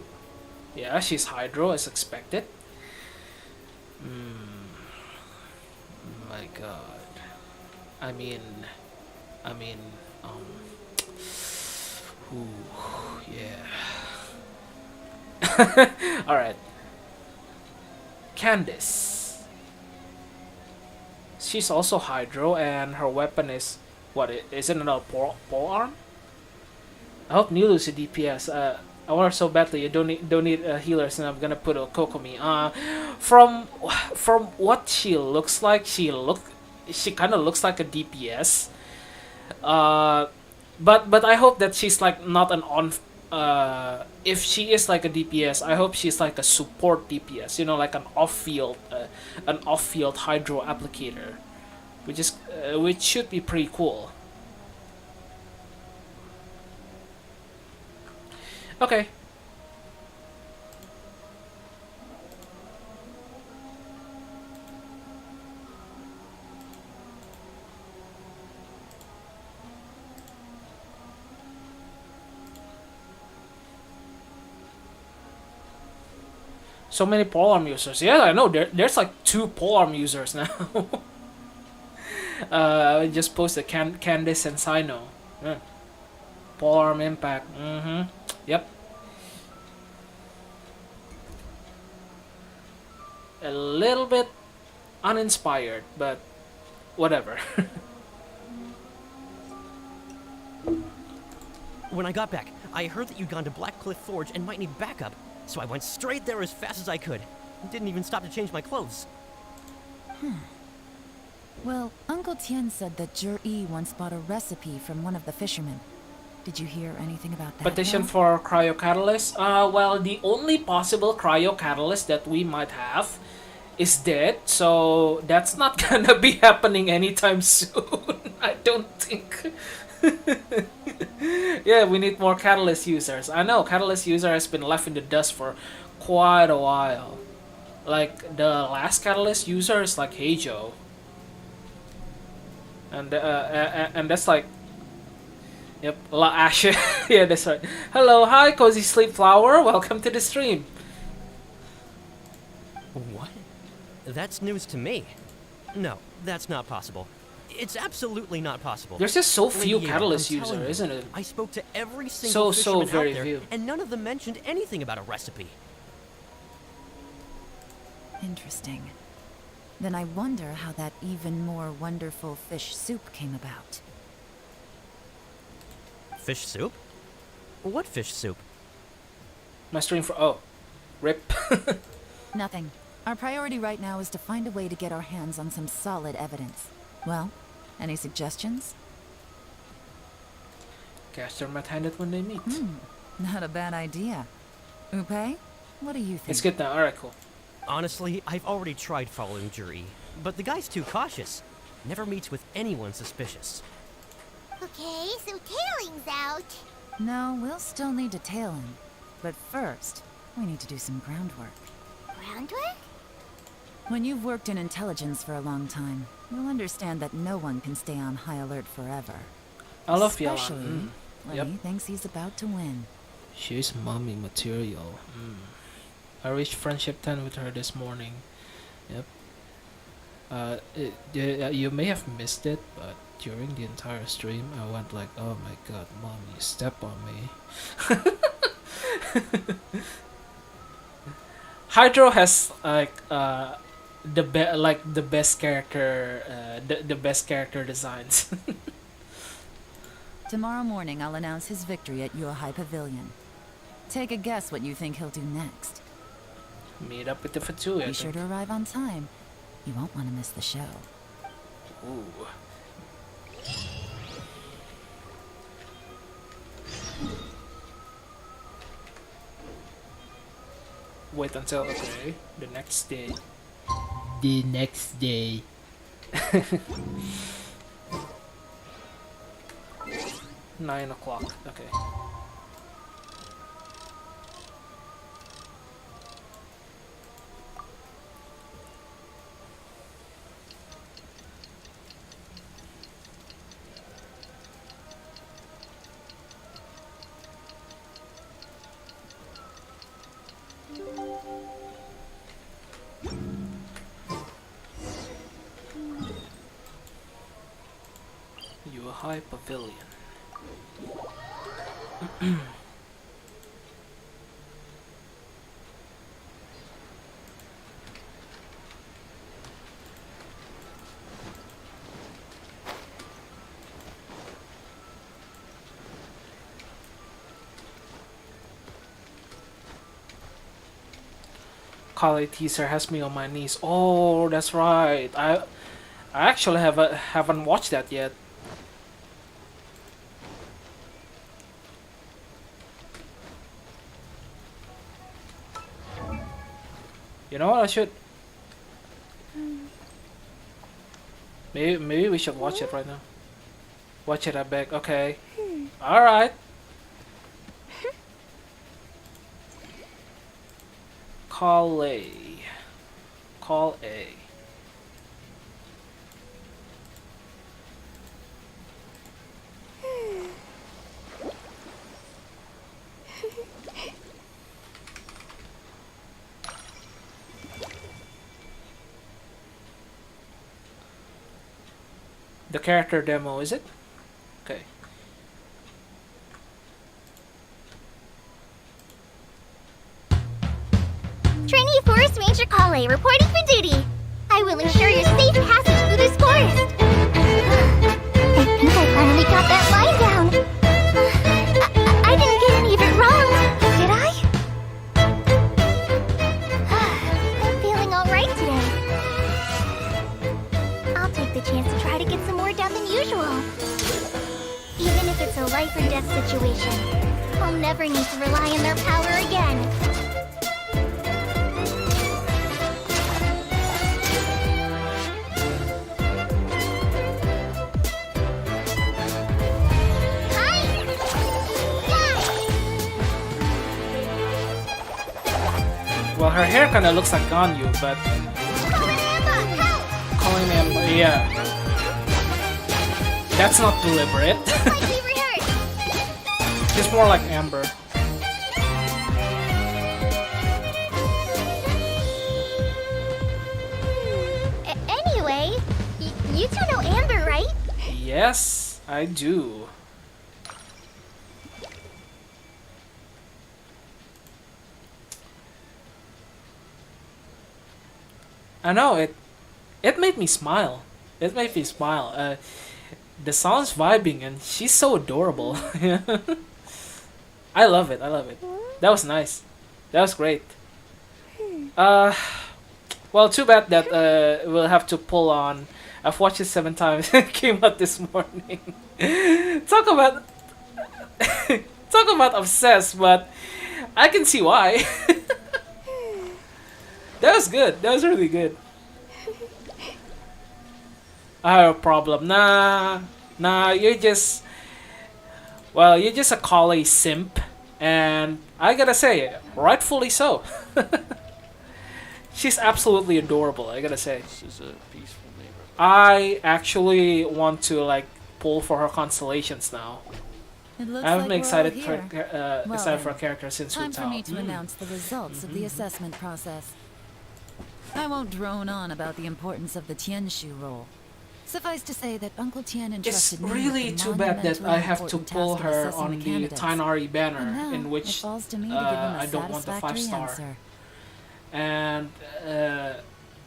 Yeah, she's Hydro as expected. My god. I mean, ooh, yeah. Alright. Candice. She's also Hydro, and her weapon is, what, is it another pole arm? I hope Nilu's a DPS. I want her so badly. You don't need healers, and I'm gonna put a Kokomi. From what she looks like, she kind of looks like a DPS. But I hope that she's like not an on. If she is like a DPS, I hope she's like a support DPS. You know, like an off-field Hydro applicator, which should be pretty cool. Okay. So many polearm users. Yeah, I know. There's like 2 polearm users now. I just posted Candice and Sino. Yeah. Polearm impact. Yep. A little bit uninspired, but whatever. When I got back, I heard that you'd gone to Blackcliff Forge and might need backup, so I went straight there as fast as I could. Didn't even stop to change my clothes. Well, Uncle Tien said that Jur-E once bought a recipe from one of the fishermen. Did you hear anything about that? Petition though? for cryocatalyst. Well, the only possible cryocatalyst that we might have is dead, so that's not gonna be happening anytime soon. I don't think. Yeah, we need more catalyst users. I know catalyst user has been left in the dust for quite a while. Like the last catalyst user is like Heijo, and that's like, yep, La Ashe. Yeah, that's right. Hello, hi, Cozy Sleep Flower. Welcome to the stream. What? That's news to me. No, that's not possible. It's absolutely not possible. There's just so few Lady Eva, catalyst I'm telling users, you, isn't it? I spoke to every single So fisherman very out there, few. and none of them mentioned anything about a recipe. Interesting. Then I wonder how that even more wonderful fish soup came about. Fish soup? What fish soup? My stream for rip. Nothing. Our priority right now is to find a way to get our hands on some solid evidence. Well, any suggestions? Caster might hand it when they meet. Not a bad idea. Upe, what do you think? It's good now. Alright, cool. Honestly, I've already tried following Juri, but the guy's too cautious. Never meets with anyone suspicious. Okay, so tailing's out. No, we'll still need to tail him. But first, we need to do some groundwork. Groundwork? When you've worked in intelligence for a long time, you'll understand that no one can stay on high alert forever. I love Yalan. Especially when Yep. he thinks he's about to win. She's mommy material. I reached friendship 10 with her this morning. Yep. You may have missed it, but during the entire stream, I went like, "Oh my god, mom, you step on me." Hydro has like the best character, the best character designs. Tomorrow morning, I'll announce his victory at Yohai Pavilion. Take a guess what you think he'll do next. Meet up with the Fatui. Be sure to arrive on time. You won't want to miss the show. Ooh. Wait until the next day. The next day. 9 o'clock. Okay. Yohai Pavilion. Kali teaser has me on my knees. Oh, that's right. I actually haven't watched that yet. You know what? I should. Maybe we should watch it right now. Watch it, I beg. Okay. All right. Call A. Call A. The character demo, is it? Okay. Trainee Forest Ranger Kale reporting for duty. I will ensure your safe passage through this forest. I think I finally got that line down. I didn't get any of it wrong, did I? I'm feeling alright today. I'll take the chance to try to get some more done than usual. Even if it's a life or death situation, I'll never need to rely on their power again. Well, her hair kind of looks like Ganyu, but calling Amber, yeah, that's not deliberate. She's more like Amber. Anyway, you two know Amber, right? Yes, I do. I know it. It made me smile. It made me smile. The song's vibing, and she's so adorable. I love it. I love it. That was nice. That was great. Well, too bad that we'll have to pull on. I've watched it 7 times. It came out this morning. Talk about talk about obsessed, but I can see why. That was good. That was really good. I have a problem. Nah, you're just... Well, you're just a Kale simp. And I gotta say, rightfully so. She's absolutely adorable, I gotta say. This is a peaceful neighborhood. I actually want to, like, pull for her constellations now. It looks I haven't like been excited we're for all here. Well excited for a then, character since time Wu for Tao. me to announce the results of the assessment process. I won't drone on about the importance of the Tianshu role. Suffice to say that Uncle Tian It's entrusted me really with the too bad that monumentally I have to important pull task of her assessing on the candidates. Tainari And banner, now in it which falls to me to give him a I don't want the satisfactory 5-star. answer. And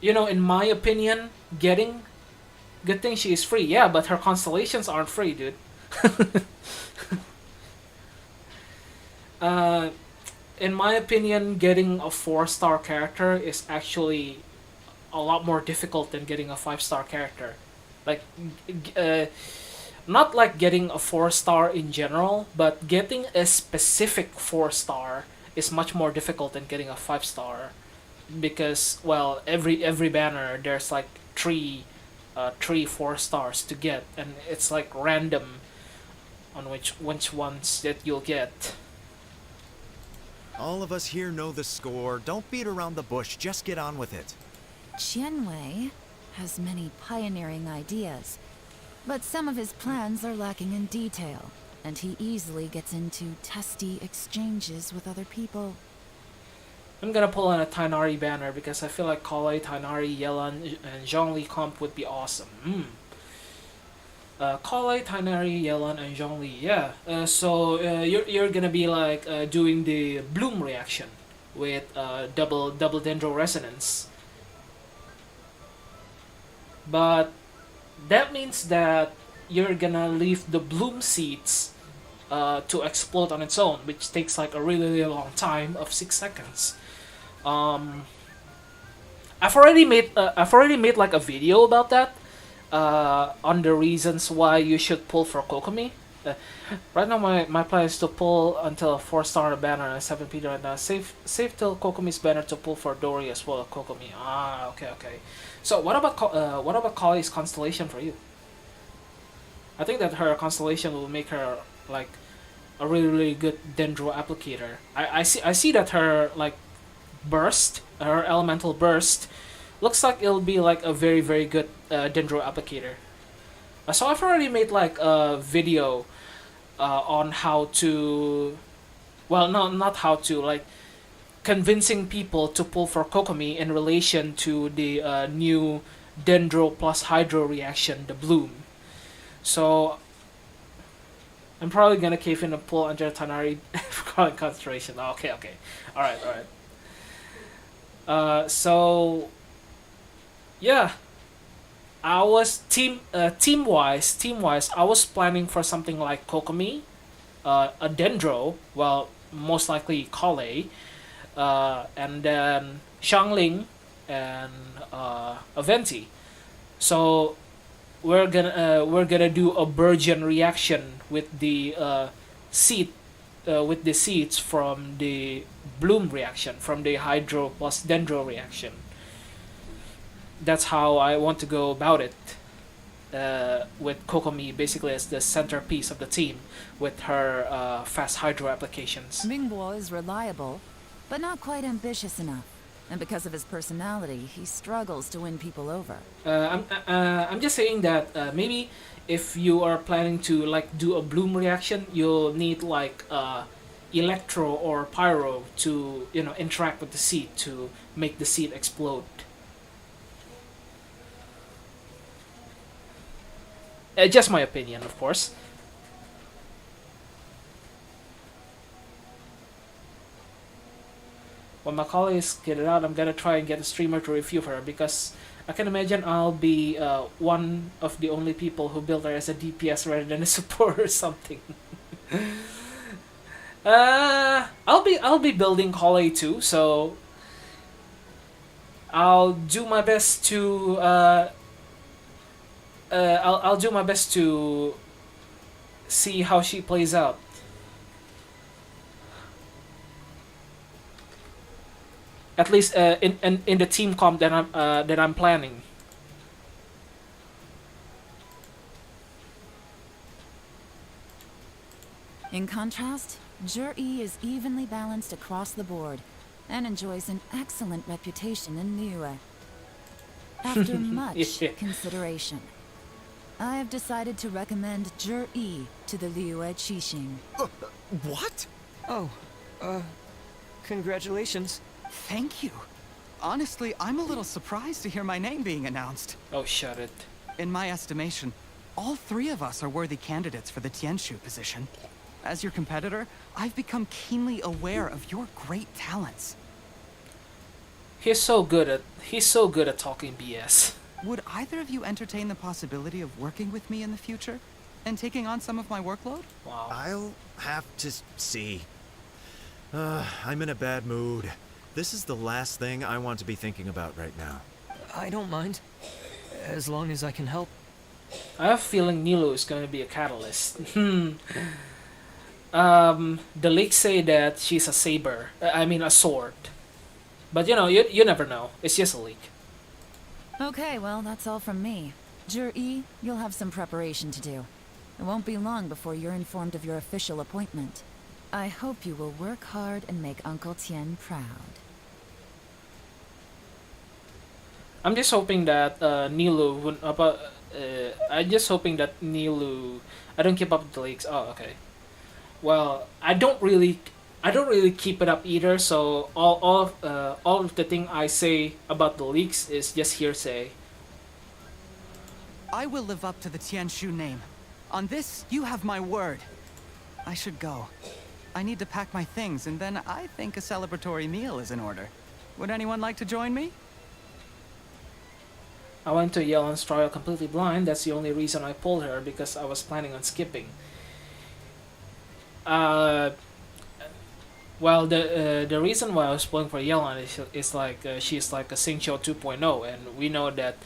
you know, in my opinion, getting good thing she is free. Yeah, but her constellations aren't free, dude. In my opinion, getting a 4-star character is actually a lot more difficult than getting a 5-star character. Like, not like getting a 4-star in general, but getting a specific 4-star is much more difficult than getting a 5-star, because, well, every banner there's like three 4-stars to get, and it's like random on which ones that you'll get. All of us here know the score. Don't beat around the bush. Just get on with it. Qianwei has many pioneering ideas, but some of his plans are lacking in detail, and he easily gets into testy exchanges with other people. I'm gonna pull on a Tainari banner because I feel like Kale, Tainari, Yelan, and Zhongli comp would be awesome. Kale, Tainari, Yelan, and Zhongli. Yeah. So you're gonna be like doing the bloom reaction with double dendro resonance. But that means that you're gonna leave the bloom seeds to explode on its own, which takes like a really long time of 6 seconds. I've already made like a video about that on the reasons why you should pull for Kokomi. Right now my plan is to pull until a 4-star banner and 7 Peter, and save till Kokomi's banner to pull for Dory as well as Kokomi. Okay. So what about Kale's constellation for you? I think that her constellation will make her like a really good dendro applicator. I see that her like burst, her elemental burst, looks like it'll be like a very very good Dendro applicator. So I've already made like a video on how to, well, no, not how to, like convincing people to pull for Kokomi in relation to the new Dendro plus Hydro reaction, the Bloom. So I'm probably gonna cave in and pull under Tanari for calling concentration. Oh, okay, alright. So yeah, I was team wise. I was planning for something like Kokomi, a Dendro, well, most likely Kale, and then Xiangling and a Venti. So we're gonna do a Burgeon reaction with the with the seeds from the Bloom reaction, from the Hydro plus Dendro reaction. That's how I want to go about it. With Kokomi basically as the centerpiece of the team, with her fast Hydro applications. Mingbo is reliable, but not quite ambitious enough. And because of his personality, he struggles to win people over. I'm just saying that maybe if you are planning to like do a Bloom reaction, you'll need like Electro or Pyro to, you know, interact with the seed to make the seed explode. Just my opinion, of course. When Macaulay's get it out, I'm gonna try and get a streamer to review her, because I can imagine I'll be one of the only people who build her as a DPS rather than a support or something. I'll be building Kaulay too, so I'll do my best to I'll do my best to see how she plays out. At least in the team comp that I'm planning. In contrast, Zhi is evenly balanced across the board and enjoys an excellent reputation in Liyue. After much consideration, I have decided to recommend Zhi to the Liyue Qixing. What? Oh, congratulations. Thank you. Honestly, I'm a little surprised to hear my name being announced. Oh, shut it. In my estimation, all three of us are worthy candidates for the Tianshu position. As your competitor, I've become keenly aware of your great talents. He's so good at talking BS. Would either of you entertain the possibility of working with me in the future and taking on some of my workload? Wow. I'll have to see. I'm in a bad mood. This is the last thing I want to be thinking about right now. I don't mind, as long as I can help. I have a feeling Nilo is going to be a catalyst. The leaks say that she's a saber. I mean a sword. But you know, you never know. It's just a leak. Okay, well, that's all from me. Zhi, you'll have some preparation to do. It won't be long before you're informed of your official appointment. I hope you will work hard and make Uncle Tien proud. I'm just hoping that Nilu wouldn't. I'm just hoping that Nilu. I don't keep up with the leaks. Oh, okay. Well, I don't really keep it up either. So all of the thing I say about the leaks is just hearsay. I will live up to the Tianshu name. On this, you have my word. I should go. I need to pack my things, and then I think a celebratory meal is in order. Would anyone like to join me? I went to Yelan's trial completely blind. That's the only reason I pulled her, because I was planning on skipping. Well, the reason why I was pulling for Yelan is like she's like a Xingqiu 2.0, and we know that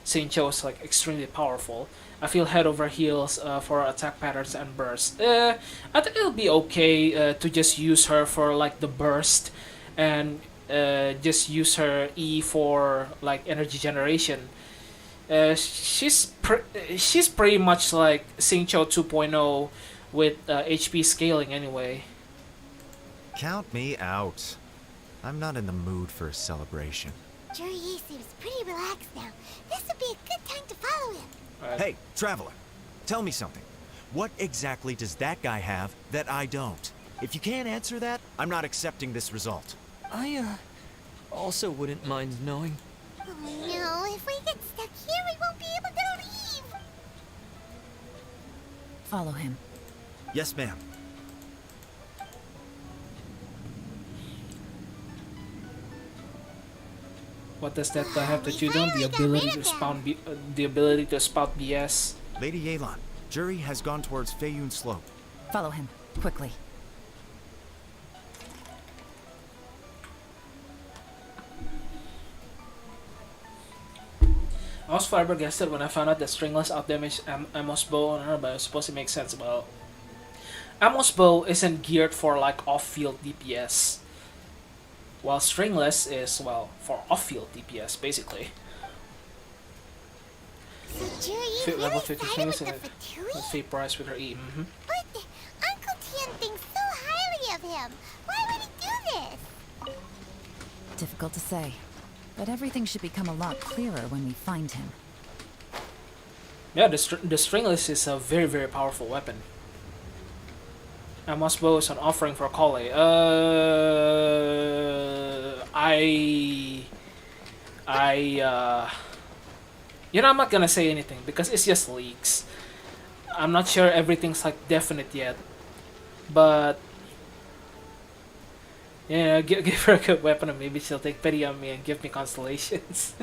Xingqiu is like extremely powerful. I feel head over heels for attack patterns and burst. I think it'll be okay to just use her for like the burst, and just use her E for like energy generation. She's pretty much like Xingqiu 2.0 with HP scaling anyway. Count me out. I'm not in the mood for a celebration. Jury seems pretty relaxed now. This would be a good time to follow him. Hey, Traveler, tell me something. What exactly does that guy have that I don't? If you can't answer that, I'm not accepting this result. I, also wouldn't mind knowing. Oh no, if we get stuck here, we won't be able to leave. Follow him. Yes, ma'am. What does that have to do? The ability to spout BS. Lady Yelan, Jury has gone towards Feiyun Slope. Follow him, quickly. I was flabbergasted when I found out that stringless outdamaged Amos bow on her, but I suppose it makes sense. Well, Amos bow isn't geared for like off-field DPS, while stringless is, well, for off-field DPS basically. So Jury Level really 50 sided strings with and the Fatui? let's vaporize with her E. But Uncle Tien thinks so highly of him. Why would he do this? Difficult to say, but everything should become a lot clearer when we find him. Yeah, the stringless is a very, very powerful weapon. Amos bow is an offering for Kale. You know, I'm not gonna say anything because it's just leaks. I'm not sure everything's like definite yet, but yeah, give her a good weapon and maybe she'll take pity on me and give me constellations.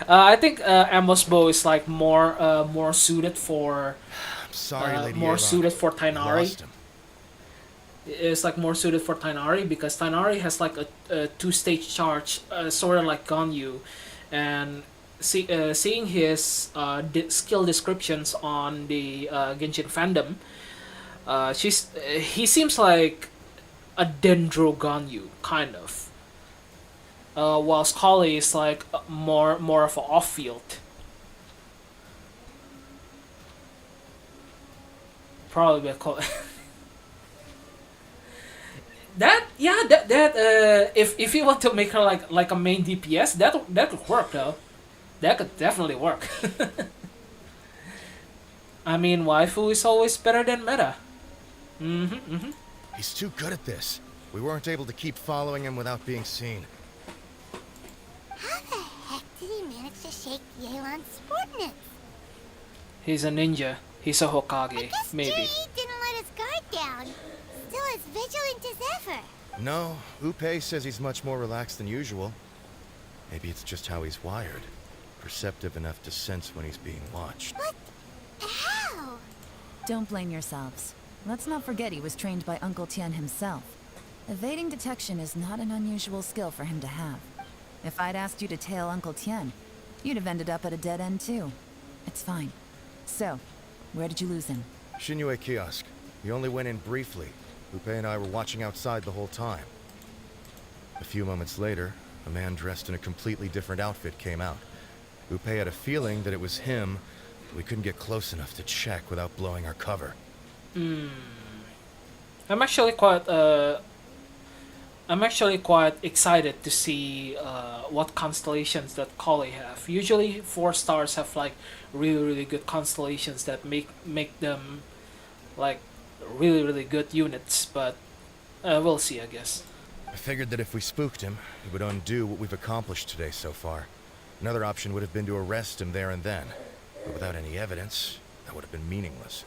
I think Amos bow is like more suited for. I'm sorry, Lady more Yelan. suited for Tainari. Lost him. It's like more suited for Tainari because Tainari has like a two-stage charge, sort of like Ganyu, and seeing his skill descriptions on the Genshin fandom, he seems like a Dendro Ganyu kind of, while Kale is like more of an off-field. Probably call. If you want to make her like a main DPS, that would work though. That could definitely work. I mean, waifu is always better than meta. He's too good at this. We weren't able to keep following him without being seen. How the heck did he manage to shake Yelan's subordinates? He's a ninja. He's a Hokage, I guess maybe. Jury didn't let his guard down. Still as vigilant as ever. No, Upe says he's much more relaxed than usual. Maybe it's just how he's wired. Perceptive enough to sense when he's being watched. But how? Don't blame yourselves. Let's not forget he was trained by Uncle Tien himself. Evading detection is not an unusual skill for him to have. If I'd asked you to tail Uncle Tien, you'd have ended up at a dead end too. It's fine. So, where did you lose him? Shinyue Kiosk. He only went in briefly. Upe and I were watching outside the whole time. A few moments later, a man dressed in a completely different outfit came out. Upe had a feeling that it was him, but we couldn't get close enough to check without blowing our cover. I'm actually quite excited to see what constellations that Kale have. Usually 4 stars have like really good constellations that make them like really good units, but we'll see, I guess. I figured that if we spooked him, it would undo what we've accomplished today so far. Another option would have been to arrest him there and then, but without any evidence, that would have been meaningless.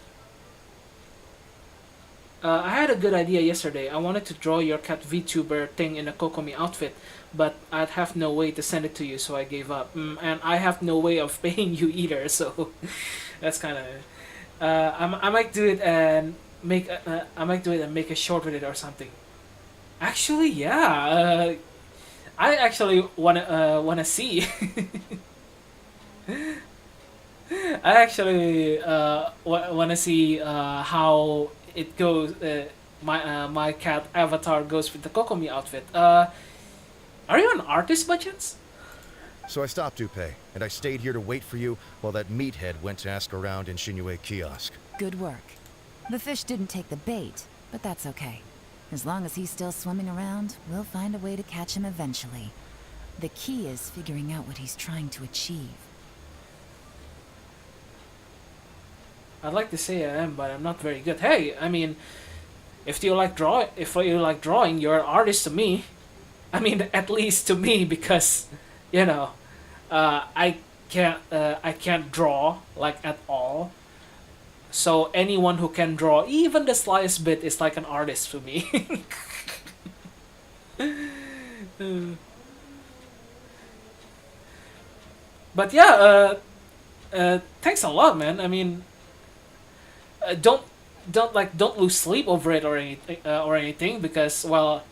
I had a good idea yesterday. I wanted to draw your cat VTuber thing in a Kokomi outfit, but I'd have no way to send it to you, so I gave up. And I have no way of paying you either, so that's kind of. I might do it and make. I might do it and make a short with it or something. Actually, yeah. I actually wanna see. I actually wanna see how it goes. My cat avatar goes with the Kokomi outfit. Are you an artist by chance? So I stopped Upe, and I stayed here to wait for you while that meathead went to ask around in Shinyue Kiosk. Good work. The fish didn't take the bait, but that's okay. As long as he's still swimming around, we'll find a way to catch him eventually. The key is figuring out what he's trying to achieve. I'd like to say I am, but I'm not very good. Hey, I mean, if you like drawing, you're an artist to me. I mean, at least to me, because, you know, I can't draw like at all. So anyone who can draw even the slightest bit is like an artist to me. But yeah, thanks a lot, man. I mean, don't lose sleep over it or anything, because, well,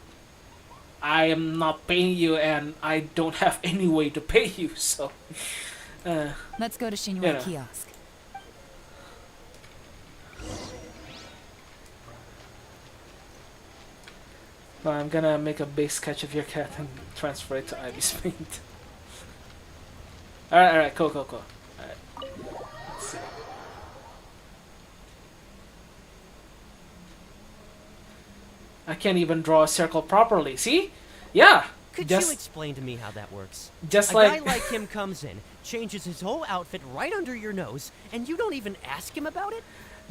I am not paying you and I don't have any way to pay you, so let's go to Shinwei you know. Kiosk. Well, I'm gonna make a base sketch of your cat and transfer it to Ivy's paint. Alright, cool. Alright. Let's see. I can't even draw a circle properly. See? Yeah. Could you explain to me how that works? Just a guy like him comes in, changes his whole outfit right under your nose, and you don't even ask him about it?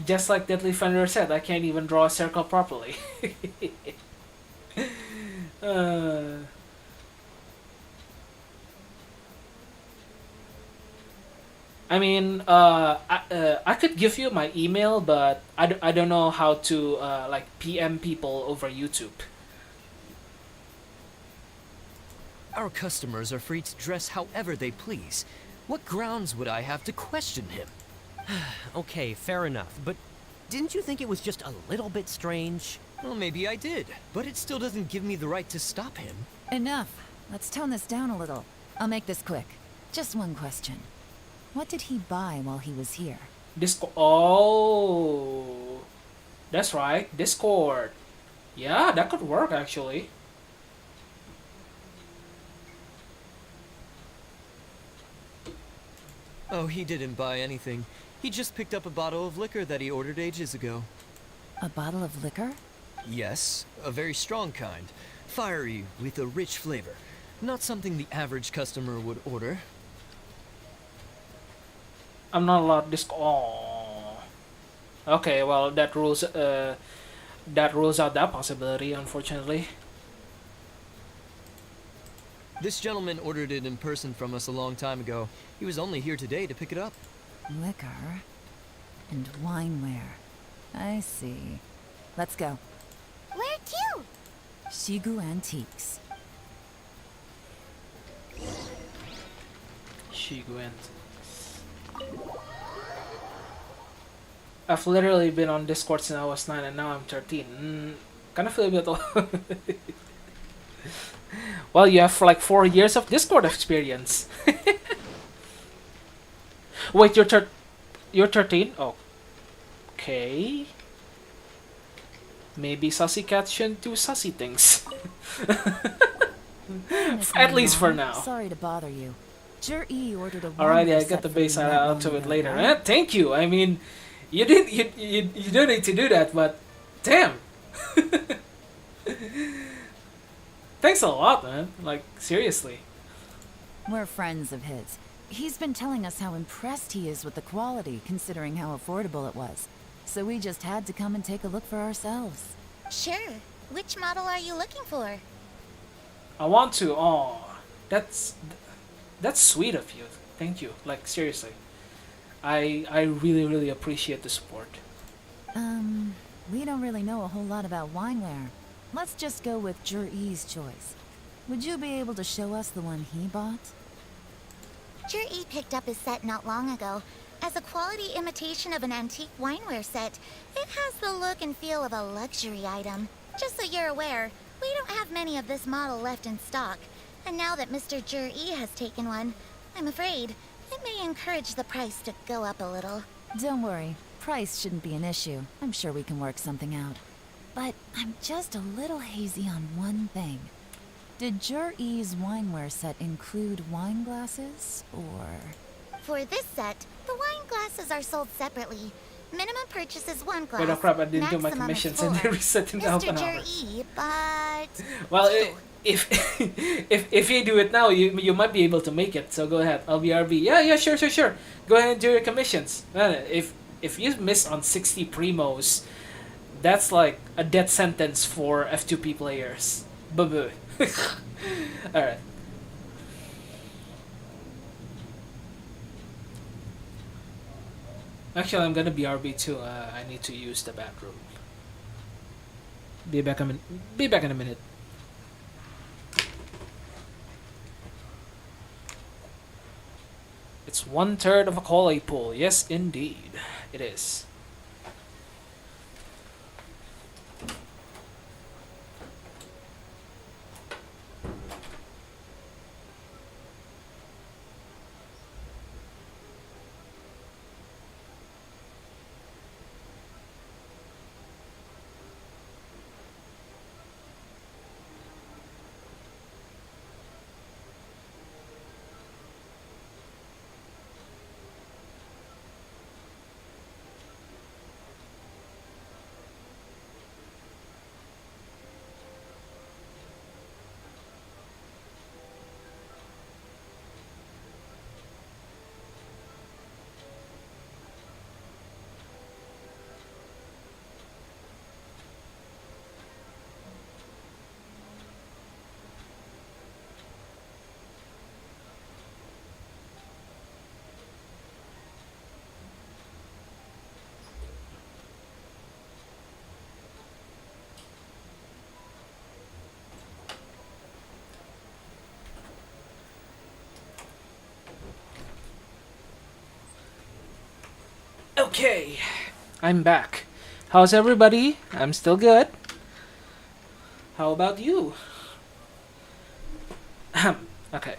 Just like Deadly Thunder said, I can't even draw a circle properly. I mean, I could give you my email, but I don't know how to like PM people over YouTube. Our customers are free to dress however they please. What grounds would I have to question him? Okay, fair enough, but didn't you think it was just a little bit strange? Well, maybe I did, but it still doesn't give me the right to stop him. Enough. Let's tone this down a little. I'll make this quick. Just one question. What did he buy while he was here? Oh, that's right, Discord. Yeah, that could work actually. Oh, he didn't buy anything. He just picked up a bottle of liquor that he ordered ages ago. A bottle of liquor? Yes, a very strong kind. Fiery, with a rich flavor. Not something the average customer would order. I'm not allowed Oh. Okay, well that rules out that possibility, unfortunately. This gentleman ordered it in person from us a long time ago. He was only here today to pick it up. Liquor and wineware. I see. Let's go. Where to? Shigu Antiques. Shigu Antiques. I've literally been on Discord since I was 9 and now I'm 13. Kind of feel a bit old. Well, you have like 4 years of Discord experience. Wait, you're 13? Oh. Okay. Maybe Sussy Cat shouldn't do sussy things. At least for now. Sorry to bother you. Jur-E ordered a Alrighty, I got the base out to it later. Thank you. I mean, you don't need to do that, but damn. Thanks a lot, man. Like, seriously. We're friends of his. He's been telling us how impressed he is with the quality, considering how affordable it was. So we just had to come and take a look for ourselves. Sure. Which model are you looking for? I want to. Oh, that's sweet of you. Thank you. Like, seriously. I really appreciate the support. We don't really know a whole lot about wineware. Let's just go with Jur-E's choice. Would you be able to show us the one he bought? Jur-E picked up his set not long ago. As a quality imitation of an antique wineware set, it has the look and feel of a luxury item. Just so you're aware, we don't have many of this model left in stock. And now that Mr. Jur-E has taken one, I'm afraid it may encourage the price to go up a little. Don't worry. Price shouldn't be an issue. I'm sure we can work something out. But I'm just a little hazy on one thing. Did Jur-E's wineware set include wine glasses, or...? For this set, the wine glasses are sold separately. Minimum purchase is 1 glass. Wait, oh crap, I didn't do my maximum is commissions 4. and they reset in half Mr. an hour. Jer-E, but... Well, if if you do it now, you might be able to make it. So go ahead. I'll be RB. Yeah, sure. Go ahead and do your commissions. Man, if you miss on 60 primos, that's like a death sentence for F2P players. Boo. All right. Actually, I'm gonna be RB too. I need to use the bathroom. Be back in a minute. It's 1/3 of a Kool pool. Yes, indeed, it is. Okay, I'm back. How's everybody? I'm still good. How about you? Okay.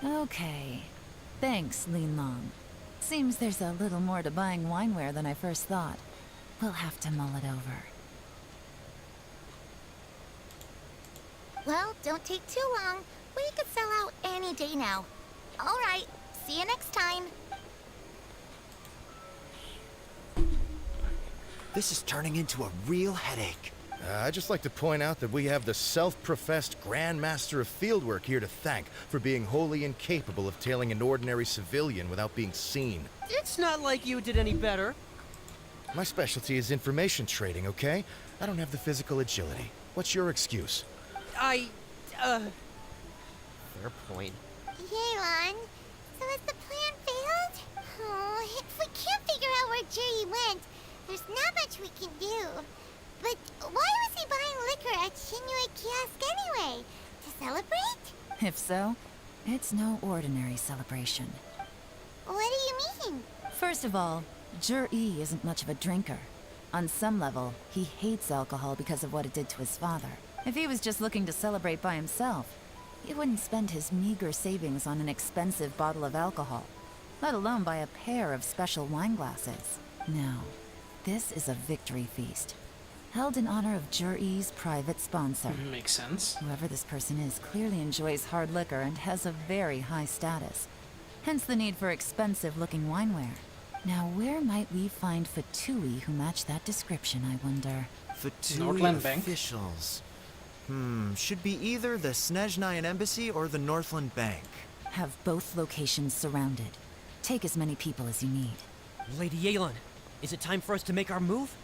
Okay. Thanks, Lean Long. Seems there's a little more to buying wineware than I first thought. We'll have to mull it over. Well, don't take too long. We could sell out any day now. All right. See you next time. This is turning into a real headache. I'd just like to point out that we have the self-professed Grand Master of Fieldwork here to thank for being wholly incapable of tailing an ordinary civilian without being seen. It's not like you did any better. My specialty is information trading, okay? I don't have the physical agility. What's your excuse? Fair point. Yelan, so has the plan failed? Oh, if we can't figure out where Jerry went, there's not much we can do. But why was he buying liquor at Shinue Kiosk anyway? To celebrate? If so, it's no ordinary celebration. What do you mean? First of all, Jer-E isn't much of a drinker. On some level, he hates alcohol because of what it did to his father. If he was just looking to celebrate by himself, he wouldn't spend his meager savings on an expensive bottle of alcohol, let alone buy a pair of special wine glasses. No, this is a victory feast, held in honor of Jer-E's private sponsor. Makes sense. Whoever this person is clearly enjoys hard liquor and has a very high status, hence the need for expensive-looking wineware. Now, where might we find Fatui who match that description, I wonder? Fatui officials. Should be either the Snezhnayan Embassy or the Northland Bank. Have both locations surrounded. Take as many people as you need. Lady Yelan, is it time for us to make our move?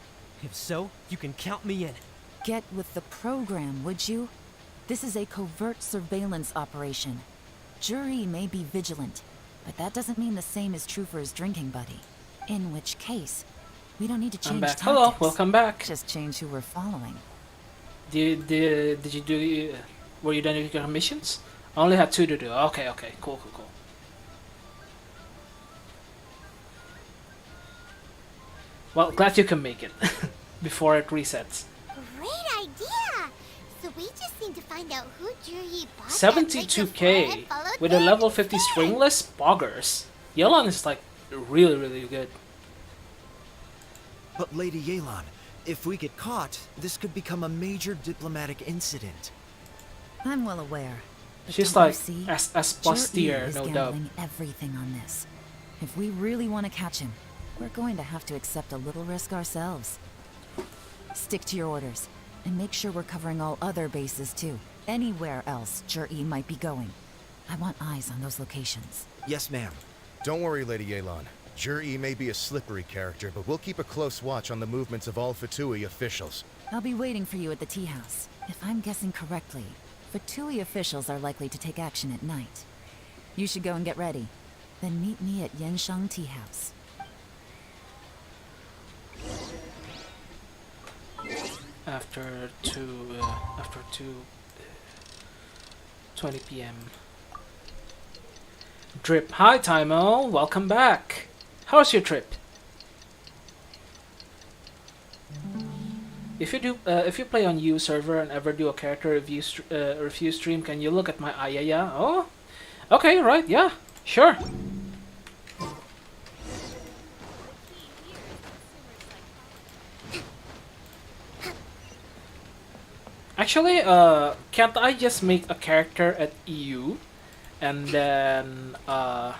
If so, you can count me in. Get with the program, would you? This is a covert surveillance operation. Jer-E may be vigilant, but that doesn't mean the same is true for his drinking buddy. In which case, we don't need to change tactics. Hello, welcome back. Just change who we're following. Did you do? Were you done with your missions? I only had 2 to do. Okay, cool. Well, glad you can make it before it resets. Great idea! So we just need to find out who Jerry bought 72k with a level 50 stringless boggers. Yelan is like really good. But Lady Yelan, if we get caught, this could become a major diplomatic incident. I'm well aware. She's don't you like see? as Jer-E bustier, is no doubt. gambling everything on this. If we really want to catch him, we're going to have to accept a little risk ourselves. Stick to your orders, and make sure we're covering all other bases too. Anywhere else Jur-E might be going. I want eyes on those locations. Yes, ma'am. Don't worry, Lady Yelan. Jur-E may be a slippery character, but we'll keep a close watch on the movements of all Fatui officials. I'll be waiting for you at the tea house. If I'm guessing correctly, Fatui officials are likely to take action at night. You should go and get ready. Then meet me at Yenshang Tea House. After 20 p.m. Drip. Hi, Timo. Welcome back. How's your trip? If you play on U server and ever do a character review stream, can you look at my Ayaya? Oh, okay, right, yeah, sure. Actually, can't I just make a character at EU, and then at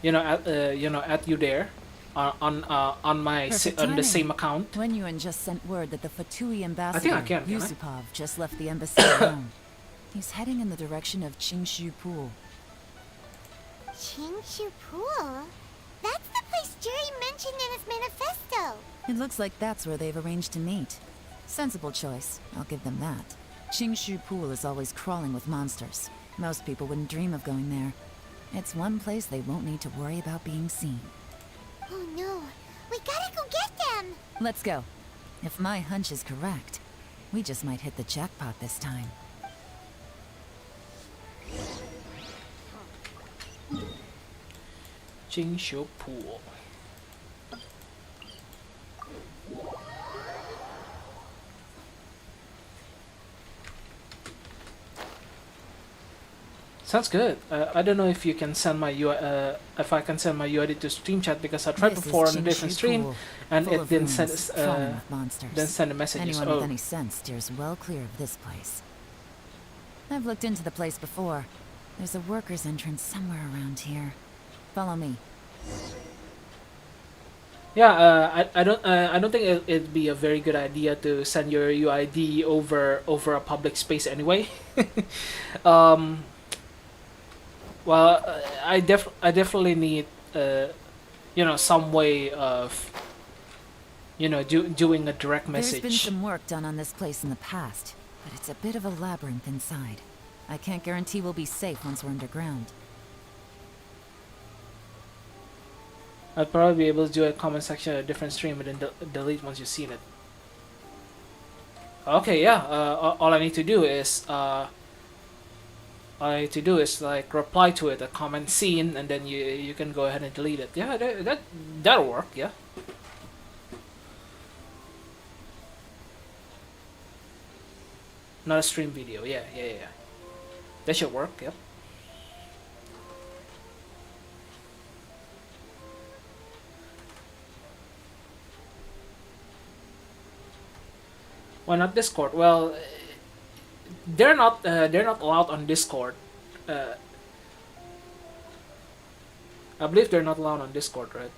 you there, on the same account? Wenyuan just sent word that the Fatui I ambassador, think I can I? Yusupov, just left the embassy alone. He's heading in the direction of Qingshu Pool. Qingshu Pool? That's the place Jerry mentioned in his manifesto. It looks like that's where they've arranged to meet. Sensible choice, I'll give them that. Qingshu Pool is always crawling with monsters. Most people wouldn't dream of going there. It's one place they won't need to worry about being seen. Oh no, we gotta go get them! Let's go. If my hunch is correct, we just might hit the jackpot this time. Qingshu Pool. Sounds good. I don't know if you can send my if I can send my UID to stream chat, because I tried This before is on a different Qingshu stream, Pool, and full it of didn't rooms send crawling with monsters. didn't send the messages. Anyone Oh, with any sense steers well clear of this place. I've looked into the place before. There's a workers' entrance somewhere around here. Follow me. yeah. I don't think it'd be a very good idea to send your UID over a public space anyway. Well, I definitely need some way of doing a direct message. There's been some work done on this place in the past, but it's a bit of a labyrinth inside. I can't guarantee we'll be safe once we're underground. I'd probably be able to do a comment section of a different stream and then delete once you've seen it. Okay, yeah. All I need to do is like reply to it, a comment scene, and then you can go ahead and delete it. Yeah, that'll work. Yeah. Not a stream video. Yeah. That should work. Yep. Why not Discord? Well, they're not allowed on Discord. I believe they're not allowed on Discord, right?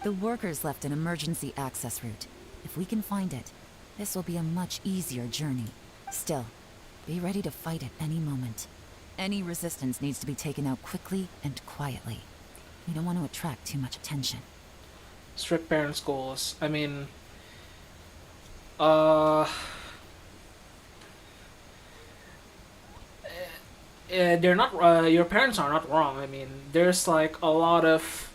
The workers left an emergency access route. If we can find it, this will be a much easier journey. Still, be ready to fight at any moment. Any resistance needs to be taken out quickly and quietly. We don't want to attract too much attention. Strict parents' goals. I mean, they're not. Your parents are not wrong. I mean, there's like a lot of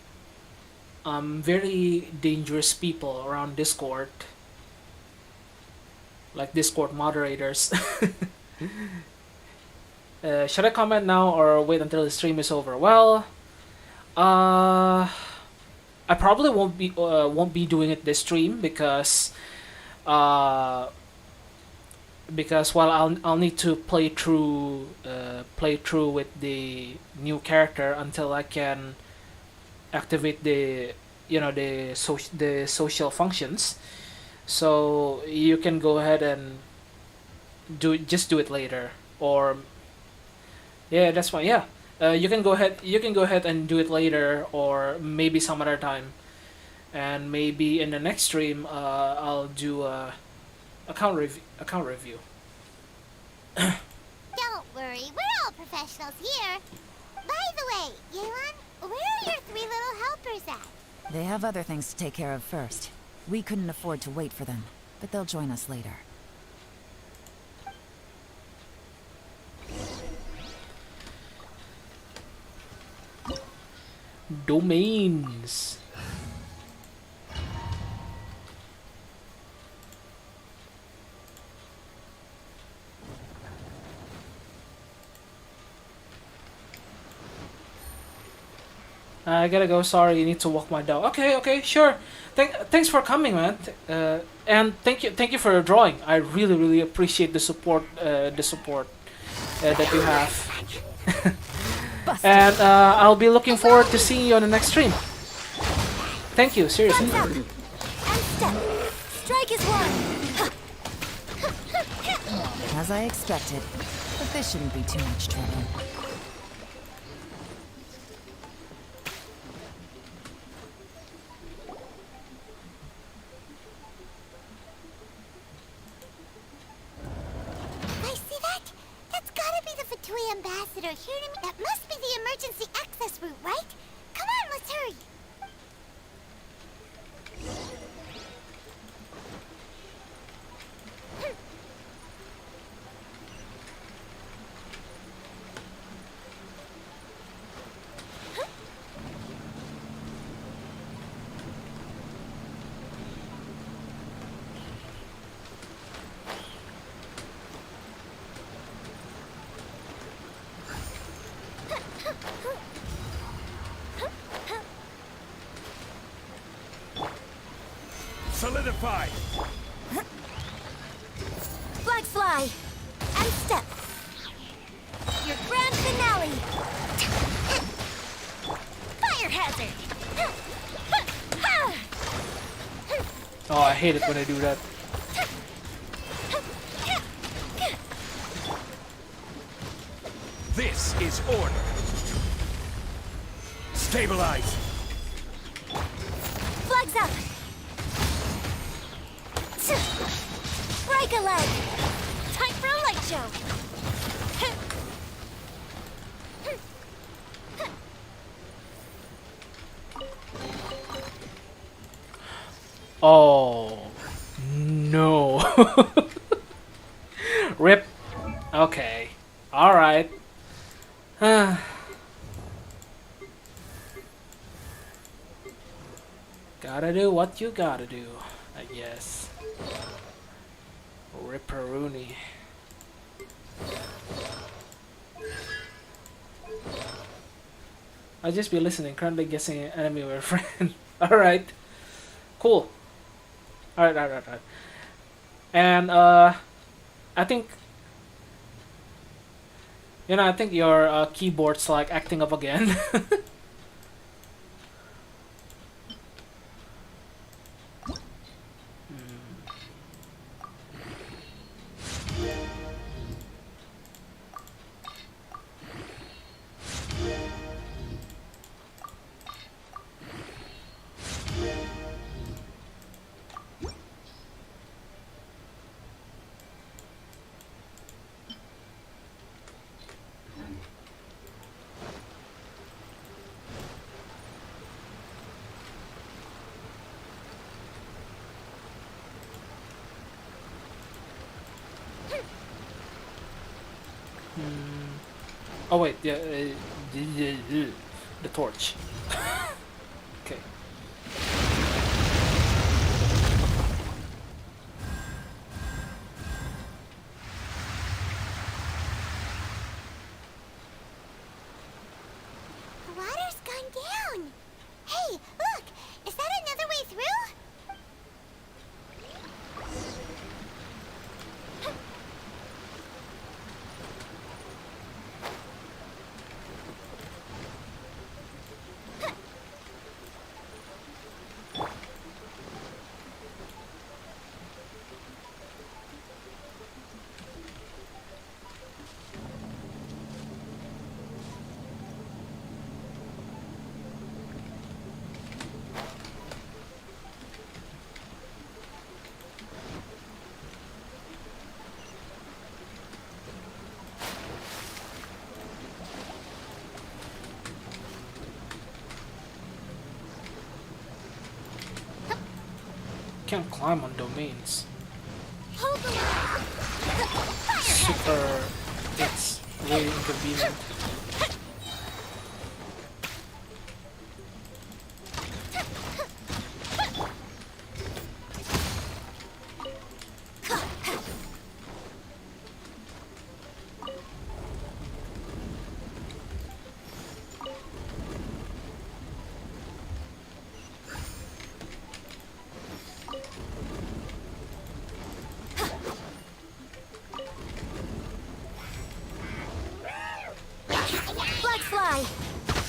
very dangerous people around Discord, like Discord moderators. Should I comment now or wait until the stream is over? Well, I probably won't be doing it this stream because I'll need to play through with the new character until I can activate the social functions. So you can go ahead and do it later, or Yeah, that's fine. Yeah, you can go ahead. You can go ahead and do it later, or maybe some other time. And maybe in the next stream, I'll do a account review. Don't worry, we're all professionals here. By the way, Yelan, where are your 3 little helpers at? They have other things to take care of first. We couldn't afford to wait for them, but they'll join us later. Domains. I gotta go. Sorry, you need to walk my dog. Okay, okay, sure. Thanks for coming, man. And thank you for your drawing. I really appreciate the support, that you have. And I'll be looking forward to seeing you on the next stream. Thank you, seriously. And step. Strike is one. As I expected, but this shouldn't be too much trouble. I see that? That's gotta be the Fatui ambassador here to me. That must be the emergency access route, right? Come on, let's hurry. Solidify! Flags fly. And step. Your grand finale. Fire hazard. Oh, I hate it when I do that. This is order. Stabilize. Flags up. Break a leg. Time for a light show. Oh no. Rip. Okay. All right. Gotta do what you gotta do, I guess. Ripperoonie. I'll just be listening, currently guessing an enemy or a friend. Alright. Cool. Alright. And I think I think your keyboard's like acting up again. Oh wait, yeah, the torch. Okay. The water's gone down. Hey, look! Is that another way through? can't climb on domains. Hold the line. Super. It's really inconvenient. Flag fly.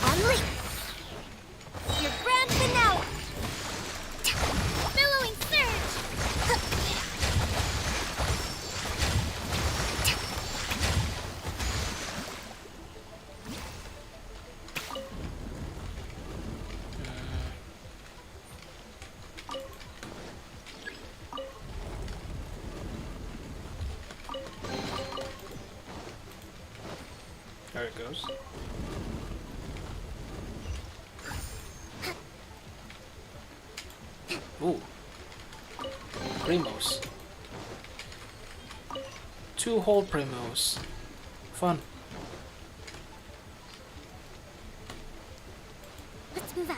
Unleash. Your grand finale. Billowing surge. There it goes. Ooh. Primos. 2 whole primos. Fun. Let's move out.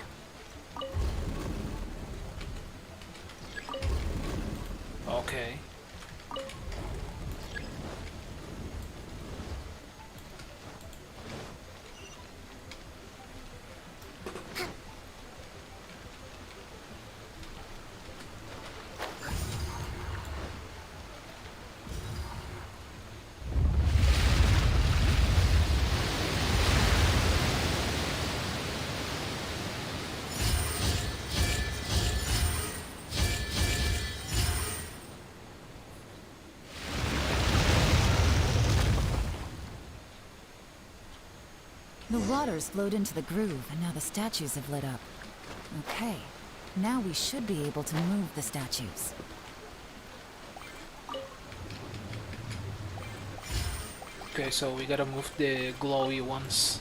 Okay. The water's flowed into the groove, and now the statues have lit up. Okay, now we should be able to move the statues. Okay, so we gotta move the glowy ones.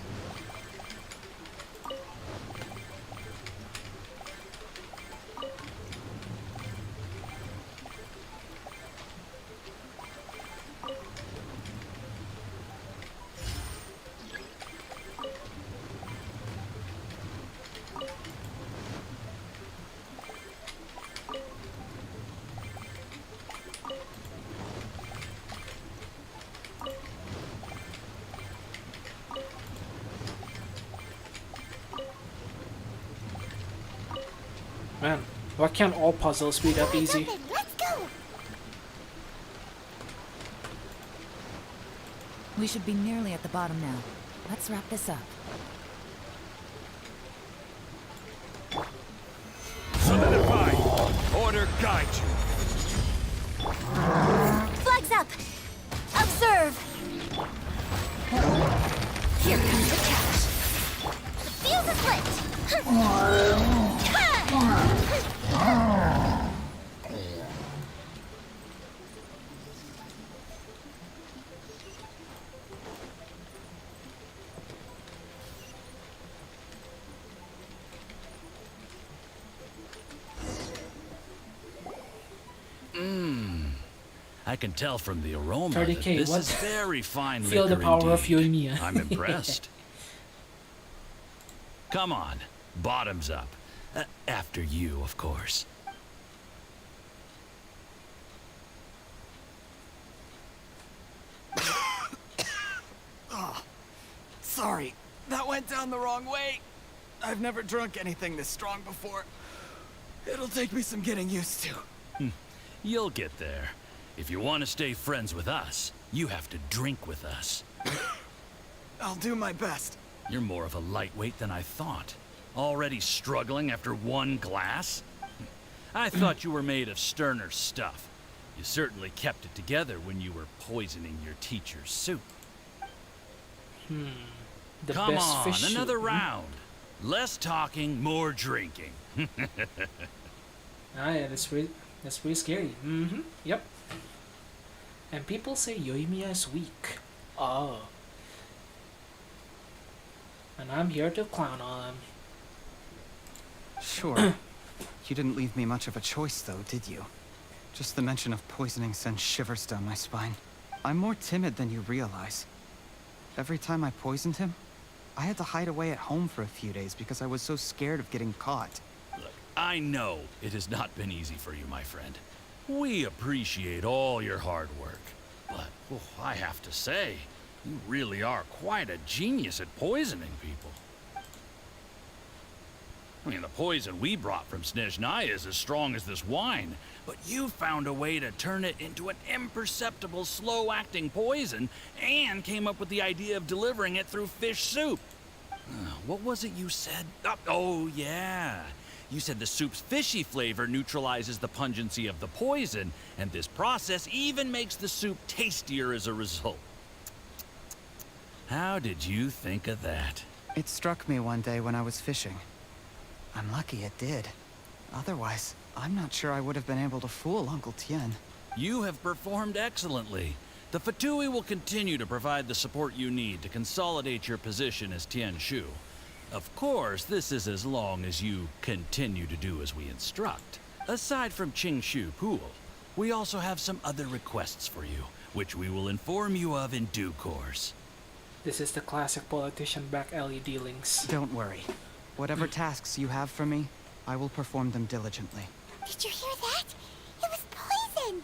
Man, why can't all puzzles be that easy? Let's go. We should be nearly at the bottom now. Let's wrap this up. Solidify! Order guide you! Flags up. Observe. Here comes the catch. The fuse is lit. I can tell from the aroma 30K, that this what? is very fine Feel the liquor power of indeed. Yoimiya. I'm impressed. Come on, bottoms up. After you, of course. Oh, sorry. That went down the wrong way. I've never drunk anything this strong before. It'll take me some getting used to. You'll get there. If you want to stay friends with us, you have to drink with us. I'll do my best. You're more of a lightweight than I thought. Already struggling after one glass? I thought you were made of sterner stuff. You certainly kept it together when you were poisoning your teacher's soup. The Come best on, fish another soup. round. Less talking, more drinking. Ah, yeah, that's pretty scary. Yep. And people say Yoimiya is weak. Oh. And I'm here to clown on him. Sure. You didn't leave me much of a choice, though, did you? Just the mention of poisoning sends shivers down my spine. I'm more timid than you realize. Every time I poisoned him, I had to hide away at home for a few days because I was so scared of getting caught. Look, I know it has not been easy for you, my friend. We appreciate all your hard work. But, I have to say, you really are quite a genius at poisoning people. I mean, the poison we brought from Snezhnaya is as strong as this wine, but you found a way to turn it into an imperceptible, slow-acting poison, and came up with the idea of delivering it through fish soup. What was it you said? Oh, yeah. You said the soup's fishy flavor neutralizes the pungency of the poison, and this process even makes the soup tastier as a result. How did you think of that? It struck me one day when I was fishing. I'm lucky it did. Otherwise, I'm not sure I would have been able to fool Uncle Tien. You have performed excellently. The Fatui will continue to provide the support you need to consolidate your position as Tien Shu. Of course, this is as long as you continue to do as we instruct. Aside from Qing Shu Pool, we also have some other requests for you, which we will inform you of in due course. This is the classic politician back alley dealings. Don't worry. Whatever tasks you have for me, I will perform them diligently. Did you hear that? It was poison!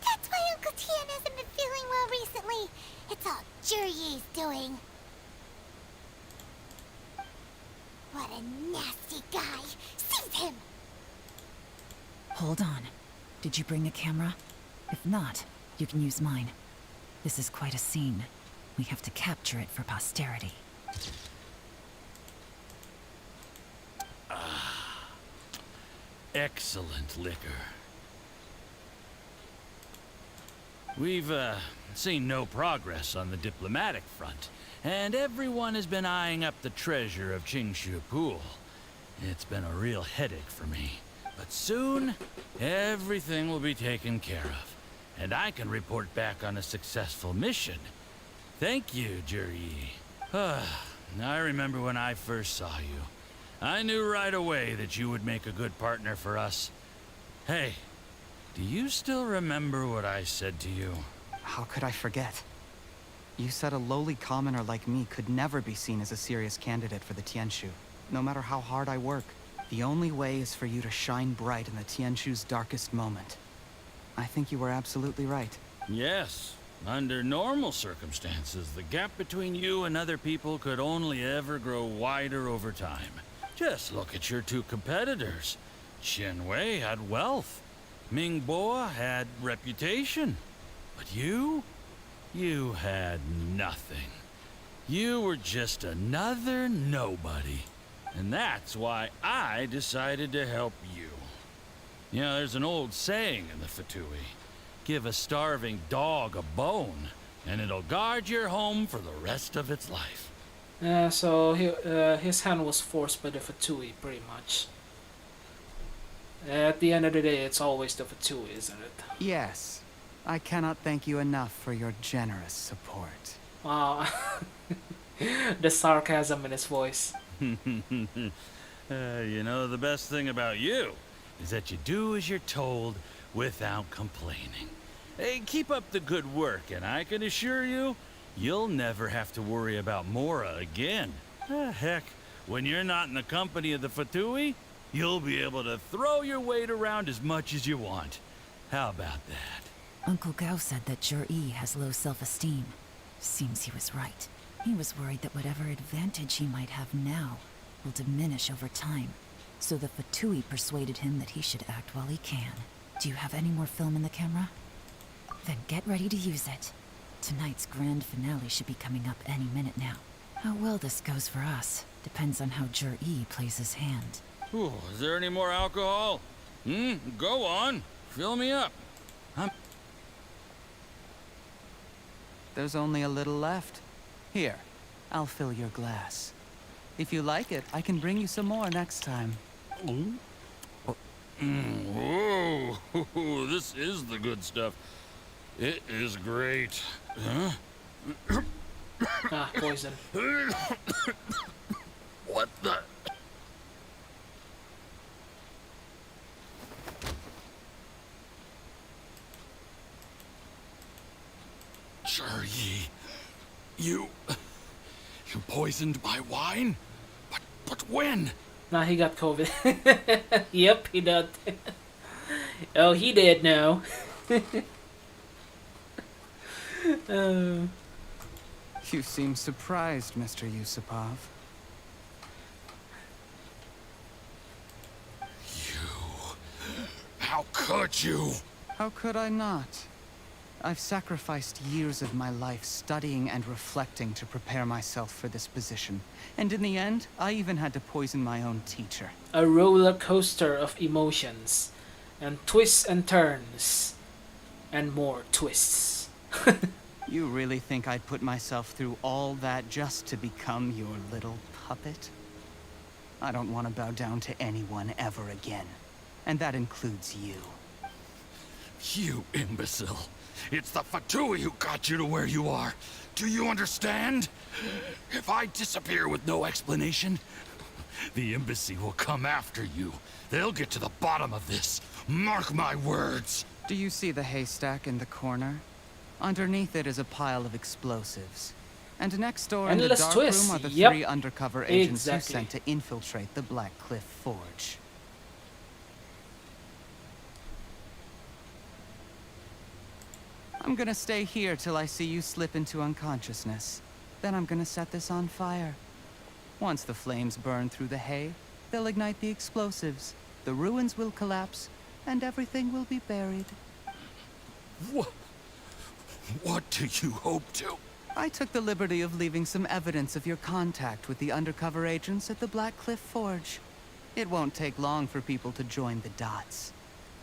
That's why Uncle Tien hasn't been feeling well recently. It's all Jurye's doing. What a nasty guy! Seize him! Hold on. Did you bring a camera? If not, you can use mine. This is quite a scene. We have to capture it for posterity. Excellent liquor. We've, seen no progress on the diplomatic front, and everyone has been eyeing up the treasure of Qingshu Pool. It's been a real headache for me. But soon, everything will be taken care of, and I can report back on a successful mission. Thank you, Juryi. I remember when I first saw you. I knew right away that you would make a good partner for us. Hey, do you still remember what I said to you? How could I forget? You said a lowly commoner like me could never be seen as a serious candidate for the Tianshu, no matter how hard I work. The only way is for you to shine bright in the Tianshu's darkest moment. I think you were absolutely right. Yes. Under normal circumstances, the gap between you and other people could only ever grow wider over time. Just look at your two competitors. Chen Wei had wealth. Ming Boa had reputation. But you had nothing. You were just another nobody. And that's why I decided to help you. You know, there's an old saying in the Fatui. Give a starving dog a bone, and it'll guard your home for the rest of its life. So his hand was forced by the Fatui, pretty much. At the end of the day, it's always the Fatui, isn't it? Yes. I cannot thank you enough for your generous support. The sarcasm in his voice. You know, the best thing about you is that you do as you're told without complaining. Hey, keep up the good work, and I can assure you, you'll never have to worry about Mora again. Heck, when you're not in the company of the Fatui, you'll be able to throw your weight around as much as you want. How about that? Uncle Gao said that Juryi has low self-esteem. Seems he was right. He was worried that whatever advantage he might have now will diminish over time. So the Fatui persuaded him that he should act while he can. Do you have any more film in the camera? Then get ready to use it. Tonight's grand finale should be coming up any minute now. How well this goes for us depends on how Juryi plays his hand. Ooh, is there any more alcohol? Go on. Fill me up. There's only a little left. Here, I'll fill your glass. If you like it, I can bring you some more next time. Whoa, this is the good stuff. It is great. Huh? Poison. What the? Yi, you poisoned my wine? But when? Nah, he got COVID. Yep, he did. Oh, he did now. uh, You seem surprised, Mr. Yusupov. How could you? How could I not? I've sacrificed years of my life studying and reflecting to prepare myself for this position. And in the end, I even had to poison my own teacher. a roller coaster of emotions, and twists and turns, and more twists. You really think I'd put myself through all that just to become your little puppet? I don't want to bow down to anyone ever again. And that includes you. You imbecile. It's the Fatui who got you to where you are. Do you understand? If I disappear with no explanation, the embassy will come after you. They'll get to the bottom of this. Mark my words. Do you see the haystack in the corner? Underneath it is a pile of explosives. And next door in the dark room are the 3 undercover agents you sent to infiltrate the Black Cliff Forge. I'm gonna stay here till I see you slip into unconsciousness. Then I'm gonna set this on fire. Once the flames burn through the hay, they'll ignite the explosives. The ruins will collapse, and everything will be buried. What do you hope to? I took the liberty of leaving some evidence of your contact with the undercover agents at the Black Cliff Forge. It won't take long for people to join the dots.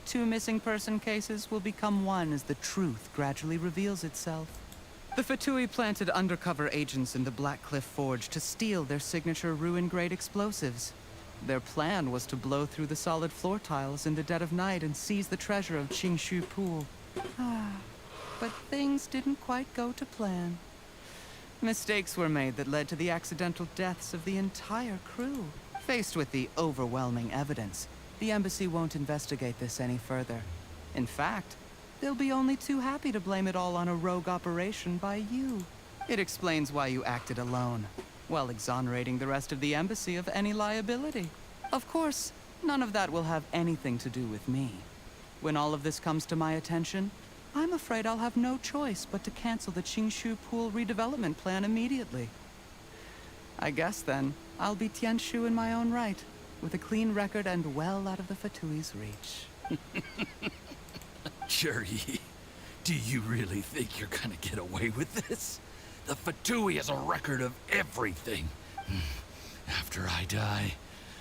2 missing person cases will become 1 as the truth gradually reveals itself. The Fatui planted undercover agents in the Black Cliff Forge to steal their signature ruin-grade explosives. Their plan was to blow through the solid floor tiles in the dead of night and seize the treasure of Qingshu Pool. But things didn't quite go to plan. Mistakes were made that led to the accidental deaths of the entire crew. Faced with the overwhelming evidence, the embassy won't investigate this any further. In fact, they'll be only too happy to blame it all on a rogue operation by you. It explains why you acted alone, while exonerating the rest of the embassy of any liability. Of course, none of that will have anything to do with me. When all of this comes to my attention, I'm afraid I'll have no choice but to cancel the Qingshu Pool redevelopment plan immediately. I guess then, I'll be Tianshu in my own right, with a clean record and well out of the Fatui's reach. Cherry, do you really think you're gonna get away with this? The Fatui has a record of everything. After I die,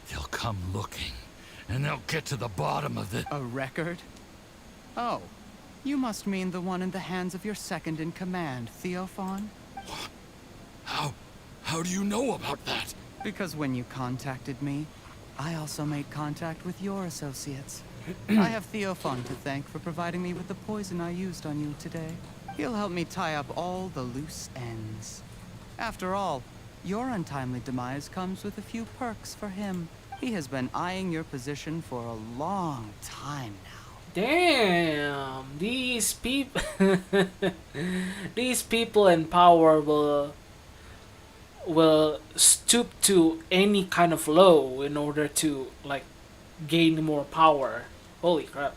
they'll come looking, and they'll get to the bottom of the... A record? Oh, you must mean the one in the hands of your second-in-command, Theophan? How do you know about that? Because when you contacted me, I also made contact with your associates. I have Theophan to thank for providing me with the poison I used on you today. He'll help me tie up all the loose ends. After all, your untimely demise comes with a few perks for him. He has been eyeing your position for a long time now. Damn, these people in power will stoop to any kind of low in order to like gain more power. Holy crap.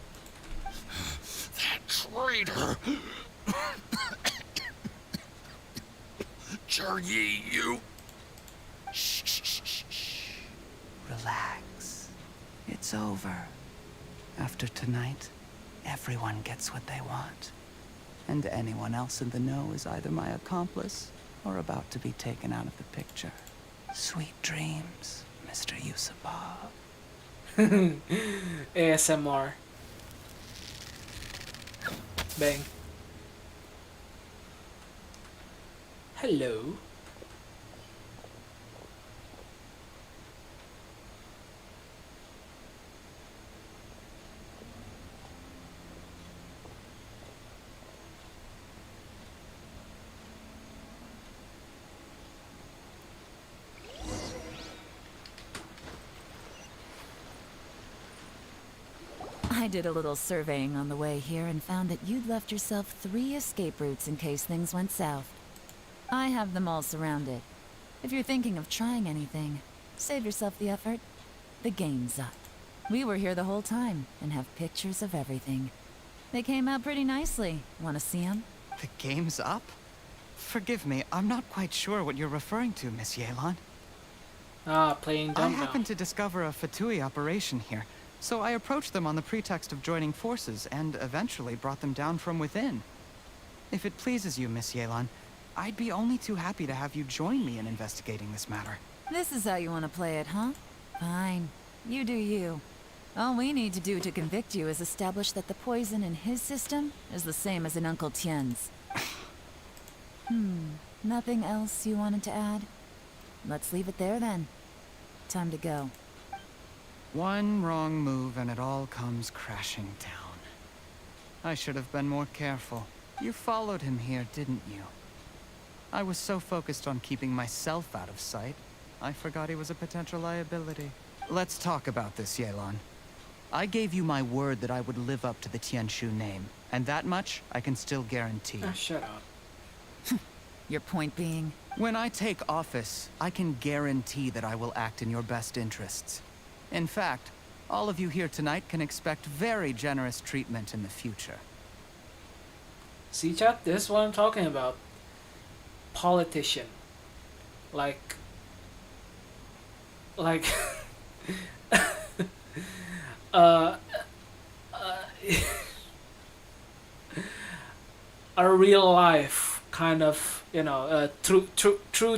That traitor! Cherry, you... Shh. Relax. It's over. After tonight, everyone gets what they want. And anyone else in the know is either my accomplice or about to be taken out of the picture. Sweet dreams, Mr. Yusupov. ASMR. Bang. Hello. I did a little surveying on the way here and found that you'd left yourself 3 escape routes in case things went south. I have them all surrounded. If you're thinking of trying anything, save yourself the effort. The game's up. We were here the whole time and have pictures of everything. They came out pretty nicely. Want to see them? The game's up? Forgive me, I'm not quite sure what you're referring to, Miss Yelan. Playing I dumb now. happened to discover a Fatui operation here, so I approached them on the pretext of joining forces and eventually brought them down from within. If it pleases you, Miss Yelan, I'd be only too happy to have you join me in investigating this matter. This is how you want to play it, huh? Fine. You do you. All we need to do to convict you is establish that the poison in his system is the same as in Uncle Tien's. Nothing else you wanted to add? Let's leave it there then. Time to go. One wrong move and it all comes crashing down. I should have been more careful. You followed him here, didn't you? I was so focused on keeping myself out of sight, I forgot he was a potential liability. Let's talk about this, Yelan. I gave you my word that I would live up to the Tianshu name, and that much I can still guarantee. Shut up. Your point being? When I take office, I can guarantee that I will act in your best interests. In fact, all of you here tonight can expect very generous treatment in the future. See, chat, this is what I'm talking about. Politician. Like a real life kind of, you know, true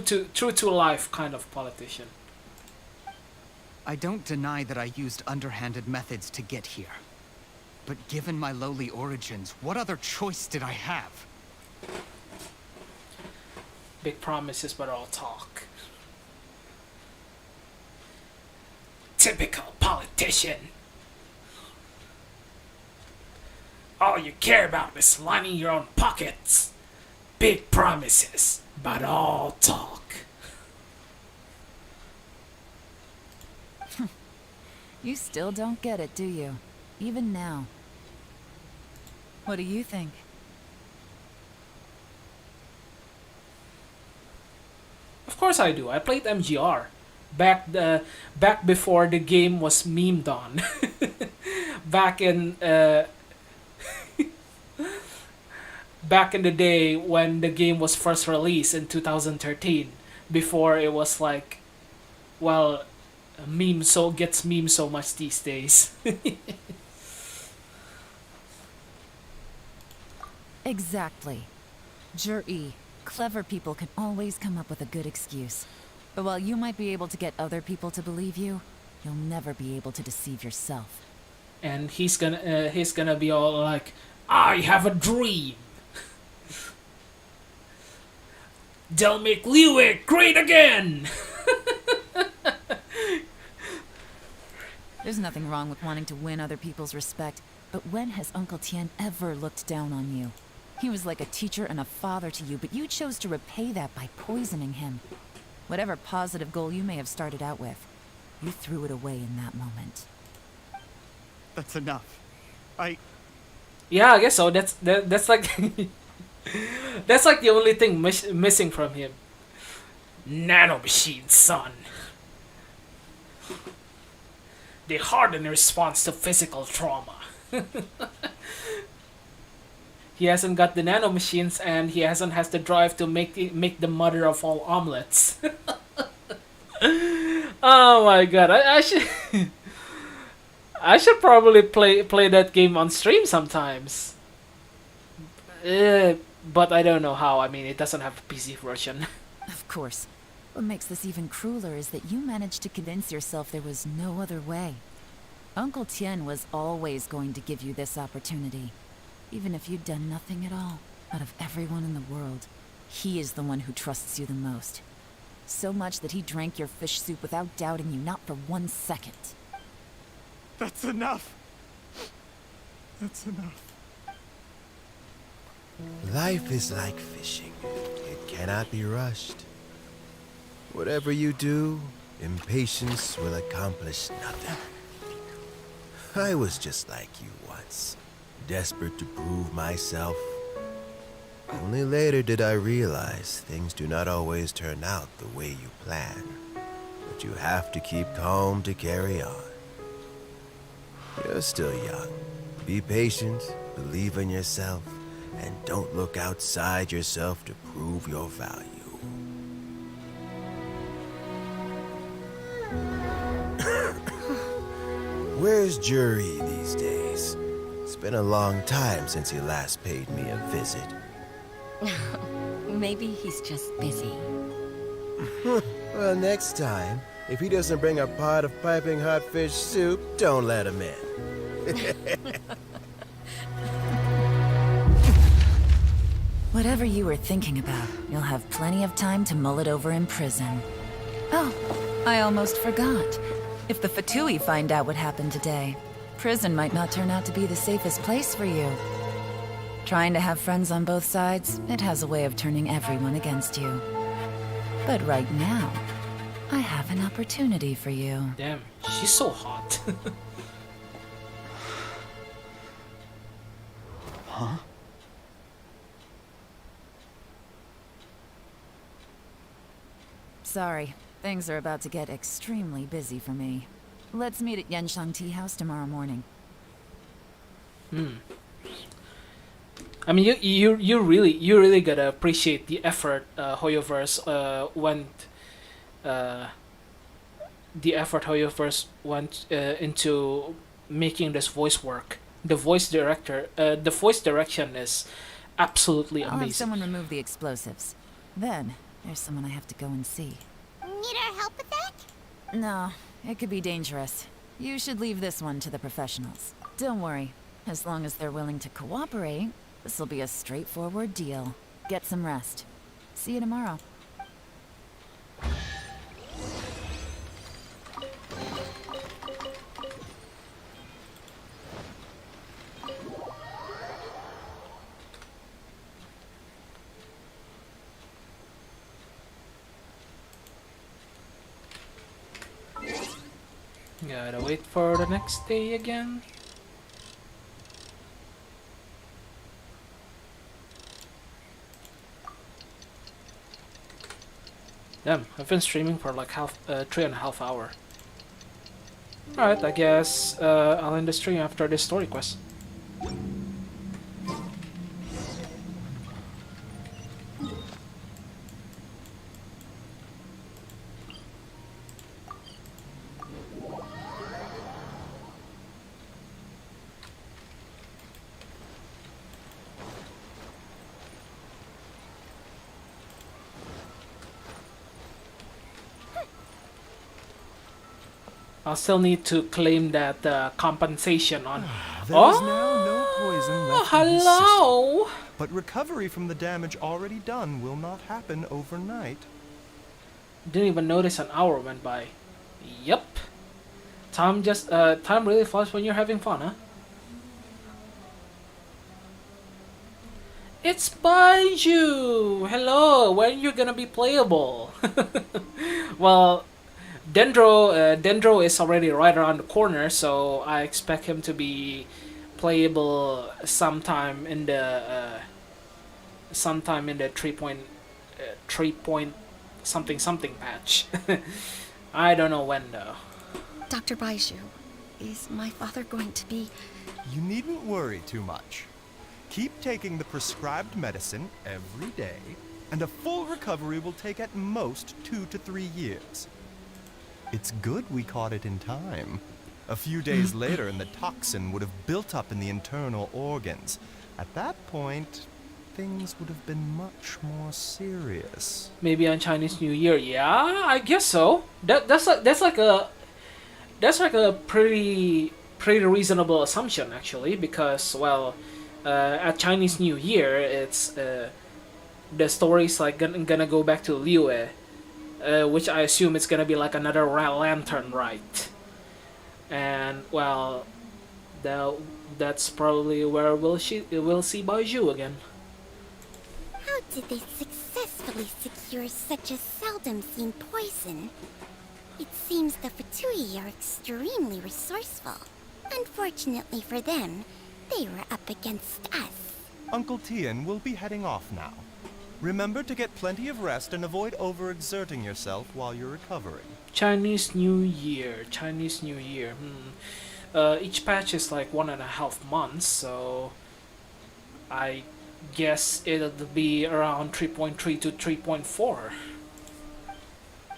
to life kind of politician. I don't deny that I used underhanded methods to get here. But given my lowly origins, what other choice did I have? Big promises, but all talk. Typical politician. All you care about is lining your own pockets. Big promises, but all talk. You still don't get it, do you? Even now. What do you think? Of course I do. I played MGR back before the game was memed on. back in back in the day when the game was first released in 2013, before it was like, well, gets memed so much these days. Exactly. Jur-E, clever people can always come up with a good excuse. But while you might be able to get other people to believe you, you'll never be able to deceive yourself. And he's gonna be all like, I have a dream. They'll make Liyue great again. There's nothing wrong with wanting to win other people's respect, but when has Uncle Tien ever looked down on you? He was like a teacher and a father to you, but you chose to repay that by poisoning him. Whatever positive goal you may have started out with, you threw it away in that moment. That's enough. Yeah, I guess so. That's like that's like the only thing missing from him. Nanomachine, son. They harden in response to physical trauma. He hasn't got the nanomachines, and he hasn't has the drive to make the mother of all omelets. Oh my god! I should I should probably play that game on stream sometimes. But I don't know how. I mean, it doesn't have a PC version. Of course. What makes this even crueler is that you managed to convince yourself there was no other way. Uncle Tien was always going to give you this opportunity, even if you'd done nothing at all. Out of everyone in the world, he is the one who trusts you the most. So much that he drank your fish soup without doubting you, not for 1 second. That's enough. That's enough. Life is like fishing. It cannot be rushed. Whatever you do, impatience will accomplish nothing. I was just like you once, desperate to prove myself. Only later did I realize things do not always turn out the way you plan. But you have to keep calm to carry on. You're still young. Be patient, believe in yourself, and don't look outside yourself to prove your value. Where's Jury these days? It's been a long time since he last paid me a visit. Maybe he's just busy. Well, next time, if he doesn't bring a pot of piping hot fish soup, don't let him in. Whatever you were thinking about, you'll have plenty of time to mull it over in prison. Oh, I almost forgot. If the Fatui find out what happened today, prison might not turn out to be the safest place for you. Trying to have friends on both sides, it has a way of turning everyone against you. But right now, I have an opportunity for you. Damn, she's so hot. Huh? Sorry, things are about to get extremely busy for me. Let's meet at Yenshang Tea House tomorrow morning. I mean, you really gotta appreciate the effort Hoyoverse went into making this voice work. The voice direction is absolutely I'll have amazing. someone remove the explosives. Then, there's someone I have to go and see. Need our help with that? No, it could be dangerous. You should leave this one to the professionals. Don't worry. As long as they're willing to cooperate, this will be a straightforward deal. Get some rest. See you tomorrow. Gotta wait for the next day again. Damn, I've been streaming for like 3.5 hours. Alright, I guess I'll end the stream after this story quest. I'll still need to claim that compensation on. There is now no poison left in his hello. system. But recovery from the damage already done will not happen overnight. Didn't even notice an hour went by. Yep. Time really flies when you're having fun, huh? It's Baiju! Hello, when you gonna be playable? Well, Dendro is already right around the corner, so I expect him to be playable sometime in the 3 point something patch. I don't know when though. Dr. Baiju, is my father going to be... You needn't worry too much. Keep taking the prescribed medicine every day, and a full recovery will take at most 2 to 3 years. It's good we caught it in time. A few days later, and the toxin would have built up in the internal organs. At that point, things would have been much more serious. Maybe on Chinese New Year. Yeah, I guess so. That's like a pretty reasonable assumption actually, because well, at Chinese New Year, it's the story's like gonna go back to Liyue. Which I assume it's gonna be like another lantern rite, and well, that's probably where we'll see Baiju again. How did they successfully secure such a seldom seen poison? It seems the Fatui are extremely resourceful, and for Unfortunately for them, they were up against us. Uncle Tien will be heading off now. Remember to get plenty of rest and avoid overexerting yourself while you're recovering. Chinese New Year. Chinese New Year. Each patch is like 1.5 months, so I guess it'll be around 3.3 to 3.4.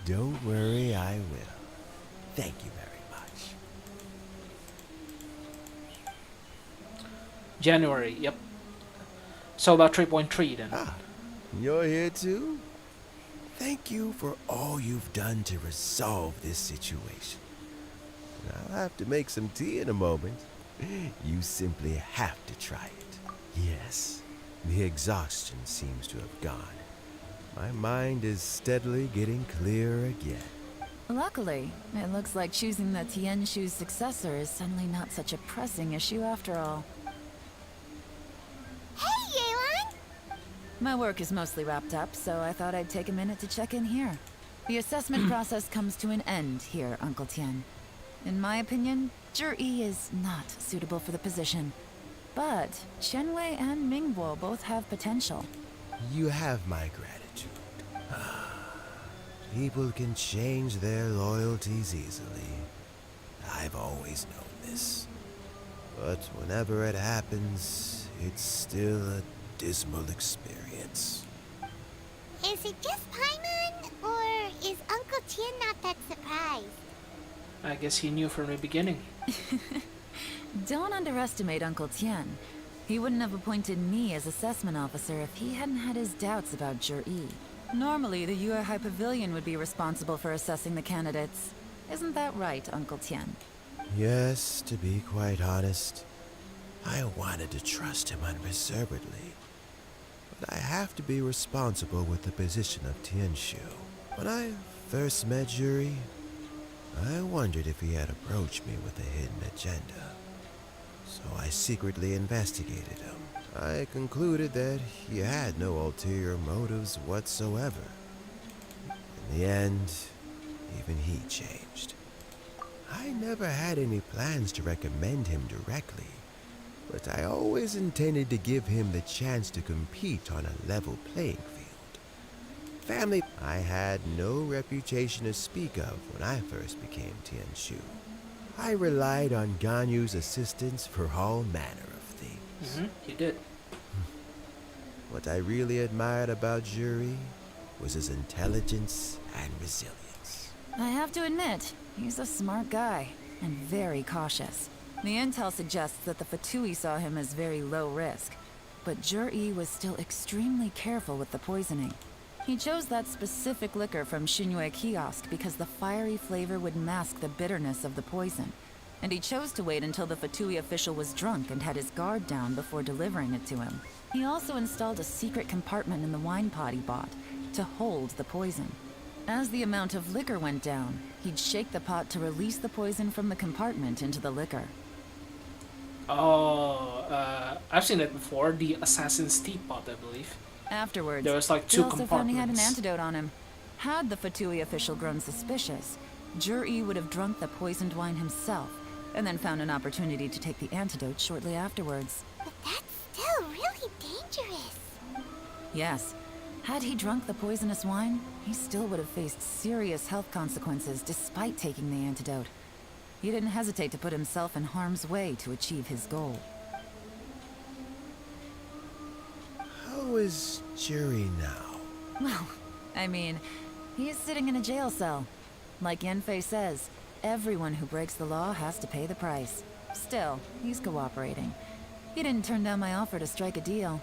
Don't worry, I will. Thank you very much. January, yep. So about 3.3 then. You're here too? Thank you for all you've done to resolve this situation. I'll have to make some tea in a moment. You simply have to try it. Yes, the exhaustion seems to have gone. My mind is steadily getting clearer again. Luckily, it looks like choosing the Tianshu's successor is suddenly not such a pressing issue after all. Hey, Yelan! My work is mostly wrapped up, so I thought I'd take a minute to check in here. The assessment process comes to an end here, Uncle Tien. In my opinion, Zhi is not suitable for the position. But Qianwei and Mingbo both have potential. You have my gratitude. People can change their loyalties easily. I've always known this. But whenever it happens, it's still a dismal experience. Is it just Paimon, or is Uncle Tien not that surprised? I guess he knew from the beginning. Don't underestimate Uncle Tien. He wouldn't have appointed me as assessment officer if he hadn't had his doubts about Zhi. Normally, the Yuehai Pavilion would be responsible for assessing the candidates. Isn't that right, Uncle Tien? Yes, to be quite honest, I wanted to trust him unreservedly. But I have to be responsible with the position of Tianshu. When I first met Zhi, I wondered if he had approached me with a hidden agenda. So I secretly investigated him. I concluded that he had no ulterior motives whatsoever. In the end, even he changed. I never had any plans to recommend him directly, but I always intended to give him the chance to compete on a level playing field. Family, I had no reputation to speak of when I first became Tianshu. I relied on Ganyu's assistance for all manner of things. You did. What I really admired about Zhi was his intelligence and resilience. I have to admit, he's a smart guy, and very cautious. The intel suggests that the Fatui saw him as very low risk, but Zhi was still extremely careful with the poisoning. He chose that specific liquor from Xinyue Kiosk because the fiery flavor would mask the bitterness of the poison, and he chose to wait until the Fatui official was drunk and had his guard down before delivering it to him. He also installed a secret compartment in the wine pot he bought to hold the poison. As the amount of liquor went down, he'd shake the pot to release the poison from the compartment into the liquor. Oh, I've seen that before. The Assassin's Teapot, I believe. Afterwards, there was like they 2 also compartments. found he had an antidote on him. Had the Fatui official grown suspicious, Zhi would have drunk the poisoned wine himself, and then found an opportunity to take the antidote shortly afterwards. But that's still really dangerous. Yes. Had he drunk the poisonous wine, he still would have faced serious health consequences despite taking the antidote. He didn't hesitate to put himself in harm's way to achieve his goal. How is Zhi now? Well, I mean, he is sitting in a jail cell. Like Yanfei says, everyone who breaks the law has to pay the price. Still, he's cooperating. He didn't turn down my offer to strike a deal.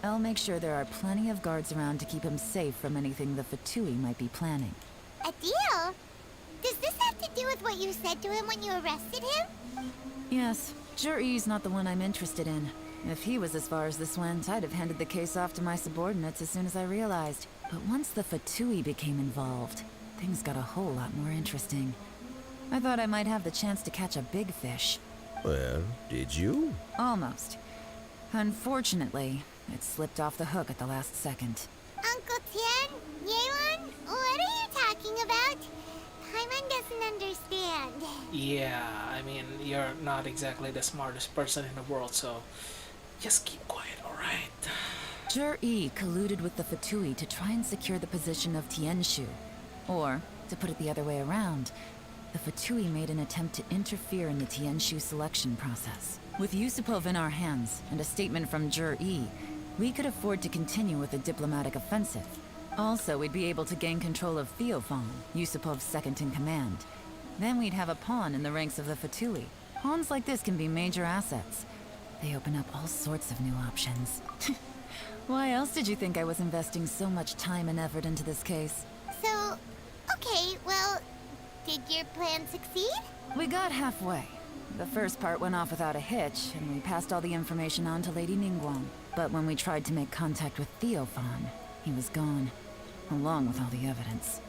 I'll make sure there are plenty of guards around to keep him safe from anything the Fatui might be planning. A deal? Does this have to do with what you said to him when you arrested him? Yes, Zhi's not the one I'm interested in. If he was as far as this went, I'd have handed the case off to my subordinates as soon as I realized. But once the Fatui became involved, things got a whole lot more interesting. I thought I might have the chance to catch a big fish. Well, did you? Almost. Unfortunately, it slipped off the hook at the last second. Uncle Tien? Yelan? What are you talking about? Paimon doesn't understand. Yeah, I mean, you're not exactly the smartest person in the world, so just keep quiet, alright? Jur-E colluded with the Fatui to try and secure the position of Tianshu. Or, to put it the other way around, the Fatui made an attempt to interfere in the Tianshu selection process. With Yusupov in our hands, and a statement from Jur-E, we could afford to continue with a diplomatic offensive. Also, we'd be able to gain control of Theophan, Yusupov's second-in-command. Then we'd have a pawn in the ranks of the Fatui. Pawns like this can be major assets. They open up all sorts of new options. Why else did you think I was investing so much time and effort into this case? So, okay, well, did your plan succeed? We got halfway. The first part went off without a hitch, and we passed all the information on to Lady Ningguang. But when we tried to make contact with Theophan, he was gone, along with all the evidence.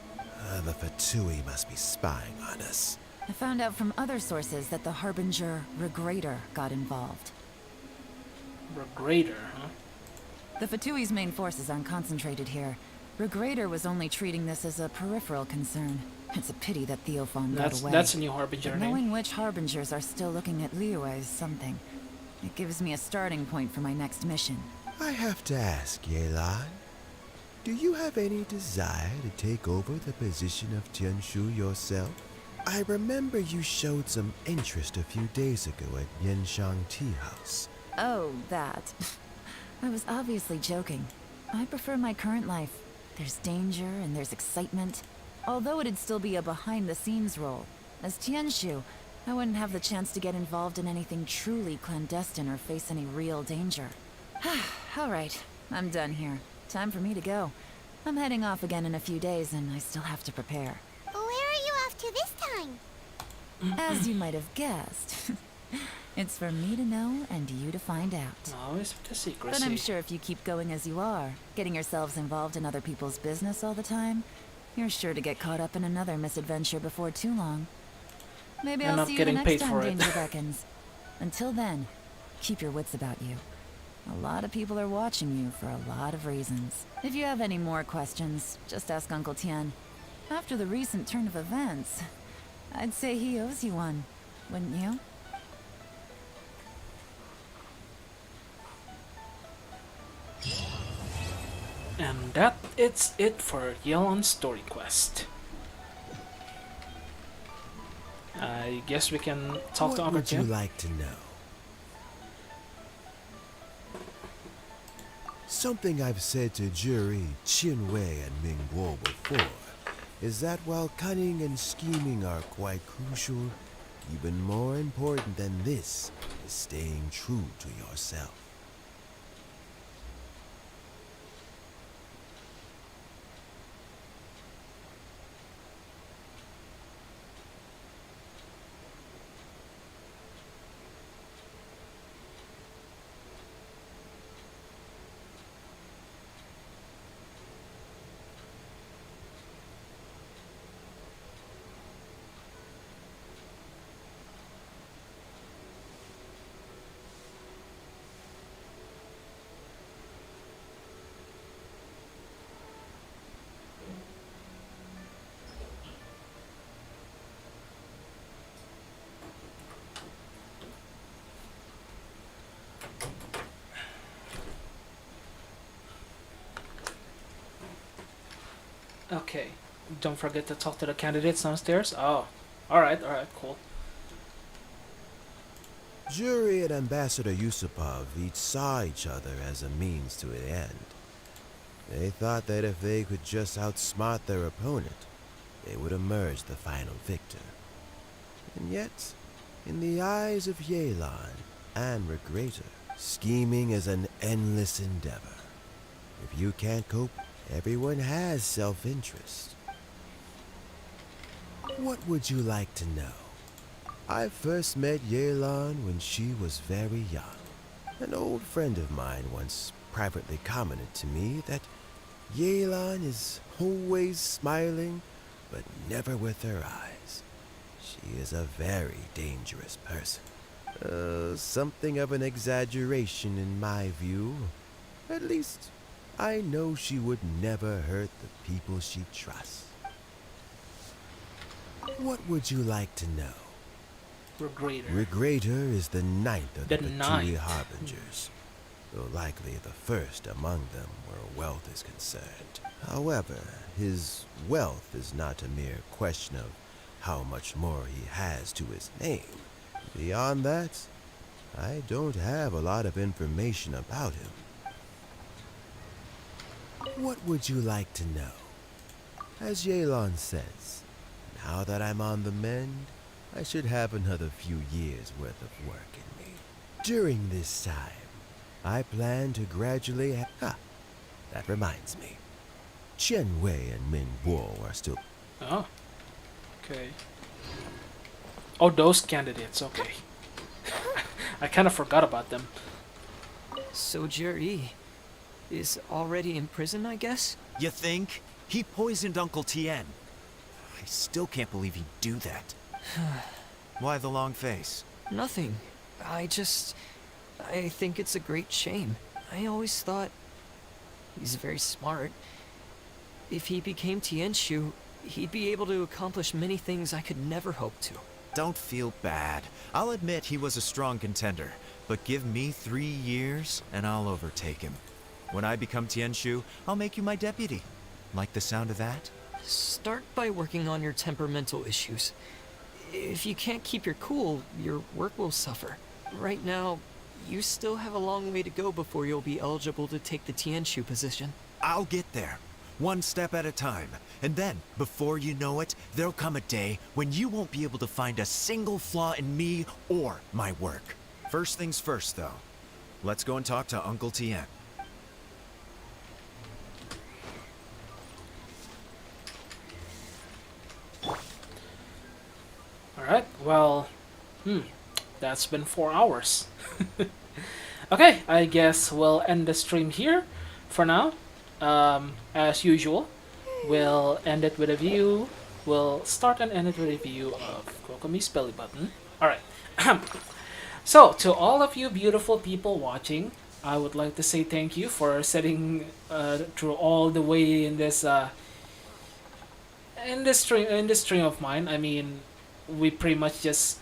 The Fatui must be spying on us. I found out from other sources that the Harbinger Regrator got involved. Regrator, huh? The Fatui's main forces aren't concentrated here. Regrator was only treating this as a peripheral concern. It's a pity that Theophan got away. That's a new Harbinger but name. knowing which Harbingers are still looking at Liyue is something. It gives me a starting point for my next mission. I have to ask, Yelan, do you have any desire to take over the position of Tianshu yourself? I remember you showed some interest a few days ago at Yenshang Tea House. Oh, that. I was obviously joking. I prefer my current life. There's danger and there's excitement. Although it'd still be a behind-the-scenes role. As Tianshu, I wouldn't have the chance to get involved in anything truly clandestine or face any real danger. Alright, I'm done here. Time for me to go. I'm heading off again in a few days and I still have to prepare. Where are you off to this time? As you might have guessed. It's for me to know and you to find out. Always with the secrecy. But I'm sure if you keep going as you are, getting yourselves involved in other people's business all the time, you're sure to get caught up in another misadventure before too long. Maybe I'm I'll not see you the getting next paid time for it. danger beckons. Until then, keep your wits about you. A lot of people are watching you for a lot of reasons. If you have any more questions, just ask Uncle Tian. After the recent turn of events, I'd say he owes you one, wouldn't you? And that it's it for Yelan's story quest. I guess we can talk to What Uncle would you Tian. like to know? Something I've said to Juri, Qinwei, and Mingguo before is that while cunning and scheming are quite crucial, even more important than this is staying true to yourself. Okay, don't forget to talk to the candidates downstairs. Oh, alright, cool. Juri and Ambassador Yusupov each saw each other as a means to an end. They thought that if they could just outsmart their opponent, they would emerge the final victor. And yet, in the eyes of Yelan and Regrator, scheming is an endless endeavor. If you can't cope, everyone has self-interest. What would you like to know? I first met Yelan when she was very young. An old friend of mine once privately commented to me that Yelan is always smiling, but never with her eyes. She is a very dangerous person. Something of an exaggeration in my view. At least, I know she would never hurt the people she trusts. What would you like to know? Regrator. Regrator is the ninth of the Fatui ninth. Harbingers, though likely the first among them where wealth is concerned. However, his wealth is not a mere question of how much more he has to his name. Beyond that, I don't have a lot of information about him. What would you like to know? As Yelan says, now that I'm on the mend, I should have another few years worth of work in me. During this time, I plan to gradually that reminds me. Chen Wei and Ming Guo are still... Oh. Okay. Oh, those candidates, okay. I kind of forgot about them. So Jerry is already in prison, I guess? You think? He poisoned Uncle Tien. I still can't believe he'd do that. Why the long face? Nothing. I think it's a great shame. I always thought he's very smart. If he became Tianshu, he'd be able to accomplish many things I could never hope to. Don't feel bad. I'll admit he was a strong contender, but give me 3 years and I'll overtake him. When I become Tianshu, I'll make you my deputy. Like the sound of that? Start by working on your temperamental issues. If you can't keep your cool, your work will suffer. Right now, you still have a long way to go before you'll be eligible to take the Tianshu position. I'll get there, one step at a time. And then, before you know it, there'll come a day when you won't be able to find a single flaw in me or my work. First things first, though. Let's go and talk to Uncle Tien. Alright, well, that's been 4 hours. Okay, I guess we'll end the stream here for now. As usual, we'll end it with a view. We'll start and end it with a view of Kokomi's belly button. Alright. So, to all of you beautiful people watching, I would like to say thank you for sitting through all the way in this stream of mine. I mean, we pretty much just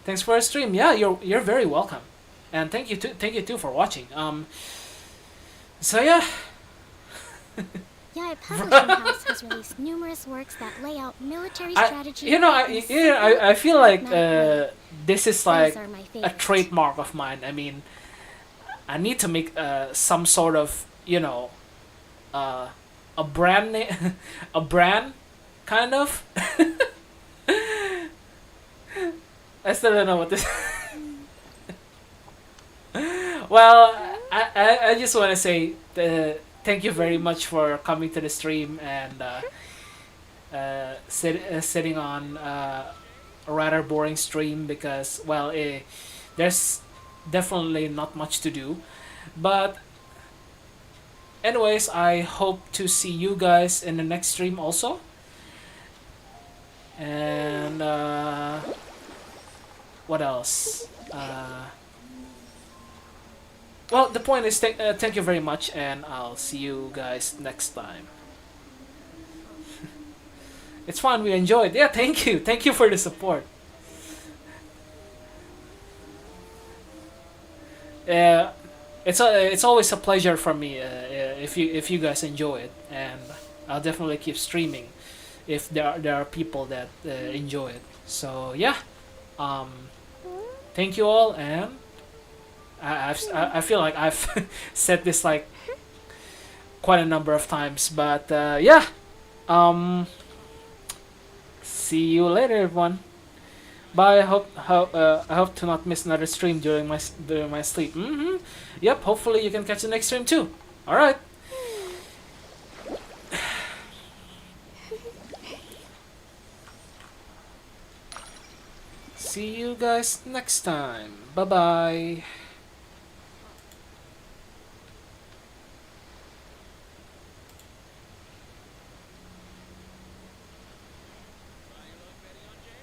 thanks for a stream. Yeah, you're very welcome, and thank you too for watching. So yeah. Yai Publishing House has released numerous works that lay out military strategy. I feel like this is like are my a favorite. trademark of mine. I mean, I need to make some sort of a brand name, a brand kind of. I still don't know what this. Well, I just want to say thank you very much for coming to the stream and sitting on a rather boring stream because, well, there's definitely not much to do. But anyways, I hope to see you guys in the next stream also. And what else? Well, the point is, thank you very much, and I'll see you guys next time. It's fun, we enjoyed. Yeah, thank you for the support. It's always a pleasure for me if you guys enjoy it, and I'll definitely keep streaming if there are people that enjoy it. So yeah, thank you all, and I feel like I've said this like quite a number of times, but yeah, see you later, everyone. Bye. I hope to not miss another stream during my sleep. Yep. Hopefully you can catch the next stream too. All right. See you guys next time. Bye bye.